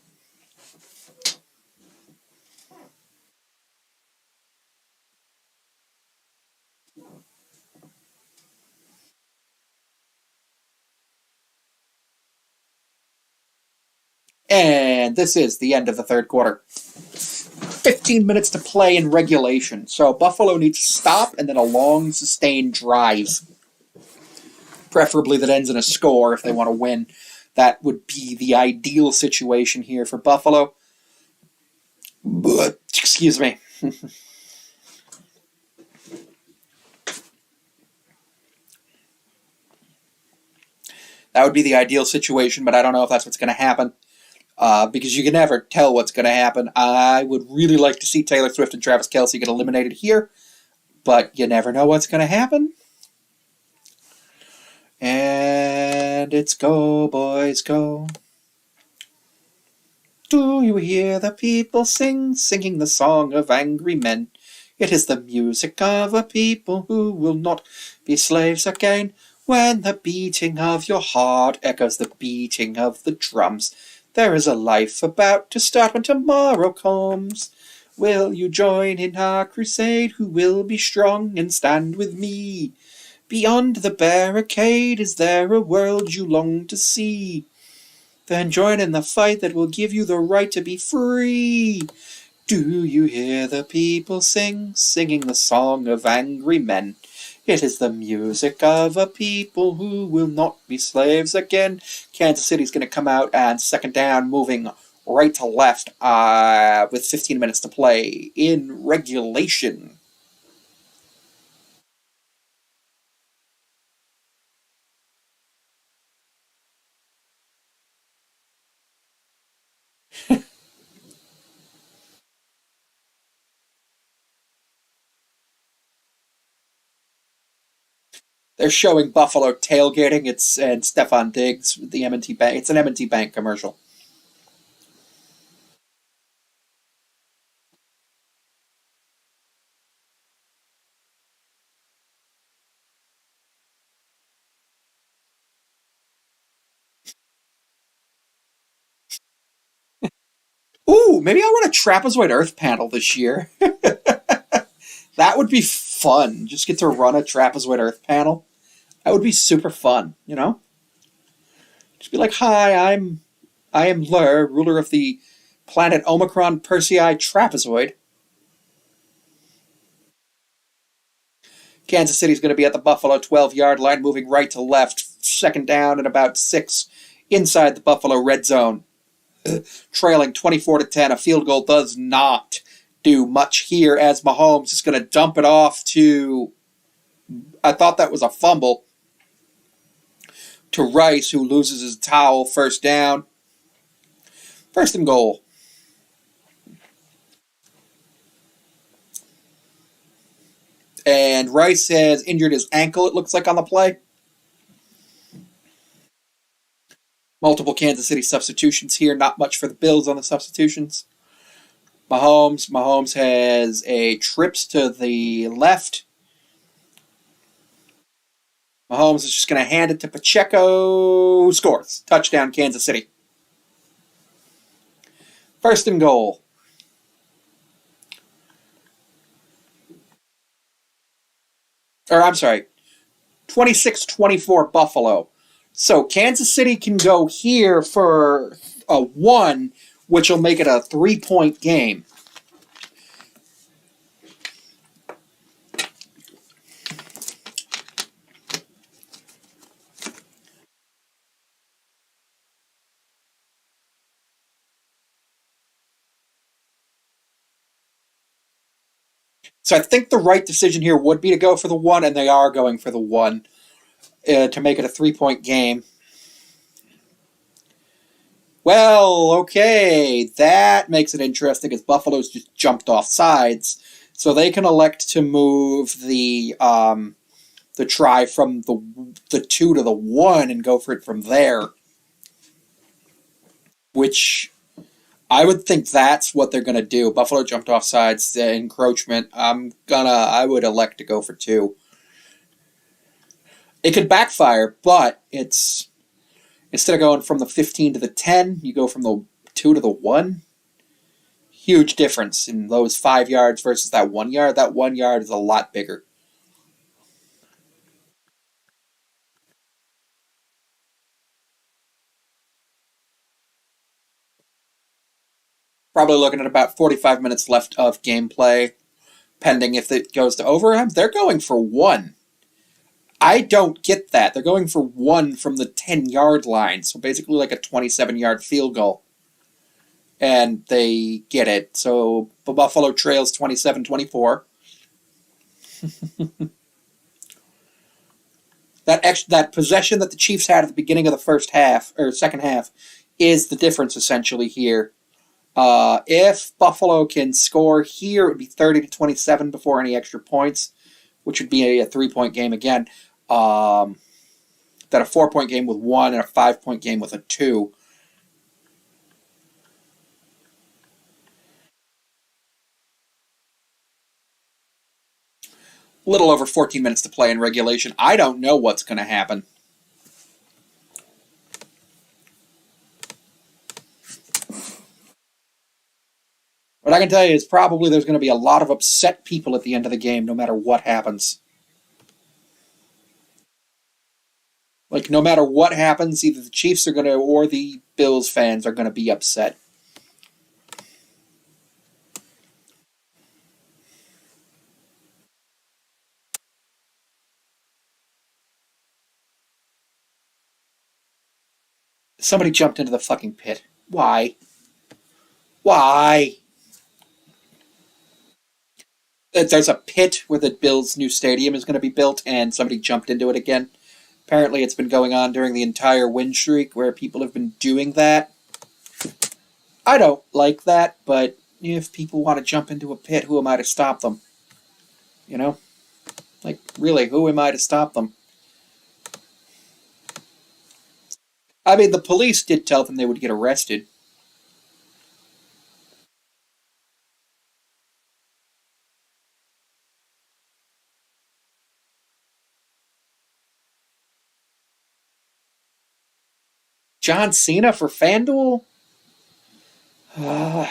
And this is the end of the third quarter. 15 minutes to play in regulation. So Buffalo needs to stop and then a long, sustained drive. Preferably that ends in a score if they want to win. That would be the ideal situation here for Buffalo. But, excuse me. That would be the ideal situation, but I don't know if that's what's going to happen. Because you can never tell what's going to happen. I would really like to see Taylor Swift and Travis Kelce get eliminated here, but you never know what's going to happen. And it's go, boys, go. Do you hear the people singing the song of angry men? It is the music of a people who will not be slaves again. When the beating of your heart echoes the beating of the drums, there is a life about to start when tomorrow comes. Will you join in our crusade? Who will be strong and stand with me? Beyond the barricade, is there a world you long to see? Then join in the fight that will give you the right to be free. Do you hear the people singing the song of angry men? It is the music of a people who will not be slaves again. Kansas City's going to come out and second down, moving right to left with 15 minutes to play in regulation. They're showing Buffalo tailgating. And Stefon Diggs, the M&T Bank. It's an M&T Bank commercial. Ooh, maybe I'll run a trapezoid earth panel this year. That would be fun. Just get to run a trapezoid earth panel. That would be super fun, you know? Just be like, hi, I am Lur, ruler of the planet Omicron Persei trapezoid. Kansas City's going to be at the Buffalo 12-yard line, moving right to left, second down and about 6 inside the Buffalo red zone. Trailing 24-10, a field goal does not do much here as Mahomes is going to dump it off to, I thought that was a fumble, to Rice, who loses his towel. First down. First and goal. And Rice has injured his ankle, it looks like, on the play. Multiple Kansas City substitutions here. Not much for the Bills on the substitutions. Mahomes has a trips to the left. Mahomes is just going to hand it to Pacheco. Scores. Touchdown, Kansas City. First and goal. Or, I'm sorry. 26-24 Buffalo. So Kansas City can go here for a 1, which will make it a 3-point game. So I think the right decision here would be to go for the 1, and they are going for the 1 to make it a 3-point game. Well, okay, that makes it interesting as Buffalo's just jumped off sides, so they can elect to move the try from the 2 to the 1 and go for it from there, which I would think that's what they're gonna do. Buffalo jumped off sides, encroachment. I would elect to go for 2. It could backfire, but it's instead of going from the 15 to the 10, you go from the 2 to the 1. Huge difference in those 5 yards versus that 1 yard. That 1 yard is a lot bigger. Probably looking at about 45 minutes left of gameplay, pending if it goes to overtime. They're going for 1. I don't get that. They're going for 1 from the 10-yard line, so basically like a 27-yard field goal. And they get it. So Buffalo trails 27-24. That possession that the Chiefs had at the beginning of the first half, or second half, is the difference essentially here. If Buffalo can score here, it would be 30-27 before any extra points, which would be a 3-point game again. Then a 4-point game with 1 and a 5-point game with a 2. Little over 14 minutes to play in regulation. I don't know what's going to happen. What I can tell you is probably there's going to be a lot of upset people at the end of the game, no matter what happens. Like, no matter what happens, either the Chiefs are going to, or the Bills fans are going to be upset. Somebody jumped into the fucking pit. Why? Why? There's a pit where the Bills' new stadium is going to be built, and somebody jumped into it again. Apparently, it's been going on during the entire win streak where people have been doing that. I don't like that, but if people want to jump into a pit, who am I to stop them? You know? Like, really, who am I to stop them? I mean, the police did tell them they would get arrested. John Cena for FanDuel? I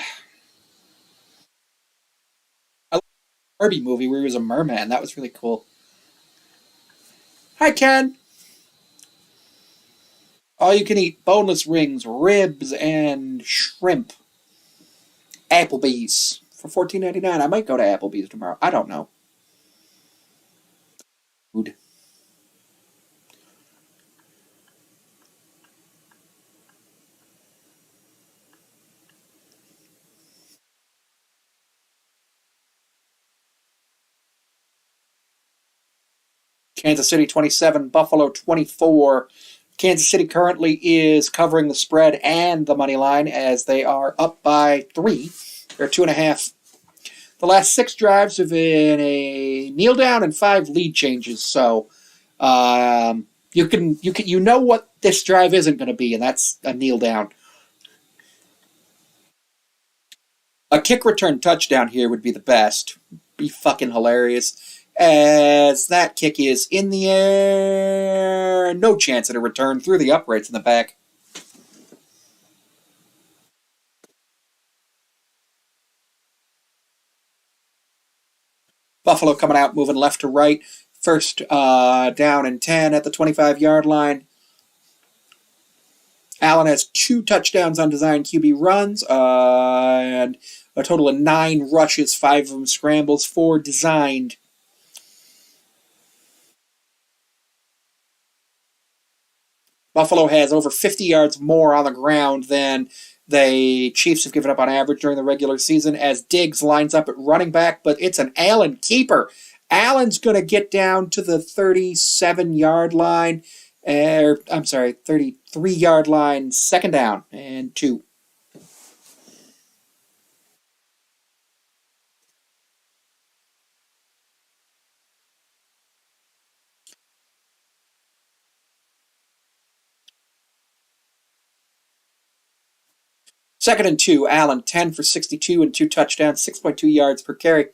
like the Barbie movie where he was a merman. That was really cool. Hi, Ken. All you can eat boneless rings, ribs, and shrimp. Applebee's for $14.99. I might go to Applebee's tomorrow. I don't know. Food. Kansas City 27, Buffalo 24. Kansas City currently is covering the spread and the money line as they are up by 3. They're 2.5. The last 6 drives have been a kneel down and 5 lead changes. So you know what this drive isn't going to be, and that's a kneel down. A kick return touchdown here would be the best. Be fucking hilarious. As that kick is in the air, no chance at a return through the uprights in the back. Buffalo coming out, moving left to right. First down and 10 at the 25-yard line. Allen has 2 touchdowns on designed QB runs and a total of 9 rushes, 5 of them scrambles, 4 designed. Buffalo has over 50 yards more on the ground than the Chiefs have given up on average during the regular season as Diggs lines up at running back, but it's an Allen keeper. Allen's going to get down to the 37-yard line, I'm sorry, 33-yard line, second down and 2. Second and 2, Allen, 10 for 62 and 2 touchdowns, 6.2 yards per carry.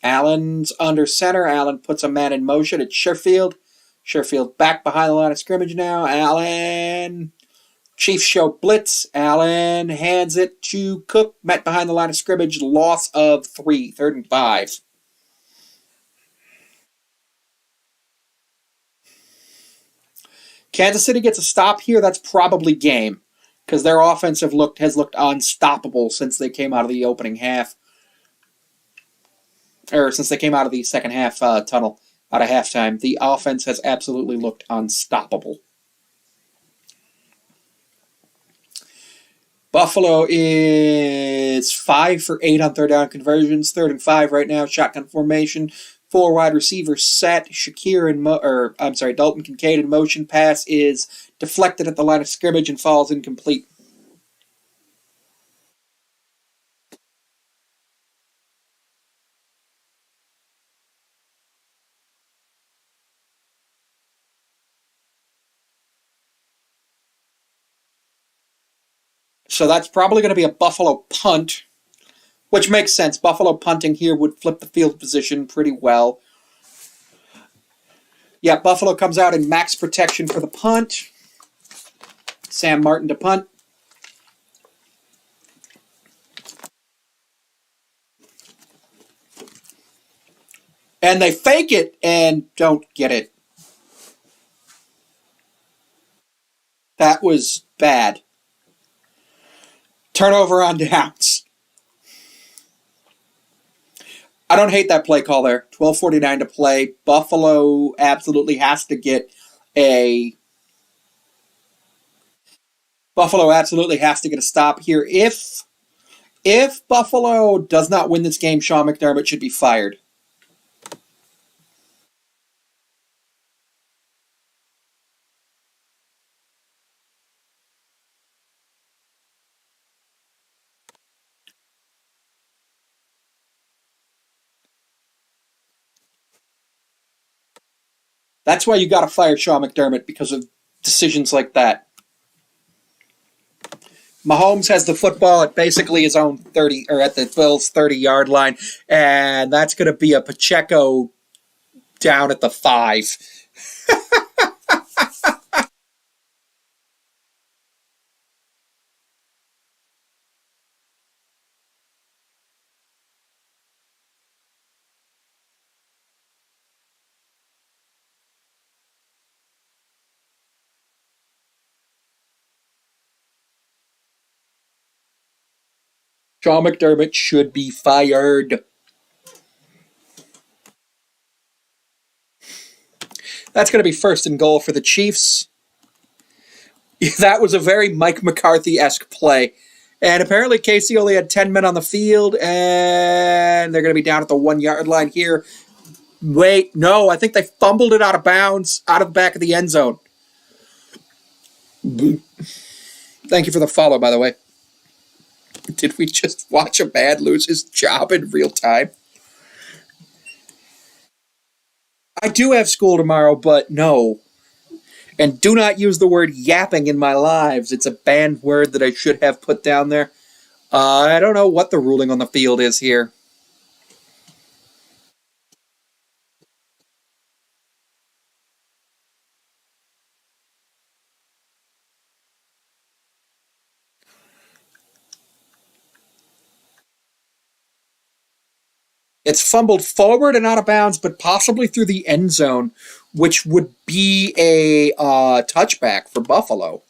Allen's under center. Allen puts a man in motion. It's Sherfield. Sherfield back behind the line of scrimmage now. Allen. Chiefs show blitz. Allen hands it to Cook. Met behind the line of scrimmage. Loss of 3. 3rd and 5. Kansas City gets a stop here. That's probably game because their offense has looked unstoppable since they came out of the opening half. Or since they came out of the second half tunnel out of halftime. The offense has absolutely looked unstoppable. Buffalo is 5 for 8 on third down conversions. 3rd and 5 right now. Shotgun formation. 4 wide receivers set. Dalton Kincaid in motion. Pass is deflected at the line of scrimmage and falls incomplete. So that's probably going to be a Buffalo punt, which makes sense. Buffalo punting here would flip the field position pretty well. Yeah, Buffalo comes out in max protection for the punt. Sam Martin to punt. And they fake it and don't get it. That was bad. Turnover on downs. I don't hate that play call there. 12:49 to play. Buffalo absolutely has to get a stop here. If Buffalo does not win this game, Sean McDermott should be fired. That's why you got to fire Sean McDermott, because of decisions like that. Mahomes has the football at basically his own 30, or at the Bills' 30-yard line, and that's going to be a Pacheco down at the 5. Sean McDermott should be fired. That's going to be 1st and goal for the Chiefs. That was a very Mike McCarthy-esque play. And apparently Casey only had 10 men on the field, and they're going to be down at the 1-yard line here. Wait, no, I think they fumbled it out of bounds, out of the back of the end zone. Thank you for the follow, by the way. Did we just watch a man lose his job in real time? I do have school tomorrow, but no. And do not use the word yapping in my lives. It's a banned word that I should have put down there. I don't know what the ruling on the field is here. It's fumbled forward and out of bounds, but possibly through the end zone, which would be a touchback for Buffalo.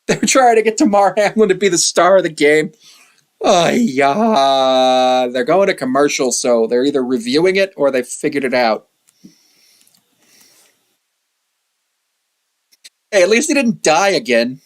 They're trying to get Damar Hamlin to be the star of the game. Oh, yeah. They're going to commercial, so they're either reviewing it or they figured it out. Hey, at least he didn't die again.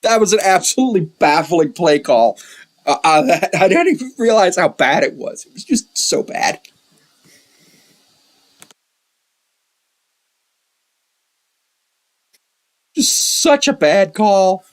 That was an absolutely baffling play call. I didn't even realize how bad it was. It was just so bad. Just such a bad call.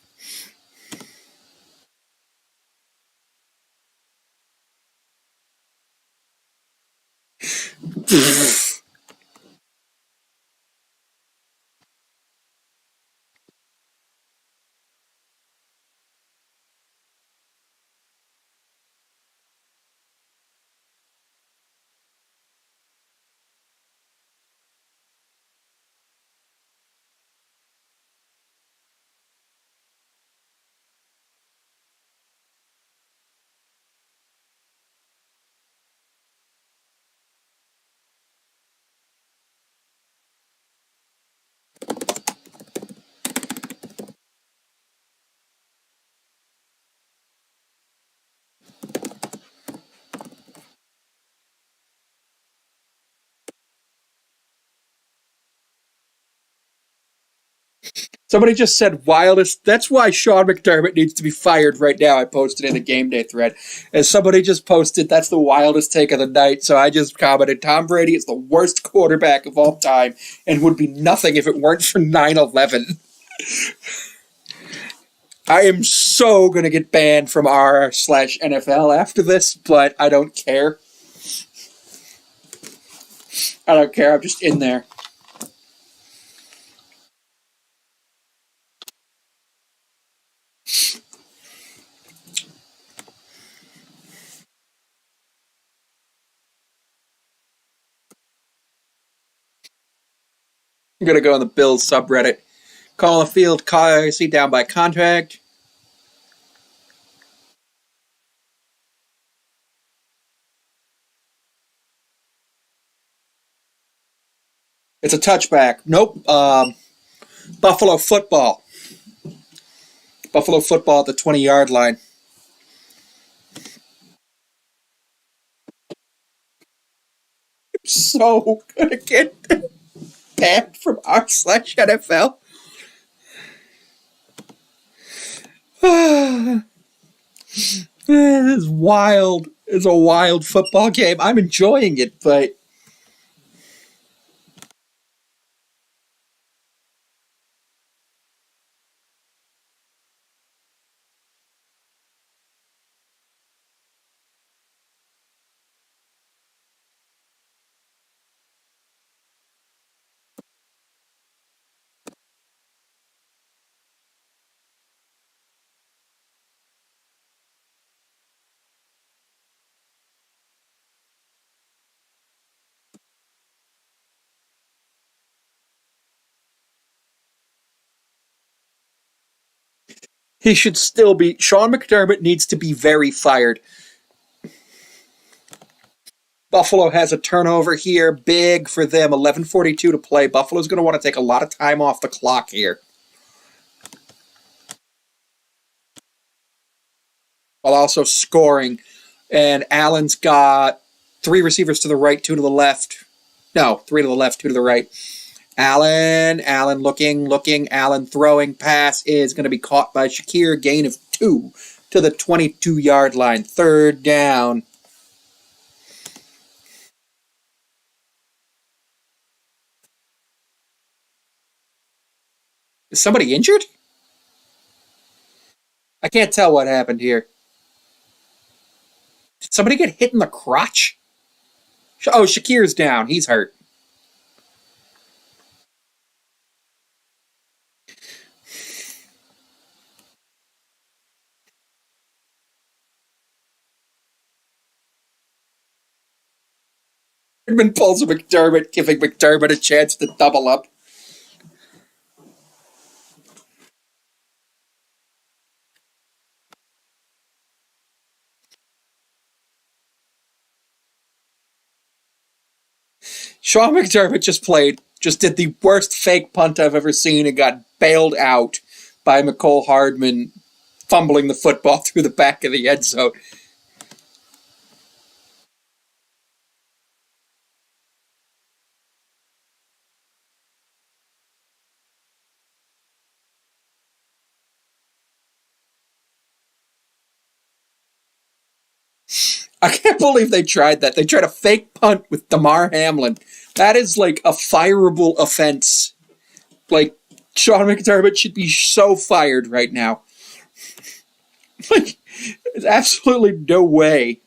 Somebody just said wildest. That's why Sean McDermott needs to be fired right now. I posted in the game day thread. As somebody just posted, that's the wildest take of the night. So I just commented, Tom Brady is the worst quarterback of all time and would be nothing if it weren't for 9/11. I am so going to get banned from r/NFL after this, but I don't care. I don't care. I'm just in there. I'm going to go on the Bills subreddit. Call a field, see down by contract. It's a touchback. Nope. Buffalo football. Buffalo football at the 20-yard line. So gonna get banned from r/NFL. This is wild. It's a wild football game. I'm enjoying it, but he should still be. Sean McDermott needs to be very fired. Buffalo has a turnover here, big for them. 11:42 to play. Buffalo's going to want to take a lot of time off the clock here, while also scoring. And Allen's got three receivers to the right, two to the left. No, three to the left, two to the right. Allen looking. Allen throwing. Pass is going to be caught by Shakir. Gain of 2 to the 22-yard line. Third down. Is somebody injured? I can't tell what happened here. Did somebody get hit in the crotch? Oh, Shakir's down. He's hurt. Edmund pulls a McDermott, giving McDermott a chance to double up. Sean McDermott just did the worst fake punt I've ever seen and got bailed out by Mecole Hardman fumbling the football through the back of the end zone. I can't believe they tried that. They tried a fake punt with Damar Hamlin. That is like a fireable offense. Like, Sean McDermott should be so fired right now. Like, there's absolutely no way.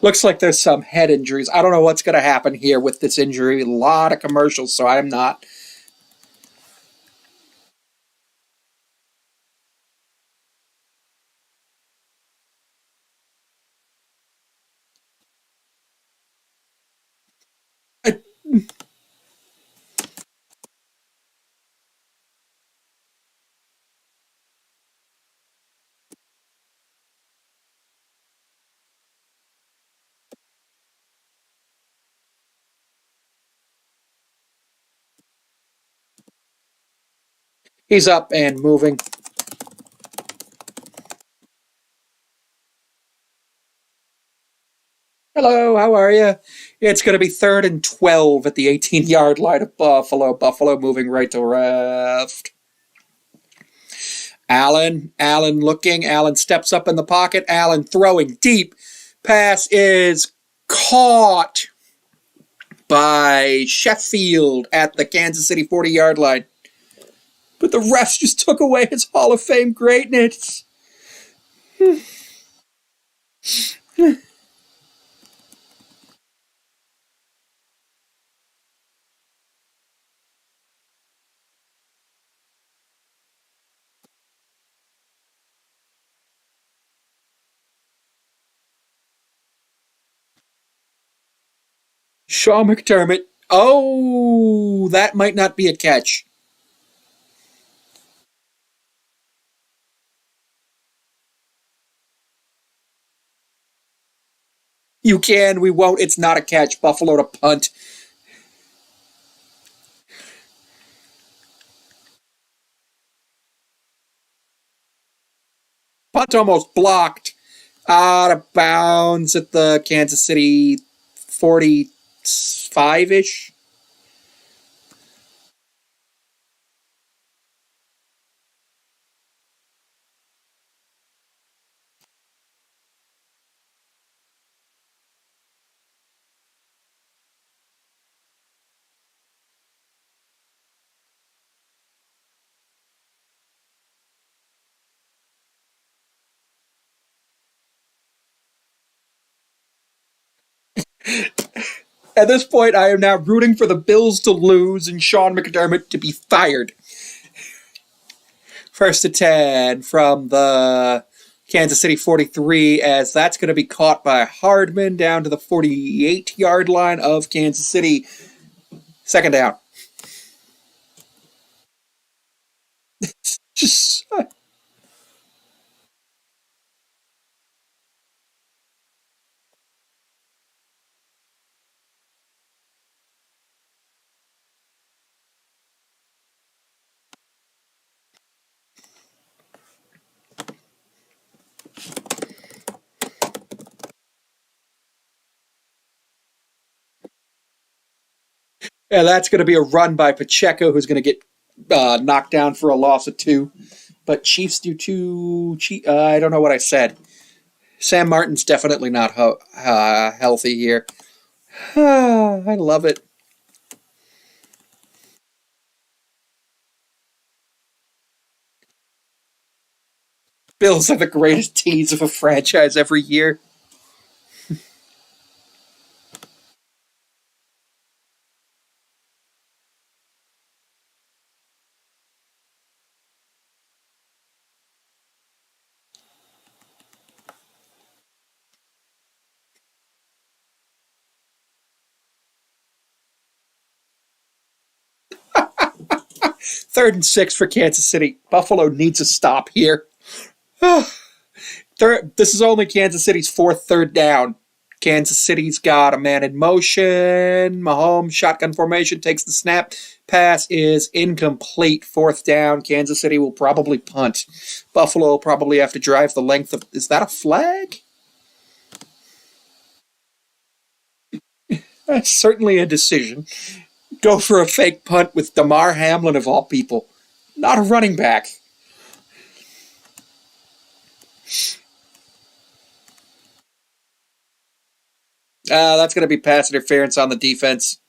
Looks like there's some head injuries. I don't know what's going to happen here with this injury. A lot of commercials, so I'm not. He's up and moving. Hello, how are you? It's going to be 3rd and 12 at the 18-yard line of Buffalo. Buffalo moving right to left. Allen looking. Allen steps up in the pocket. Allen throwing deep. Pass is caught by Sheffield at the Kansas City 40-yard line. But the refs just took away his Hall of Fame greatness. Sean McDermott. Oh, that might not be a catch. You can, we won't. It's not a catch. Buffalo to punt. Punt almost blocked. Out of bounds at the Kansas City 45-ish. At this point, I am now rooting for the Bills to lose and Sean McDermott to be fired. 1st to 10 from the Kansas City 43, as that's going to be caught by Hardman down to the 48-yard line of Kansas City. 2nd down. Just yeah, that's going to be a run by Pacheco, who's going to get knocked down for a loss of 2. But Chiefs do 2. I don't know what I said. Sam Martin's definitely not healthy here. I love it. Bills are the greatest tease of a franchise every year. Third and 6 for Kansas City. Buffalo needs a stop here. This is only Kansas City's fourth third down. Kansas City's got a man in motion. Mahomes, shotgun formation, takes the snap. Pass is incomplete. Fourth down. Kansas City will probably punt. Buffalo will probably have to drive the length of... Is that a flag? That's certainly a decision. Go for a fake punt with Damar Hamlin, of all people. Not a running back. That's going to be pass interference on the defense.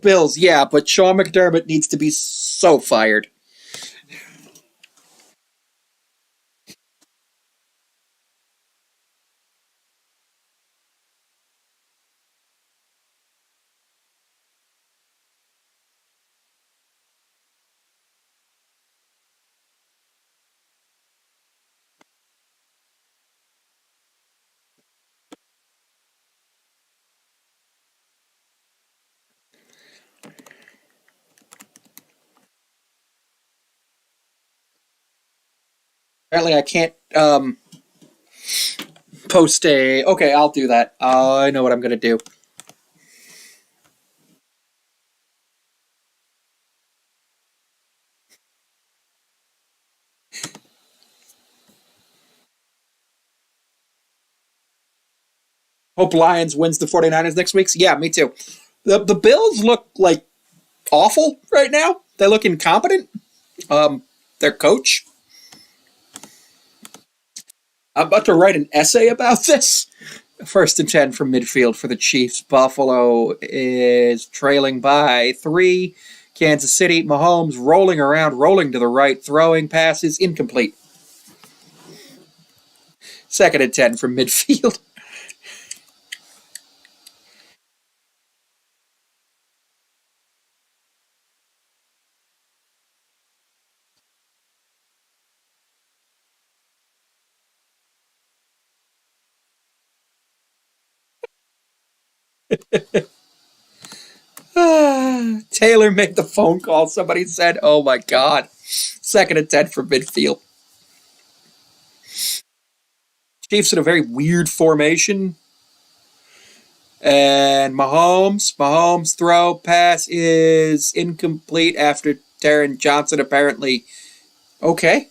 Bills, yeah, but Sean McDermott needs to be so fired. Apparently, I can't post a. Okay, I'll do that. I know what I'm going to do. Hope Lions wins the 49ers next week. Yeah, me too. The Bills look like awful right now. They look incompetent. Their coach. I'm about to write an essay about this. First and 10 from midfield for the Chiefs. Buffalo is trailing by 3. Kansas City, Mahomes rolling around, rolling to the right, throwing passes, incomplete. Second and 10 from midfield. Taylor made the phone call. Somebody said, oh my God. Second and 10 from midfield. Chiefs in a very weird formation. And Mahomes throw pass is incomplete after Taron Johnson apparently. Okay.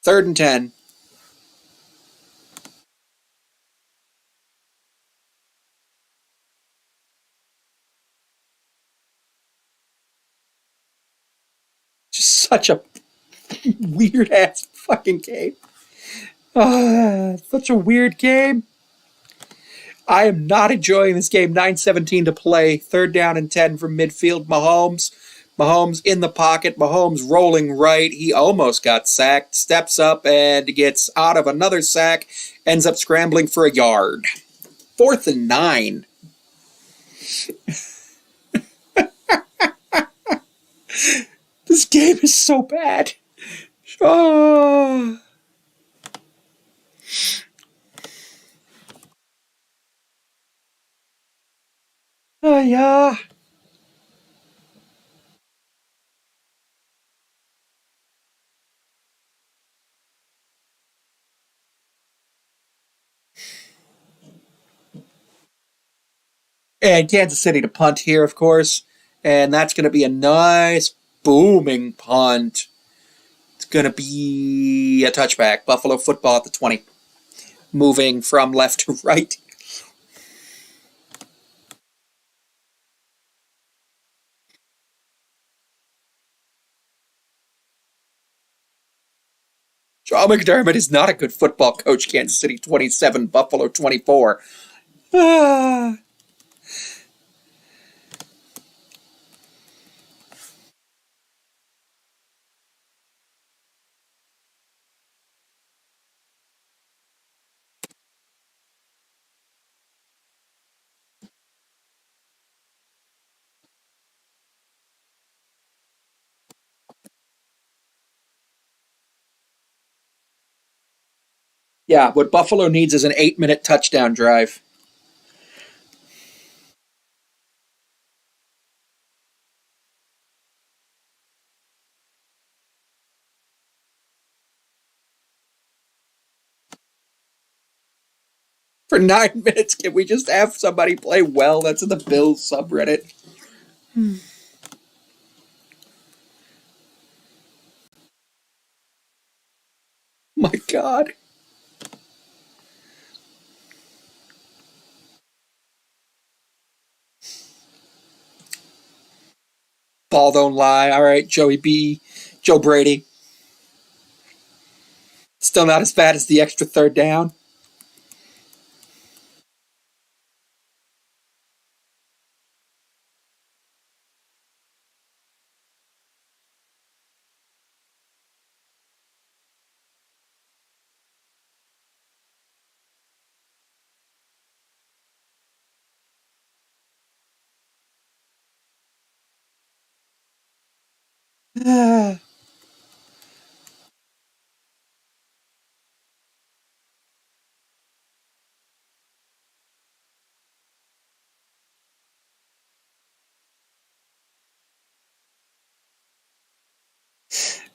Third and 10. Just such a weird ass fucking game. Such a weird game. I am not enjoying this game. 9:17 to play. Third down and 10 from midfield. Mahomes in the pocket. Mahomes rolling right. He almost got sacked. Steps up and gets out of another sack. Ends up scrambling for a yard. Fourth and 9. This game is so bad. Oh. Yeah. And Kansas City to punt here, of course. And that's going to be a nice booming punt. It's going to be a touchback. Buffalo football at the 20. Moving from left to right. Sean McDermott is not a good football coach. Kansas City 27, Buffalo 24. Ah. Yeah, what Buffalo needs is an 8-minute touchdown drive. For 9 minutes, can we just have somebody play well? That's in the Bills subreddit. My God. Ball don't lie. All right, Joey B. Joe Brady. Still not as bad as the extra third down.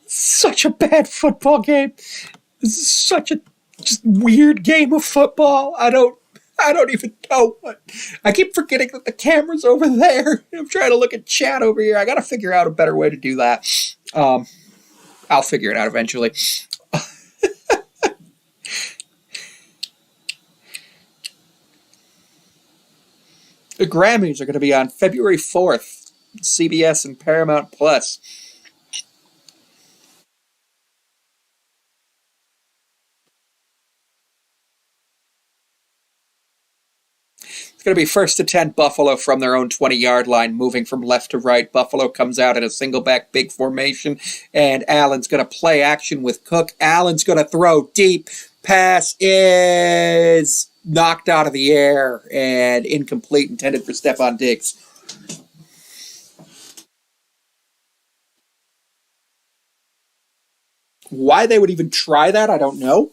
Such a bad football game. This is such a just weird game of football. I don't even know what. I keep forgetting that the camera's over there. I'm trying to look at chat over here. I got to figure out a better way to do that. I'll figure it out eventually. The Grammys are going to be on February 4th, CBS and Paramount Plus. It's going to be first to 10 Buffalo from their own 20-yard line, moving from left to right. Buffalo comes out in a single back big formation, and Allen's going to play action with Cook. Allen's going to throw deep. Pass is knocked out of the air and incomplete, intended for Stephon Diggs. Why they would even try that, I don't know.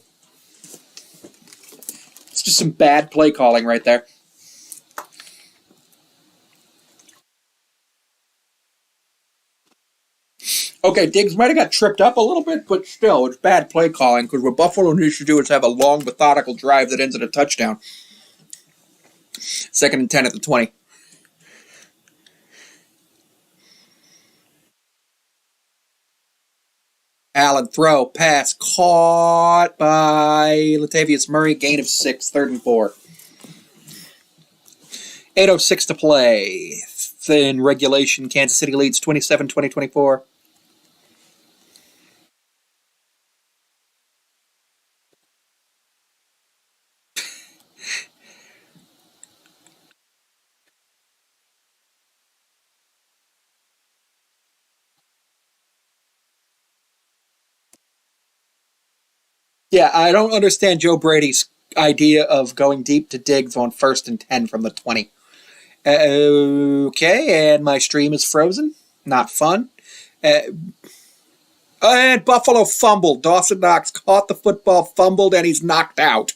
It's just some bad play calling right there. Okay, Diggs might have got tripped up a little bit, but still, it's bad play calling because what Buffalo needs to do is have a long, methodical drive that ends in a touchdown. 2nd and 10 at the 20. Allen throw, pass, caught by Latavius Murray, gain of 6, 3rd and 4. 8:06 to play. In regulation, Kansas City leads 27-20-24. Yeah, I don't understand Joe Brady's idea of going deep to Diggs on 1st and 10 from the 20. Okay, and my stream is frozen. Not fun. And Buffalo fumbled. Dawson Knox caught the football, fumbled, and he's knocked out.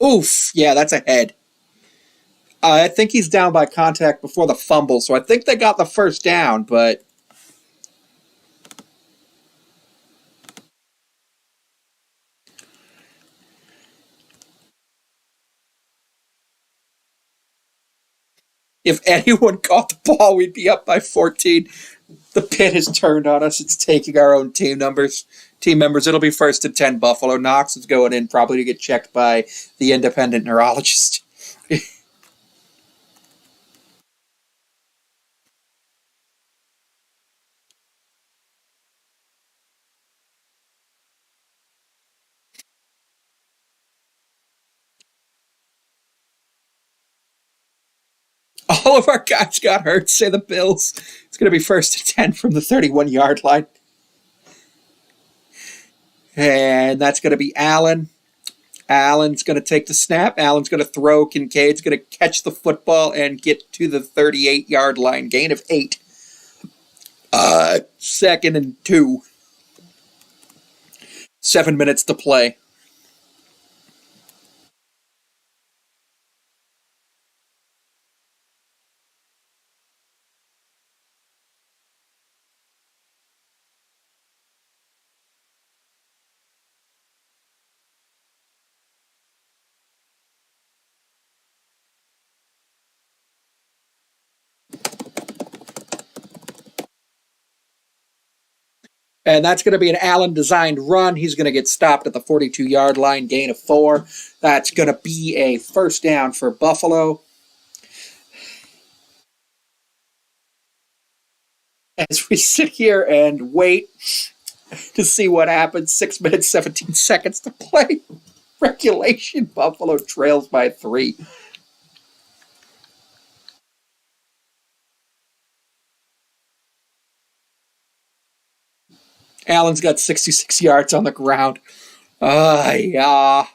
Oof. Yeah, that's a head. I think he's down by contact before the fumble, so I think they got the first down, but if anyone caught the ball, we'd be up by 14. The pit has turned on us. It's taking our own team members. It'll be 1st and 10 Buffalo. Knox is going in probably to get checked by the independent neurologist. All of our guys got hurt, say the Bills. It's going to be 1st and 10 from the 31-yard line. And that's going to be Allen. Allen's going to take the snap. Allen's going to throw. Kincaid's going to catch the football and get to the 38-yard line. Gain of 8. 2nd and 2. 7 minutes to play. And that's going to be an Allen designed run. He's going to get stopped at the 42-yard line, gain of 4. That's going to be a first down for Buffalo. As we sit here and wait to see what happens, 6 minutes, 17 seconds to play. Regulation, Buffalo trails by 3. Allen's got 66 yards on the ground. Yeah.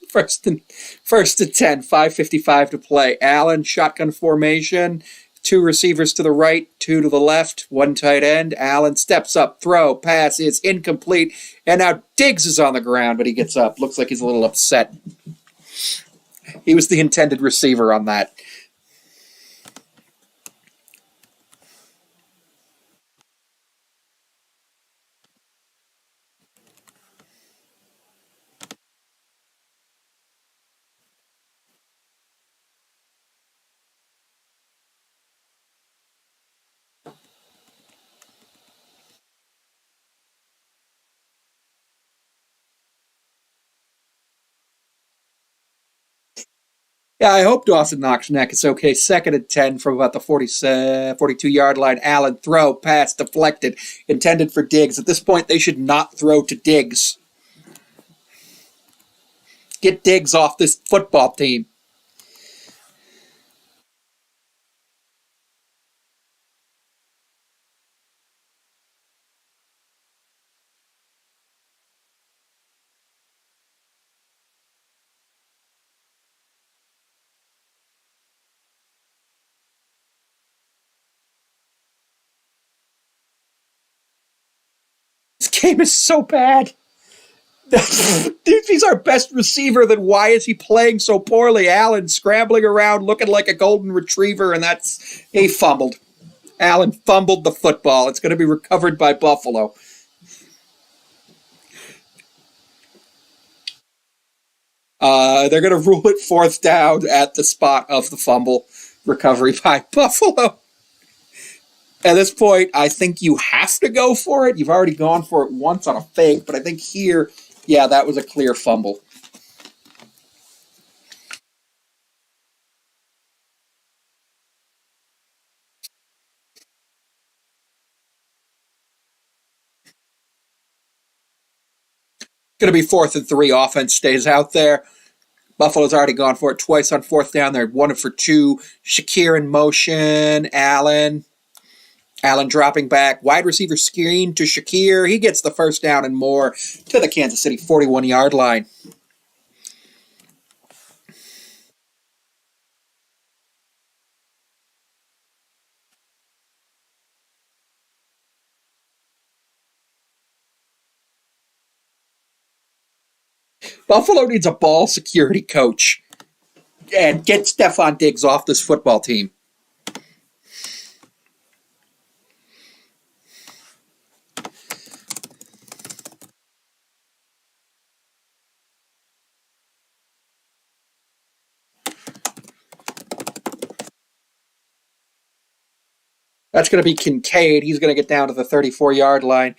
First and 10, 5:55 to play. Allen, shotgun formation. 2 receivers to the right, 2 to the left, 1 tight end. Allen steps up, throw, pass is incomplete, and now Diggs is on the ground, but he gets up. Looks like he's a little upset. He was the intended receiver on that. Yeah, I hope Dawson knocks neck. It's okay. 2nd and 10 from about the 42-yard line. Allen, throw, pass, deflected, intended for Diggs. At this point, they should not throw to Diggs. Get Diggs off this football team. This game is so bad. If he's our best receiver, then why is he playing so poorly? Allen scrambling around looking like a golden retriever, and he fumbled. Allen fumbled the football. It's going to be recovered by Buffalo. They're going to rule it 4th down at the spot of the fumble. Recovery by Buffalo. At this point, I think you have to go for it. You've already gone for it once on a fake, but I think here, yeah, that was a clear fumble. Going to be 4th and 3. Offense stays out there. Buffalo's already gone for it twice on 4th down. They're 1 for 2. Shakir in motion. Allen dropping back. Wide receiver screen to Shakir. He gets the first down and more to the Kansas City 41-yard line. Buffalo needs a ball security coach. And get Stefon Diggs off this football team. That's going to be Kincaid. He's going to get down to the 34-yard line.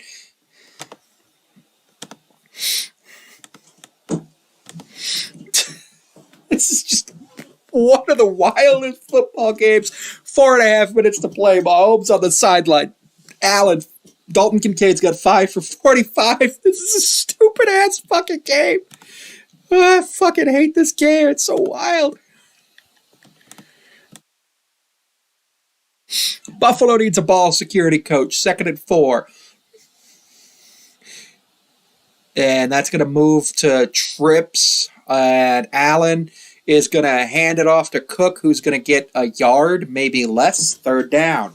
This is just one of the wildest football games. 4.5 minutes to play. Mahomes on the sideline. Allen. Dalton Kincaid's got 5 for 45. This is a stupid-ass fucking game. Oh, I fucking hate this game. It's so wild. Buffalo needs a ball security coach. 2nd and 4. And that's going to move to trips. And Allen is going to hand it off to Cook, who's going to get a yard, maybe less. 3rd down.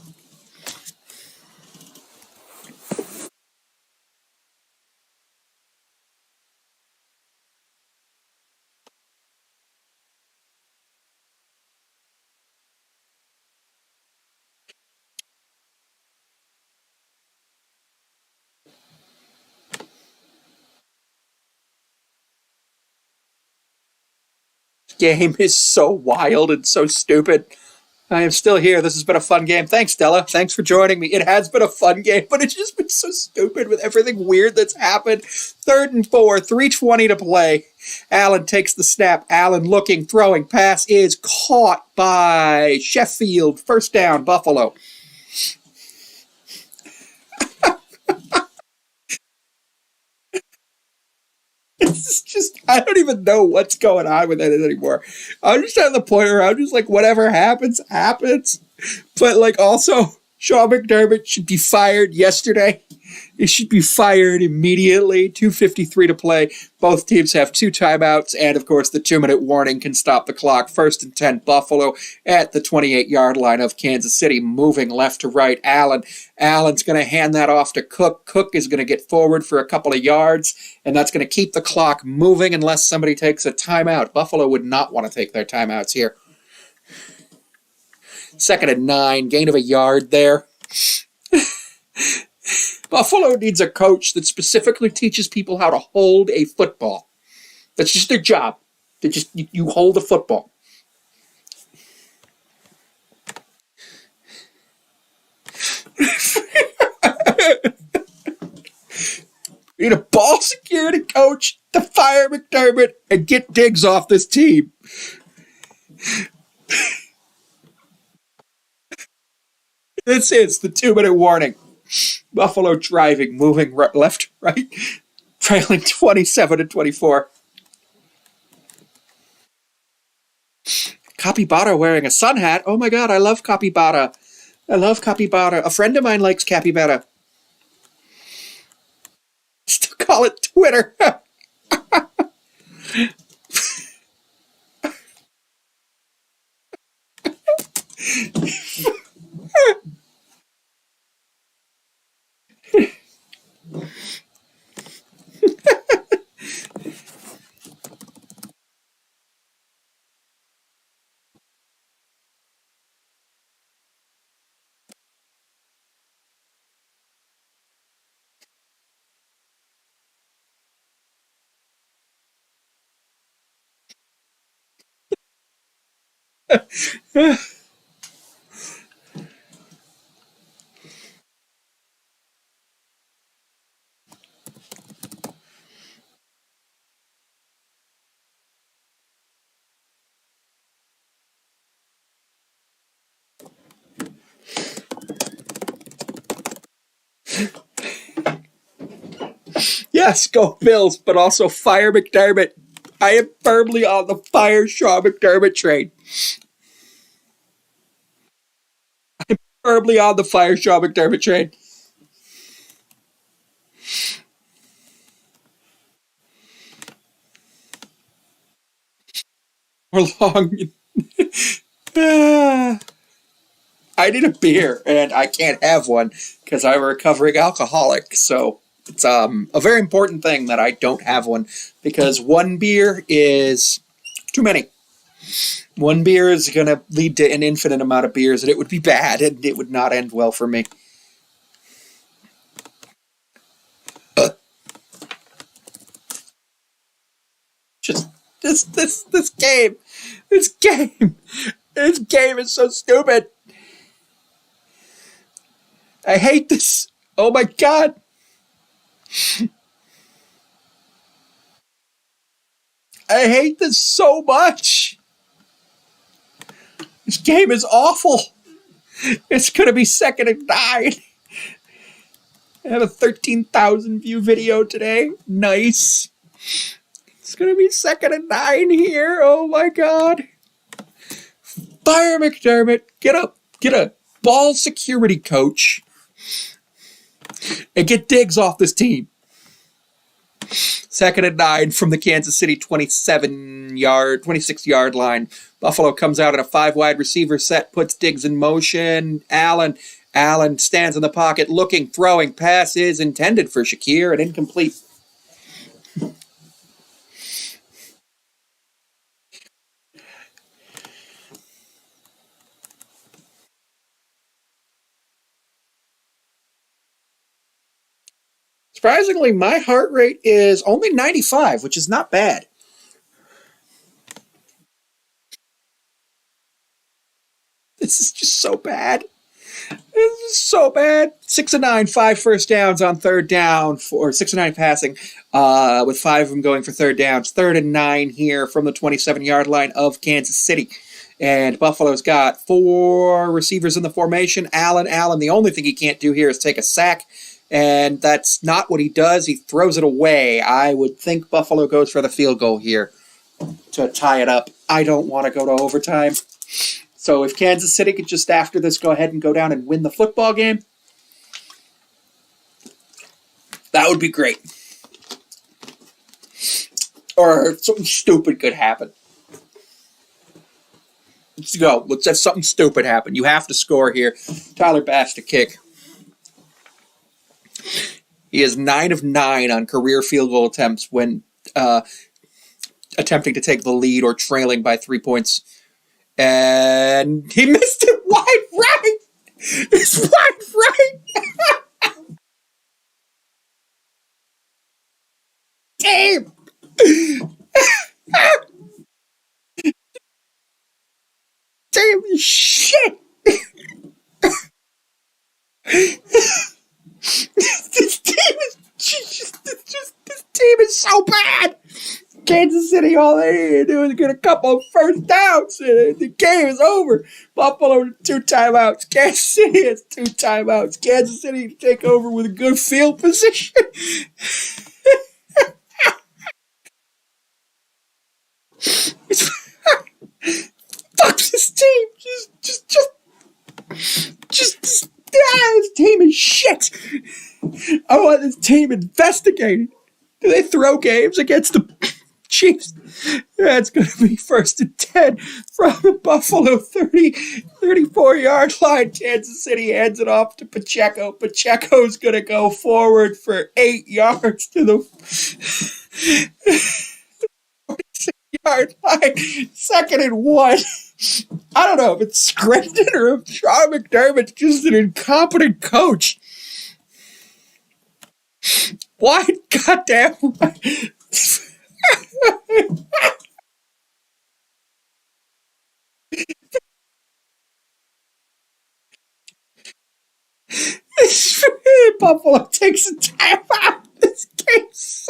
Game is so wild and so stupid. I am still here. This has been a fun game. Thanks, Stella. Thanks for joining me. It has been a fun game, but it's just been so stupid with everything weird that's happened. 3rd and 4, 3:20 to play. Allen takes the snap. Allen looking, throwing. Pass is caught by Sheffield. 1st down, Buffalo. It's just, I don't even know what's going on with it anymore. I'm just at the point where I'm just like, whatever happens, happens. But like, also, Sean McDermott should be fired yesterday. He should be fired immediately. 2:53 to play. Both teams have 2 timeouts, and of course, the 2-minute warning can stop the clock. 1st and 10, Buffalo at the 28-yard line of Kansas City, moving left to right. Allen's going to hand that off to Cook. Cook is going to get forward for a couple of yards, and that's going to keep the clock moving unless somebody takes a timeout. Buffalo would not want to take their timeouts here. 2nd and 9, gain of a yard there. Buffalo needs a coach that specifically teaches people how to hold a football. That's just their job. You hold a football. We need a ball security coach to fire McDermott and get Diggs off this team. This is the 2-minute warning. Buffalo driving, moving left, right, trailing 27-24. Capybara wearing a sun hat. Oh my god, I love Capybara. I love Capybara. A friend of mine likes Capybara. Still call it Twitter. Yes, go Bills, but also fire McDermott. I am firmly on the fire Sean McDermott train. I'm firmly on the fire Sean McDermott train. We're long. I need a beer, and I can't have one because I'm a recovering alcoholic, so It's a very important thing that I don't have one, because one beer is too many. One beer is going to lead to an infinite amount of beers, and it would be bad, and it would not end well for me. Just this game is so stupid. I hate this. Oh my god. I hate this so much. This game is awful. It's going to be 2nd and 9. I have a 13,000 view video today. Nice. It's going to be 2nd and 9 here. Oh my god. Fire McDermott. Get a ball security coach and get Diggs off this team. 2nd and 9 from the Kansas City 26-yard line. Buffalo comes out in a 5-wide receiver set, puts Diggs in motion. Allen stands in the pocket, looking, throwing. Pass is intended for Shakir and incomplete. Surprisingly, my heart rate is only 95, which is not bad. This is just so bad. This is so bad. 6 of 9, 5 first downs on 3rd down, or 6 of 9 passing, with 5 of them going for 3rd downs. 3rd and 9 here from the 27-yard line of Kansas City. And Buffalo's got 4 receivers in the formation. Allen, the only thing he can't do here is take a sack. And that's not what he does. He throws it away. I would think Buffalo goes for the field goal here to tie it up. I don't want to go to overtime. So if Kansas City could just after this go ahead and go down and win the football game, that would be great. Or something stupid could happen. Let's go. Let's have something stupid happen. You have to score here. Tyler Bass to kick. He is 9 of 9 on career field goal attempts when attempting to take the lead or trailing by 3 points. And he missed it wide right. It's wide right. Damn. Damn shit. This team is so bad. Kansas City, all they need to do is get a couple of first downs, and the game is over. Buffalo 2 timeouts. Kansas City has 2 timeouts. Kansas City to take over with a good field position. Fuck this team. This team is shit. I want this team investigated. Do they throw games against the Chiefs? That's going to be 1st and 10 from the Buffalo 34-yard line. Kansas City hands it off to Pacheco. Pacheco's going to go forward for 8 yards to the 46-yard line. 2nd and 1. I don't know if it's scripted or if Sean McDermott's just an incompetent coach. Why? Goddamn. Buffalo takes a timeout. This game sucks.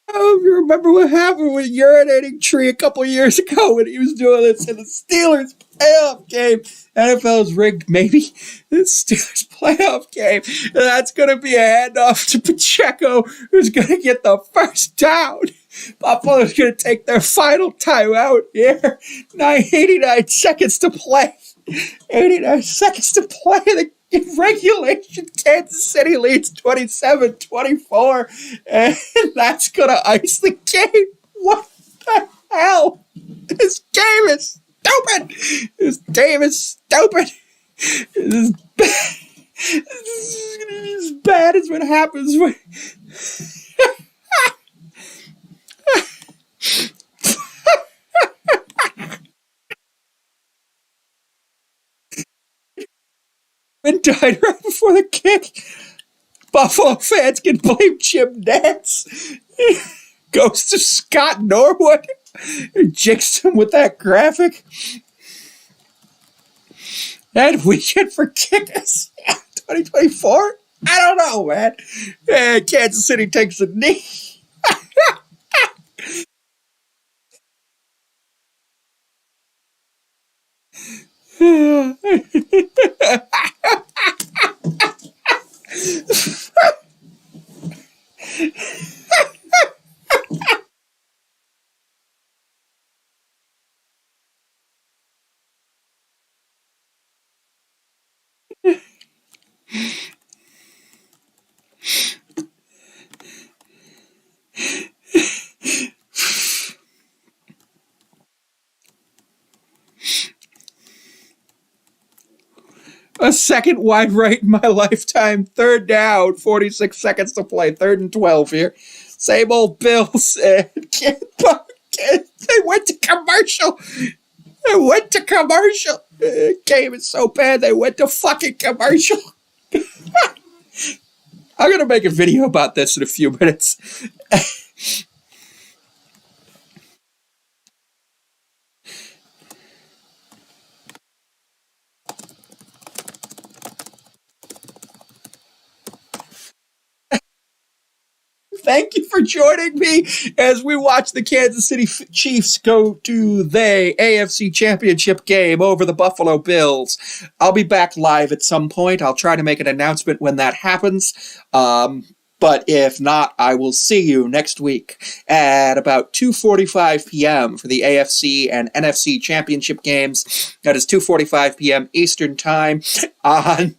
Oh, if you remember what happened with Urinating Tree a couple years ago when he was doing this in the Steelers playoff game. NFL's rigged, maybe. The Steelers playoff game. And that's going to be a handoff to Pacheco, who's going to get the first down. Buffalo's going to take their final timeout here. 89 seconds to play. 89 seconds to play. In regulation, Kansas City leads 27-24, and that's going to ice the game. What the hell? This game is stupid. This game is stupid. This is bad. This is as bad as what happens when died right before the kick. Buffalo fans can blame Jim Nantz. Goes to Scott Norwood. Jinxed him with that graphic. And weekend for kickers 2024? I don't know, man. Kansas City takes a knee. A second wide right in my lifetime. Third down. 46 seconds to play. 3rd and 12 here. Same old Bills. They went to commercial. Game is so bad they went to fucking commercial. I'm going to make a video about this in a few minutes. Thank you for joining me as we watch the Kansas City Chiefs go to the AFC Championship game over the Buffalo Bills. I'll be back live at some point. I'll try to make an announcement when that happens. But if not, I will see you next week at about 2:45 p.m. for the AFC and NFC Championship games. That is 2:45 p.m. Eastern Time on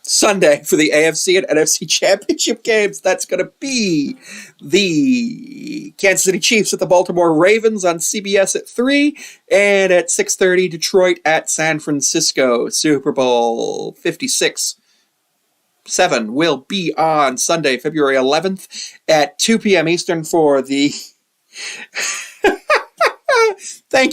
Sunday for the AFC and NFC Championship games. That's going to be the Kansas City Chiefs at the Baltimore Ravens on CBS at 3, and at 6:30 Detroit at San Francisco. Super Bowl 56 7 will be on Sunday, February 11th at 2 p.m. Eastern for the... Thank